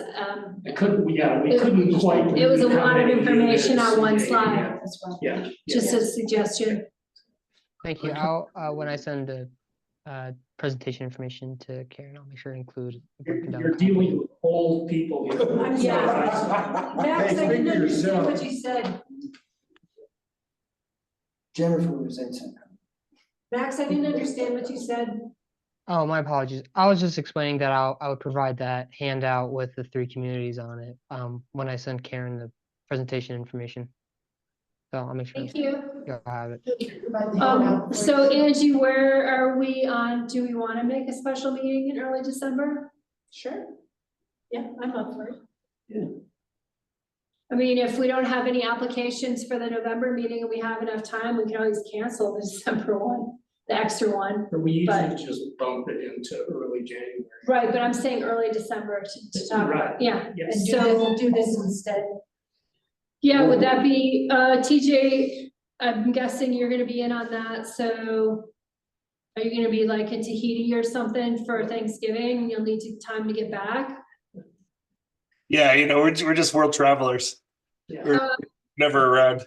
We couldn't quite. it was a lot of accommodate information this. on one Yeah, slide. Yeah. Just a suggestion. Thank you. I'll, when I send the presentation information to Karen, I'll make sure to include. a broken down You're copy. dealing with old people here. Yeah. Max, I didn't understand what you said. Jennifer was in some. Max, I didn't understand what you said. Oh, my apologies. I was just explaining that I would provide that handout with the 3 communities on it, when I send Karen the presentation information. So I'll make sure. Thank you. You'll have it. So Angie, where are we on? Do we want to make a special meeting in early December? Sure. Yeah, I'm up for it. Yeah. I mean, if we don't have any applications for the November meeting and we have enough time, we can always cancel the December one, the extra one. But we usually But- just bump it into early January. Right, but I'm saying early December to talk Right. about, yeah. Yes. So do this instead. yeah, would that be, TJ, I'm guessing you're gonna be in on that, so are you gonna be like in Tahiti or something for Thanksgiving? You'll need time to get back? Yeah, we're just world travelers. Yeah. We're never around.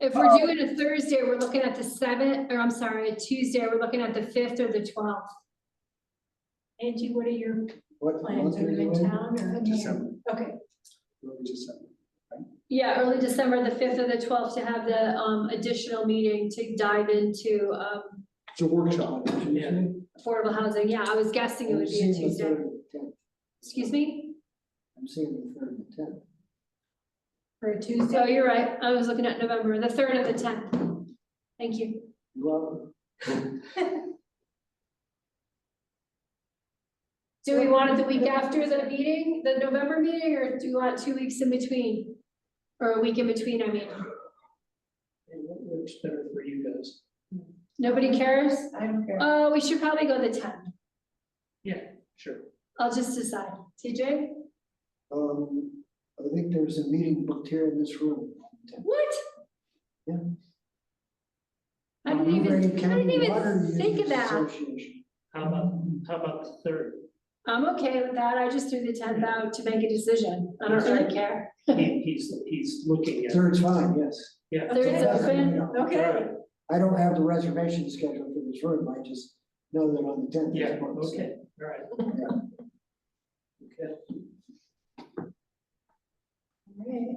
If we're doing a Thursday, we're looking at the 7th, or I'm sorry, a Tuesday, we're looking at the 5th or the 12th. Angie, what are your What plans? Are you in town or? December. Okay, Early December. yeah, early December, the 5th or the 12th to have the additional meeting to dive into It's a workshop. affordable housing. Yeah, I was guessing it would be a I'm seeing the Tuesday. 3rd and the 10th. Excuse me? I'm seeing the 3rd and the 10th. For a Tuesday? Oh, you're right. I was looking at November, the 3rd and the 10th. Thank you. Well, Do we want it the week after the meeting, the November meeting, or do you want 2 weeks in between? Or a week in between, I mean. And what works better for you guys? Nobody cares? I don't care. Oh, we should probably go the 10th. Yeah, sure. I'll just decide. TJ? I think there's a meeting booked here in this room. What? Yeah. I didn't even Water think of Users that. Association. How about the 3rd? I'm okay with that. I just threw the 10th out to make a decision. I don't really care. He's looking at. 3rd's fine, yes. Yeah. 3rd's open? Okay. I don't have the reservation schedule for this room. I just know that on the 10th. it's Yeah, booked, so- okay, all right. Yeah. Okay.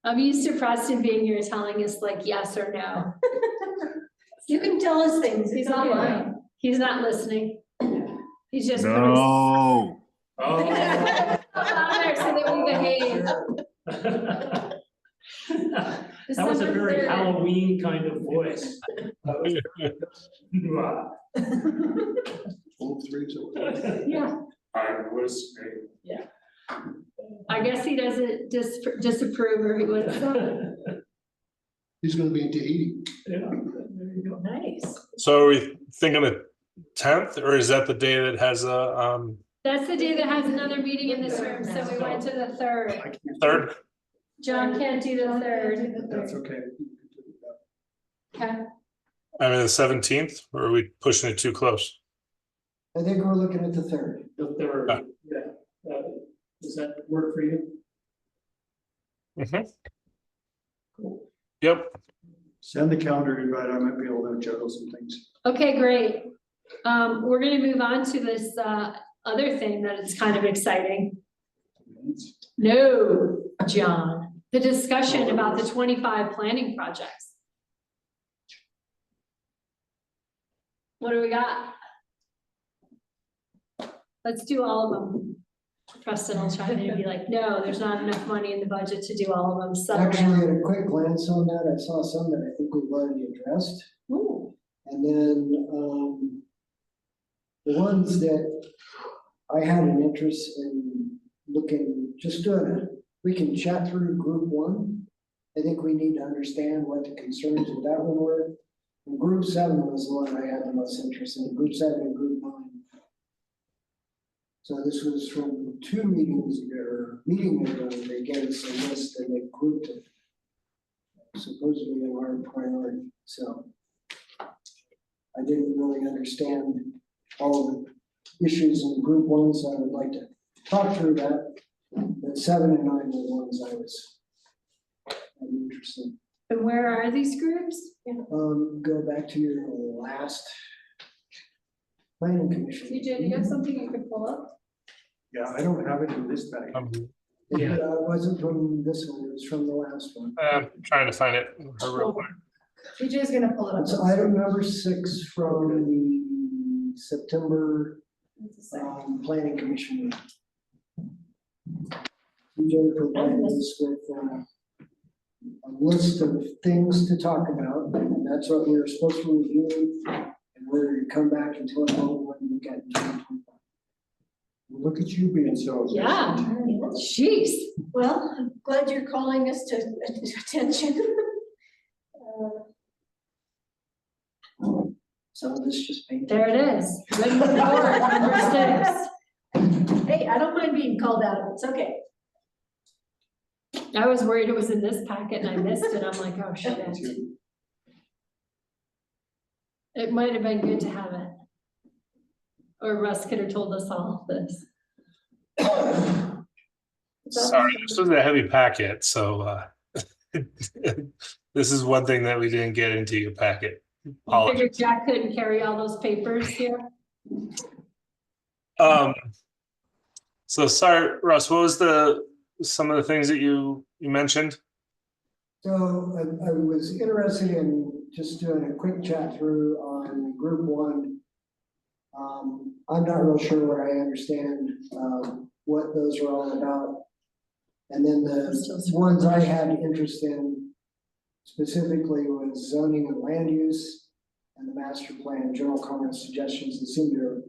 I'm used to Preston being here telling us like yes or no. You can tell us things. He's online. He's not listening. He's just. No. Oh. There, so that we behave. That was a December very 3rd. Halloween kind of voice. Wow. Both threes. Yeah, I was. I guess he doesn't disapprove or he was. He's gonna be in Tahiti. Yeah, there you go. Nice. So are we thinking the 10th, or is that the day that has a That's the day that has another meeting in this room, so we went to the 3rd. 3rd? John can't do the 3rd. That's okay. Okay, I mean the 17th, or are we pushing it too close? I think we're looking at the 3rd. The 3rd, yeah. Does that work for you? Yep. Send the calendar invite. I might be able to juggle some things. okay, great. We're gonna move on to this other thing that is kind of exciting. No, John, the discussion about the 25 planning projects. What do we got? Let's do all of them. Preston will chime in and be like, no, there's not enough money in the budget to do all of them. Settle Actually, down. at a quick glance on that, I saw some that I think we've already addressed. Ooh. And then, the ones that I had an interest in looking, just we can chat through group 1. I think we need to understand what the concerns with that one were. And group 7 was the one I had the most interest in, group 7 and group 9. So this was from 2 meetings ago, they gave us a list and they grouped it. Supposedly in our priority, so. I didn't really understand all the issues in group 1, so I would like to talk through that. But 7 and 9 were the ones I was interested in. And where are these groups? Go back to your last planning commission. TJ, do you have something you could pull up? Yeah, I don't have it in this bag. It wasn't from this one, it was from the last one. I'm trying to find it real quick. TJ's gonna pull it up. It's item number 6 from the September planning commission meeting. TJ provided us with a list of things to talk about, and that's what we were supposed to review. And we're to come back and tell you what we get in 2025. Look at you being so. Yeah, jeez. Well, I'm glad you're calling us to attention. So this just painted. There it is. Written report, number 6. Hey, I don't mind being called out. It's okay. I was worried it was in this packet and I missed it. I'm like, oh shit. It might have been good to have it. Or Russ could have told us all this. Sorry, this was a heavy packet, so this is one thing that we didn't get into your packet. You figured Jack couldn't carry all those papers here? So sorry, Russ, what was some of the things that you mentioned? So I was interested in just doing a quick chat through on group 1. I'm not real sure where I understand what those are all about. And then the ones I had interest in specifically was zoning and land use and the master plan, general comments, suggestions that seem to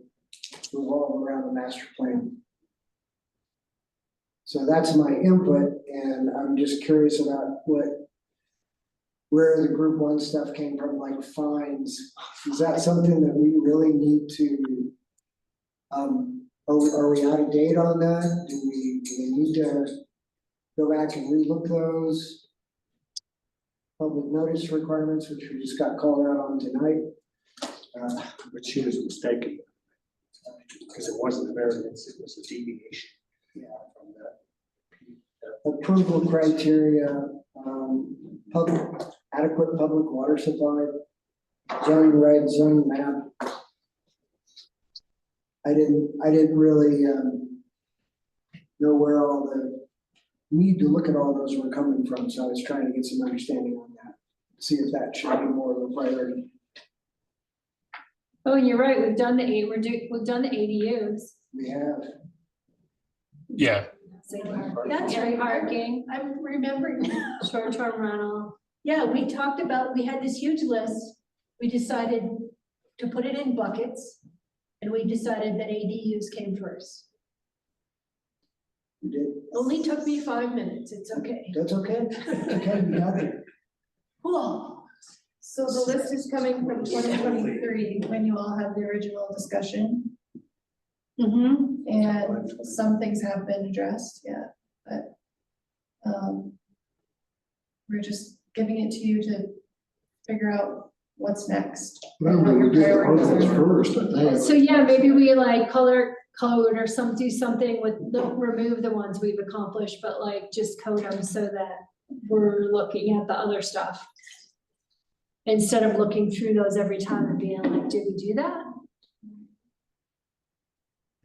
revolve around the master plan. So that's my input, and I'm just curious about where the group 1 stuff came from, like fines. Is that something that we really need to, are we out of date on that? Do we need to go back and relook those? Public notice requirements, which we just got called out on tonight. But she was mistaken. Because it wasn't a variance, it was a deviation. Yeah, from that. Approval criteria, adequate public water supply, zoning red, zoning map. I didn't really know where all the need to look at all those were coming from, so I was trying to get some understanding on that. See if that should be more of a priority. Oh, and you're right, we've done the we've done the ADUs. We have. Yeah, That's And right, parking, I'm remembering. short-term rental. Yeah, we talked about, we had this huge list. We decided to put it in buckets. And we decided that ADUs came first. We did. Only took me 5 minutes, it's okay. That's okay. Okay, we got it. Whoa. So the list is coming from 2023, when you all had the original discussion, Mm-hmm. and some things have been addressed, yeah, but we're just giving it to you to figure out what's next. Well, we did the ordinance first, I think. So yeah, maybe we like color code or do something with remove the ones we've accomplished, but like just code them so that we're looking at the other stuff. Instead of looking through those every time and being like, did we do that?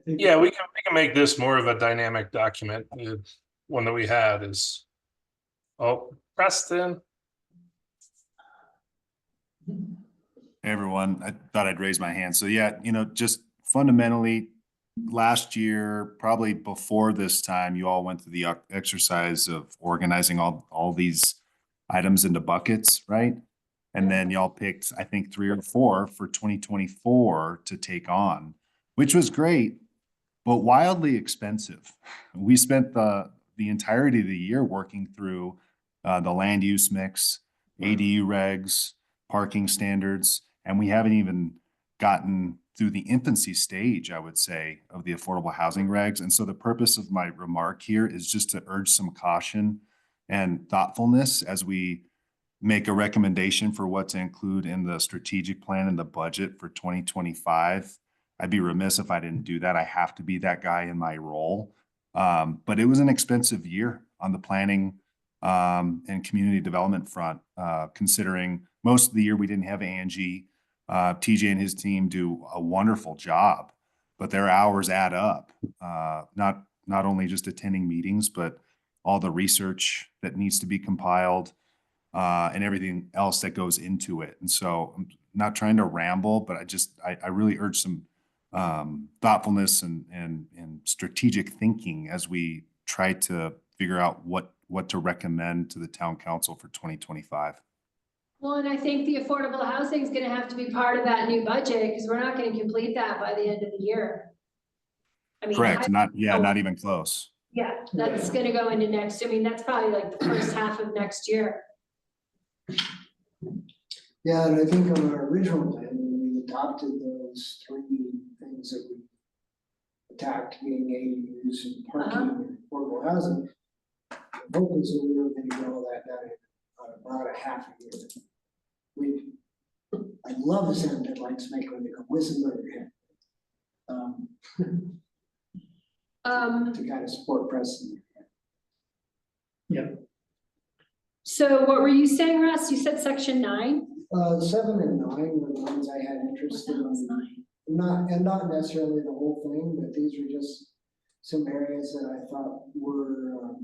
yeah, we can make this more of a dynamic document. The one that we had is, oh, Preston. Hey everyone, I thought I'd raise my hand. So yeah, just fundamentally, last year, probably before this time, you all went through the exercise of organizing all these items into buckets, right? And then y'all picked, I think, 3 or 4 for 2024 to take on, which was great, but wildly expensive. We spent the entirety of the year working through the land use mix, ADU regs, parking standards, and we haven't even gotten through the infancy stage, I would say, of the affordable housing regs. And so the purpose of my remark here is just to urge some caution and thoughtfulness as we make a recommendation for what to include in the strategic plan and the budget for 2025. I'd be remiss if I didn't do that. I have to be that guy in my role. But it was an expensive year on the planning and community development front, considering most of the year we didn't have Angie. TJ and his team do a wonderful job, but their hours add up. Not only just attending meetings, but all the research that needs to be compiled and everything else that goes into it. And so I'm not trying to ramble, but I really urge some thoughtfulness and strategic thinking as we try to figure out what to recommend to the town council for 2025. Well, and I think the affordable housing is gonna have to be part of that new budget, because we're not gonna complete that by the end of the year. I mean, Correct, not even close. Yeah, that's gonna go into next, I mean, that's probably like the first half of next year. Yeah, and I think on our original plan, when we adopted those 3 things that we attacked, being ADUs and parking and affordable housing, the hope is that we were gonna get all that done in about a half a year. I love the sound deadlines make when they go whizzing over your head. To kind of support Preston. So what were you saying, Russ? You said section 9? 7 and 9 were the ones I had interest in. Not necessarily the whole thing, but these were just some areas that I thought were,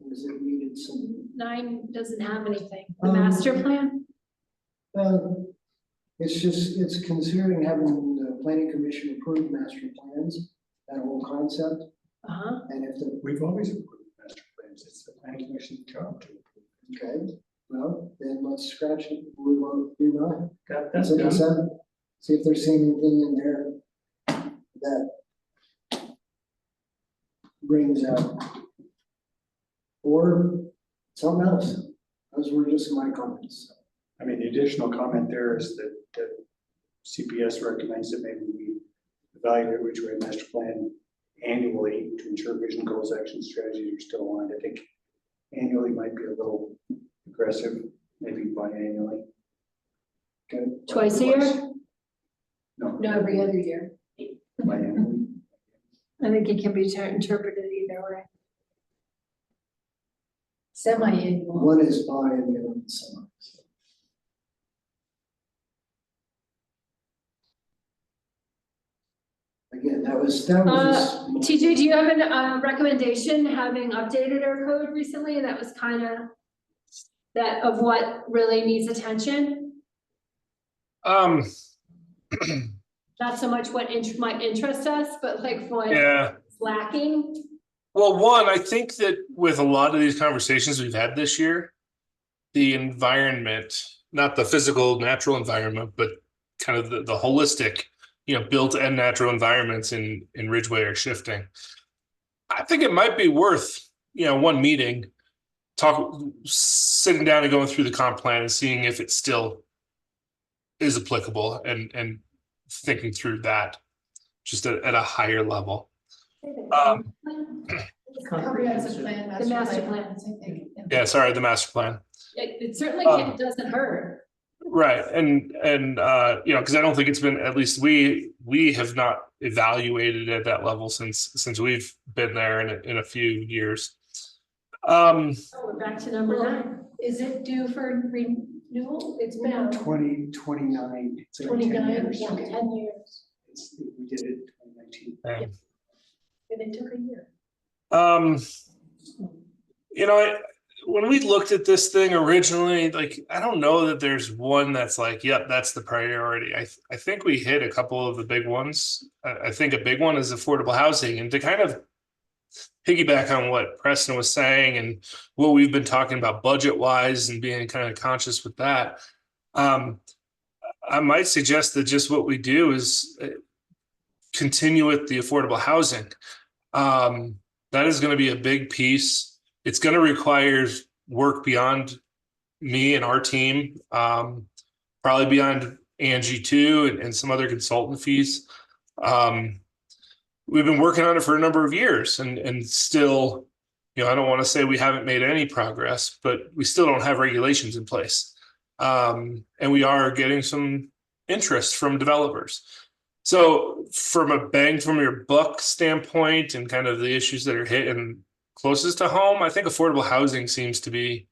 needed some. 9 doesn't have anything. The master plan? It's considering having the planning commission approve master plans, that whole concept. And if We've always approved master plans. It's the planning commission's job to approve. okay, well, then let's scratch it, move on, do 9. Got that 6 and done. 7, see if there's anything in there that brings out. Or something else. Those were just my comments. I mean, the additional comment there is that CPS recommends that maybe we evaluate Ridgway master plan annually to ensure vision goals, action strategies are still aligned. I think annually might be a little aggressive, maybe biannually. Okay. Twice a year? No, Every other year. biannually. I think it can be interpreted either way. Semi-annual. One is by and the other is semi. Again, that was TJ, do you have a recommendation, having updated our code recently? That was kind of of what really needs attention? not so much what might interest us, but like what Yeah. is lacking. Well, one, I think that with a lot of these conversations we've had this year, the environment, not the physical, natural environment, but kind of the holistic, built and natural environments in Ridgway are shifting. I think it might be worth, one meeting, sitting down and going through the comp plan and seeing if it still is applicable and thinking through that just at a higher level. Comprehensive plan. The master plan. I think. Yeah, sorry, the master plan. It certainly doesn't hurt. Right, and because I don't think it's been, at least we have not evaluated at that level since we've been there in a few years. Oh, we're back to number 9. Is it due for renewal? It's been 2029. It's every 10 29, years. yeah, 10 years. We did it in 2019. And it took a year. When we looked at this thing originally, like, I don't know that there's one that's like, yep, that's the priority. I think we hit a couple of the big ones. I think a big one is affordable housing, and to kind of piggyback on what Preston was saying and what we've been talking about budget wise and being kind of conscious with that. I might suggest that just what we do is continue with the affordable housing. That is going to be a big piece. It's going to require work beyond me and our team, probably beyond Angie too, and some other consultant fees. We've been working on it for a number of years and still, I don't want to say we haven't made any progress, but we still don't have regulations in place. And we are getting some interest from developers. So from a bang from your buck standpoint and kind of the issues that are hitting closest to home, I think affordable housing seems to be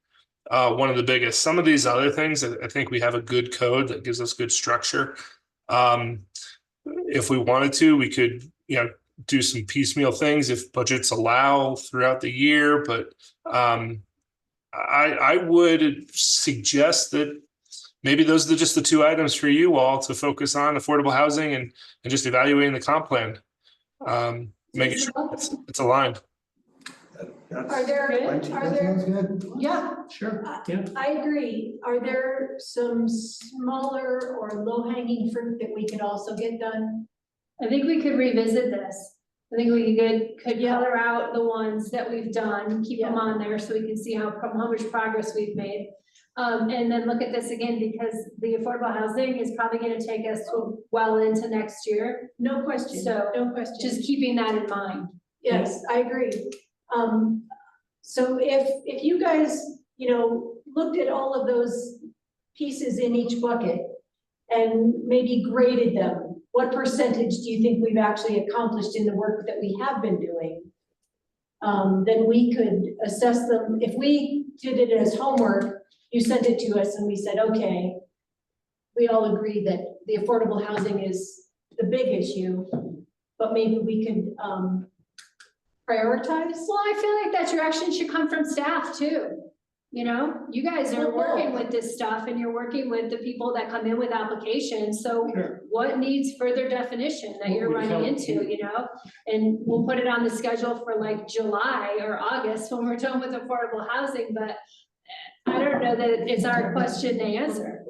one of the biggest. Some of these other things, I think we have a good code that gives us good structure. If we wanted to, we could, do some piecemeal things if budgets allow throughout the year. But I would suggest that maybe those are just the 2 items for you all to focus on: affordable housing and just evaluating the comp plan, making sure it's aligned. Are there, That sounds good. yeah, Sure, I agree. Are there some smaller or low-hanging fruit that we could also get done? I think we could revisit this. I think we could color out the ones that we've done, keep them on there so we can see how much progress we've made. And then look at this again, because the affordable housing is probably going to take us well into next year. No question, So no question. just keeping that in mind. Yes, I agree. So if you guys, looked at all of those pieces in each bucket and maybe graded them, what percentage do you think we've actually accomplished in the work that we have been doing? Then we could assess them. If we did it as homework, you sent it to us and we said, okay, we all agree that the affordable housing is the big issue, but maybe we could, prioritize? Well, I feel like that direction should come from staff too. You guys are working with this stuff and you're working with the people that come in with applications. So what needs further definition that you're running into, And we'll put it on the schedule for like July or August when we're done with affordable housing, but I don't know that it's our question to answer.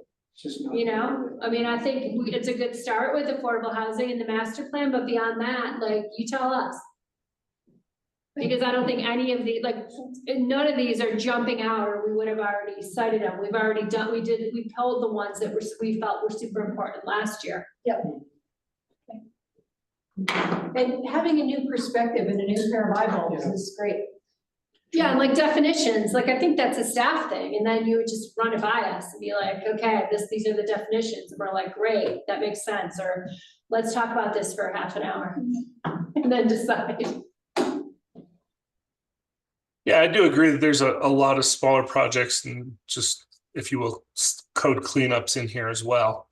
I think it's a good start with affordable housing and the master plan, but beyond that, like, you tell us. Because I don't think any of the, none of these are jumping out or we would have already cited them. We've already done, we pulled the ones that we felt were super important last year. Yep. And having a new perspective and a new pair of eyeballs is great. Yeah, and like definitions, I think that's a staff thing. And then you would just run it by us and be like, okay, these are the definitions. And we're like, great, that makes sense. Or let's talk about this for half an hour and then decide. Yeah, I do agree that there's a lot of smaller projects and just, if you will, code cleanups in here as well.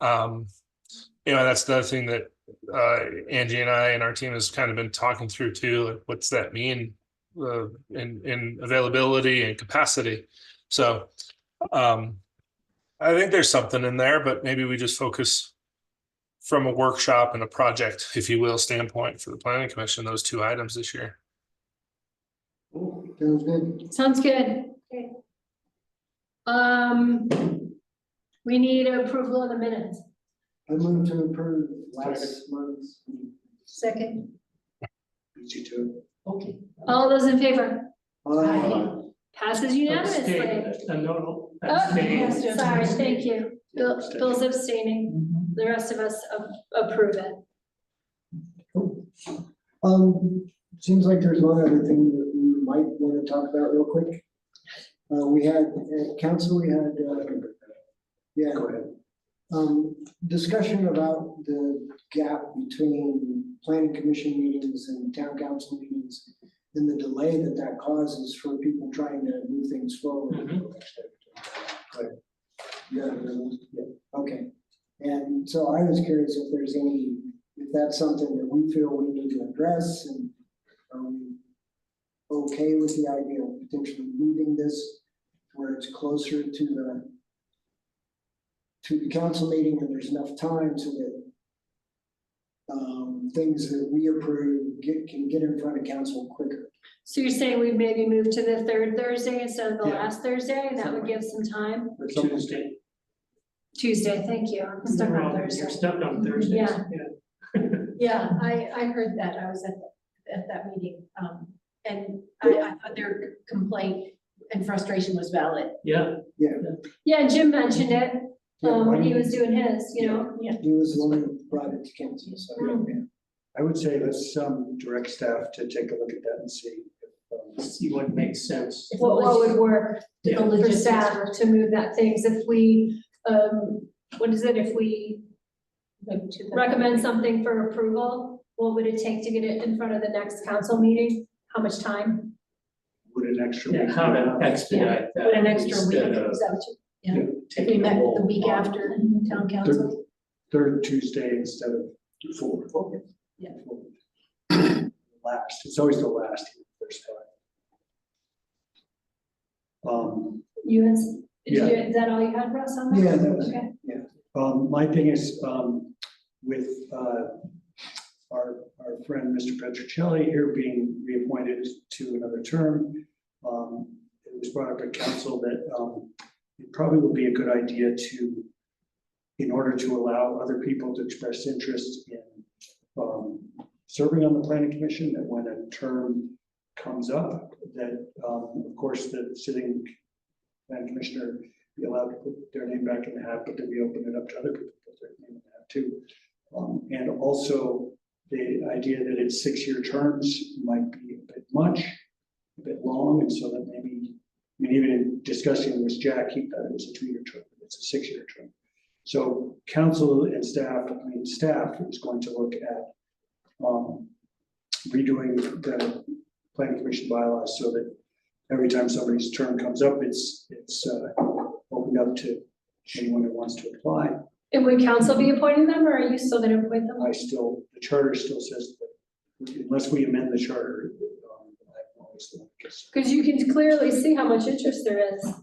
That's the other thing that Angie and I and our team has kind of been talking through too. Like, what's that mean in availability and capacity? So I think there's something in there, but maybe we just focus from a workshop and a project, if you will, standpoint for the planning commission, those two items this year. Sounds good. Sounds good. Okay. We need approval of the minutes. I move to approve last month's. Second. Easy to. Okay. All those in favor? Passes unanimously. No, Oh, yes, sorry, thank you. Bill's abstaining. The rest of us approve it. Seems like there's one other thing that we might want to talk about real quick. We had, at council, we had, yeah. Go ahead. Discussion about the gap between planning commission meetings and town council meetings and the delay that that causes for people trying to move things forward. Yeah, okay. And so I was curious if there's any, if that's something that we feel we need to address, and are we okay with the idea of potentially moving this where it's closer to the council meeting and there's enough time so that things that we approve can get in front of council quicker. So you're saying we maybe move to the third Thursday instead of the Yeah. last Thursday, and that would give some time? Or something. Tuesday. Tuesday, thank you. I'm stuck on Thursday. You're stuck on Thursdays. Yeah. Yeah, I heard that. I was at that meeting. And I thought their complaint and frustration was valid. Yeah. Yeah, Jim mentioned it, when he was doing his, you know? He was the one who brought it to council, so. Mm. I would say let's direct staff to take a look at that and see. See what makes sense. What would work Yeah. for staff to move that things if we, what is it, if we recommend something for approval, what would it take to get it in front of the next council meeting? How much time? Would an extra Yeah, week? how to expedite that. But an extra week, instead of is that what you, yeah, if we taking met a the whole week month. after town council. Third Tuesday instead of fourth. Yeah. Last, it's always the last first time. Is that all you had, Russ, on that? Yeah, that was it. Okay. My thing is, with, our friend, Mr. Petrocelli here being reappointed to another term, it was brought up at council that, it probably would be a good idea to, in order to allow other people to express interest in, serving on the planning commission, that when a term comes up, that, of course, the sitting planning commissioner be allowed to put their name back in the hat, but then we open it up to other people to put their name in the hat too. And also the idea that it's 6-year terms might be a bit much, a bit long, and so that maybe, I mean, even in discussing with Jack, he thought it was a 2-year term, but it's a 6-year term. So council and staff, staff is going to look at redoing the planning commission bylaws so that every time somebody's term comes up, it's opened up to anyone who wants to apply. And would council be appointing them, or are you still gonna appoint them? The charter still says that unless we amend the charter, I'm always the one who gets. Because you can clearly see how much interest there is.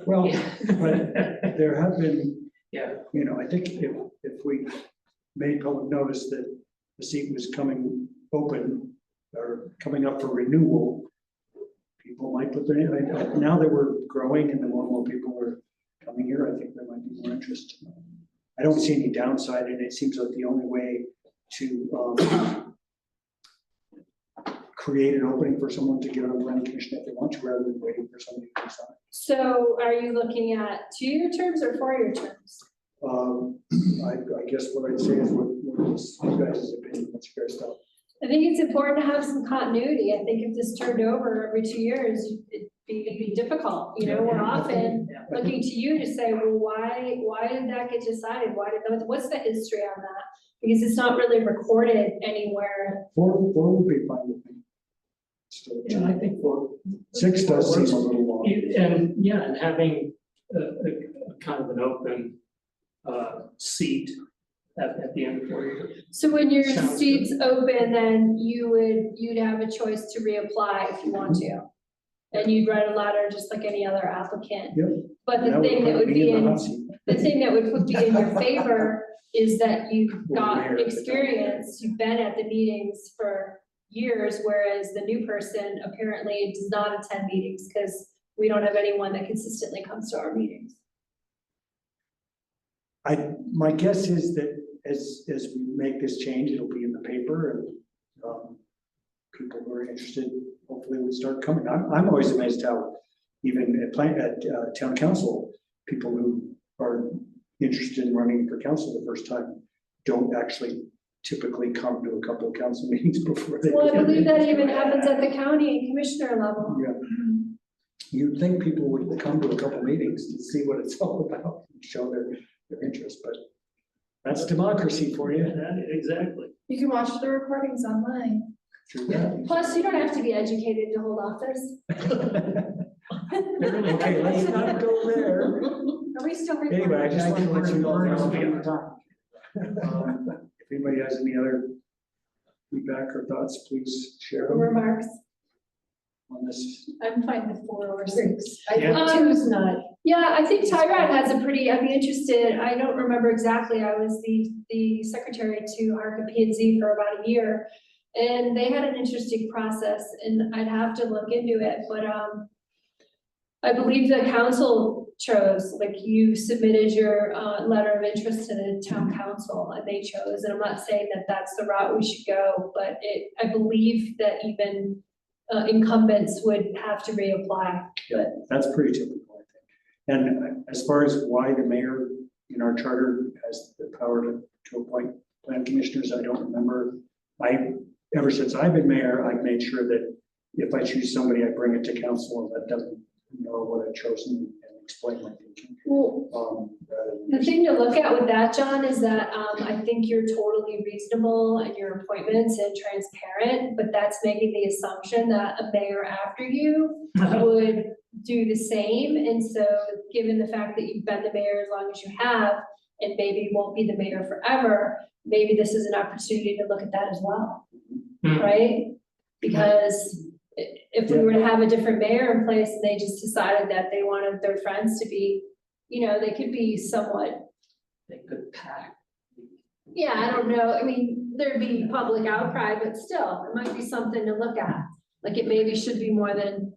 Well, but there have been, Yeah. you know, I think if we made public notice that the seat was coming open or coming up for renewal, people might put their name. Now that we're growing and the more and more people are coming here, I think there might be more interest. I don't see any downside, and it seems like the only way to create an opening for someone to get on the planning commission if they want to, rather than waiting for somebody to resign. So are you looking at 2-year terms or 4-year terms? I guess what I'd say is what is you guys' opinion, what's your guys' thought? I think it's important to have some continuity. I think if this turned over every 2 years, it'd be difficult. You know, we're often looking to you to say, well, why did that get decided? What's the history on that? Because it's not really recorded anywhere. 4 would be fine with me. Still, Yeah, I think 4. 6 does seem a little long. And having a kind of an open seat at the end of 4 years. So when your Sounds seat's open, then you'd have a choice to reapply if you want to. And you'd write a letter just like any other applicant. Yep. But the thing that would be in your favor is that you've Well, got mayor at the time. experience, you've been at the meetings for years, whereas the new person apparently does not attend meetings because we don't have anyone that consistently comes to our meetings. My guess is that as we make this change, it'll be in the paper and, people who are interested, hopefully would start coming. I'm always amazed how even at town council, people who are interested in running for council the first time don't actually typically come to a couple of council meetings before they. Well, I believe that even happens at the county and commissioner level. Yeah. You'd think people would come to a couple meetings to see what it's all about, and show their interest, but that's democracy for you. Exactly. You can watch the recordings online. True that. Plus, you don't have to be educated to hold office. Okay, let's not go there. Are we still recording? Anyway, I just wanted to let you know that I'll be on time. If anybody has any other feedback or thoughts, please share them Remarks? on this. I'm fine with 4 or 6. I Yeah. think 2 is not. Yeah, I think Tyrod has a pretty, I'd be interested, I don't remember exactly, I was the secretary to Harka P and Z for about a year. And they had an interesting process and I'd have to look into it, but, I believe the council chose, like you submitted your, letter of interest to the town council and they chose, and I'm not saying that that's the route we should go, but I believe that even, incumbents would have to reapply, but. That's pretty typical, I think. And as far as why the mayor in our charter has the power to appoint plan commissioners, I don't remember. Ever since I've been mayor, I've made sure that if I choose somebody, I bring it to council and let them know what I've chosen and explain my thinking. Well, the thing to look at with that, John, is that I think you're totally reasonable in your appointments and transparent, but that's making the assumption that a mayor after you would do the same. And so given the fact that you've been the mayor as long as you have, and maybe you won't be the mayor forever, maybe this is an opportunity to look at that as well, right? Because if we were to have a different mayor in place and they just decided that they wanted their friends to be, you know, they could be somewhat. They could pack. Yeah, I don't know, I mean, there'd be public outcry, but still, it might be something to look at. Like it maybe should be more than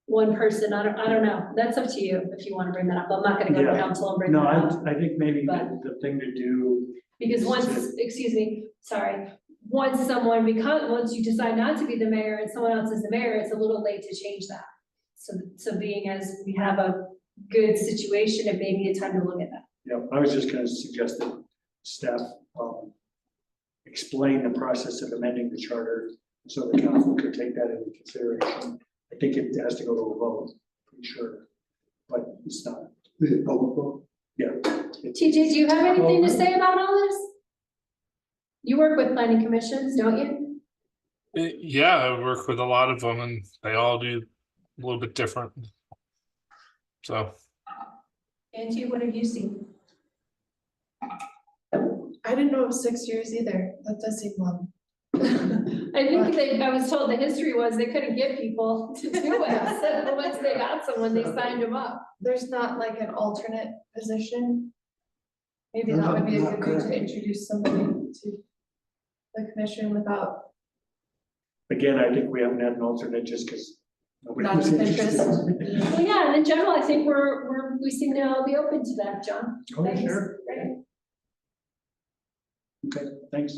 one person, I don't know, that's up to you if you wanna bring that up, I'm not gonna go to Yeah. council and bring No, that up. I think maybe But- the thing to do. Because is once, to- excuse me, sorry, once you decide not to be the mayor and someone else is the mayor, it's a little late to change that. So being as we have a good situation, it may be a time to look at that. Yeah, I was just gonna suggest that staff, explain the process of amending the charter, so the council could take that into consideration. I think it has to go to a vote, pretty sure, but it's not. Yeah. TJ, do you have anything to say about all this? You work with planning commissions, don't you? Yeah, I work with a lot of them and they all do a little bit different. So, Angie, what have you seen? I didn't know it was 6 years either. That does seem long. I think I was told the history was they couldn't get people to do it, so once they got someone, they signed them up. There's not like an alternate position. Maybe There's that would be a not good way to currently. introduce somebody to the commission without Again, I think we haven't had an alternate just because nobody Not was of interested. Well, yeah, and in general, I think we seem to all be open to that, John. Oh, Thanks. sure. Great. Okay, thanks.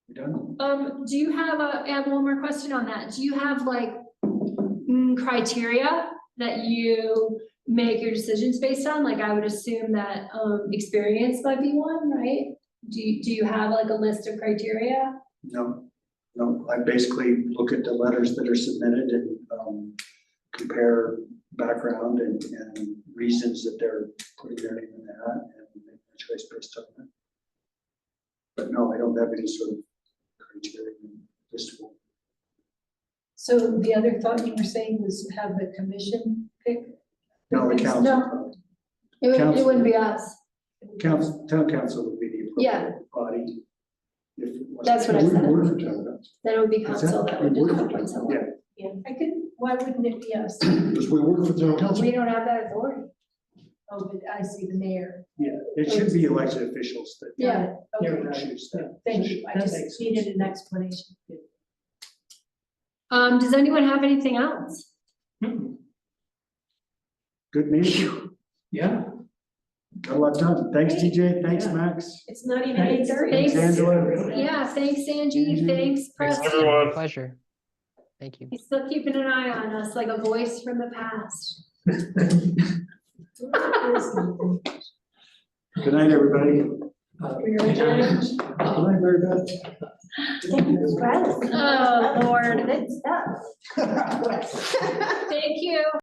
We done? Do you have I have one more question on that. Do you have like criteria that you make your decisions based on? Like I would assume that experience might be one, right? Do you have like a list of criteria? No, I basically look at the letters that are submitted and compare background and reasons that they're putting their name in the hat and make a choice based on that. But no, I don't have any sort of criteria listable. So the other thought you were saying was have the commission pick? No, the council. No. It Council. wouldn't be us. Town council would be the Yeah. appropriate body. If it wasn't- That's what I said. We work for town council, Then it would be What's council that? that would We do work the for council. Yeah. Yeah, why wouldn't it be us? because we work for town council. We don't have that authority. Oh, but I see the mayor. Yeah, it should be elected officials that. Yeah, You're okay, right. choose that. thank you. I That just makes needed sense. an explanation. Does anyone have anything else? Good meeting. Yeah. Got a lot done. Thanks, TJ. Thanks, Yeah. Max. It's not even 8:30. Thanks, Angela. Yeah, thanks, Angie. Angie. Thanks, Thanks, Preston. everyone. Pleasure. Thank you. He's still keeping an eye on us like a voice from the past. Good night, everybody. We are adjourned. Good night, Mary Beth. Oh, Lord. Good stuff. Thank you.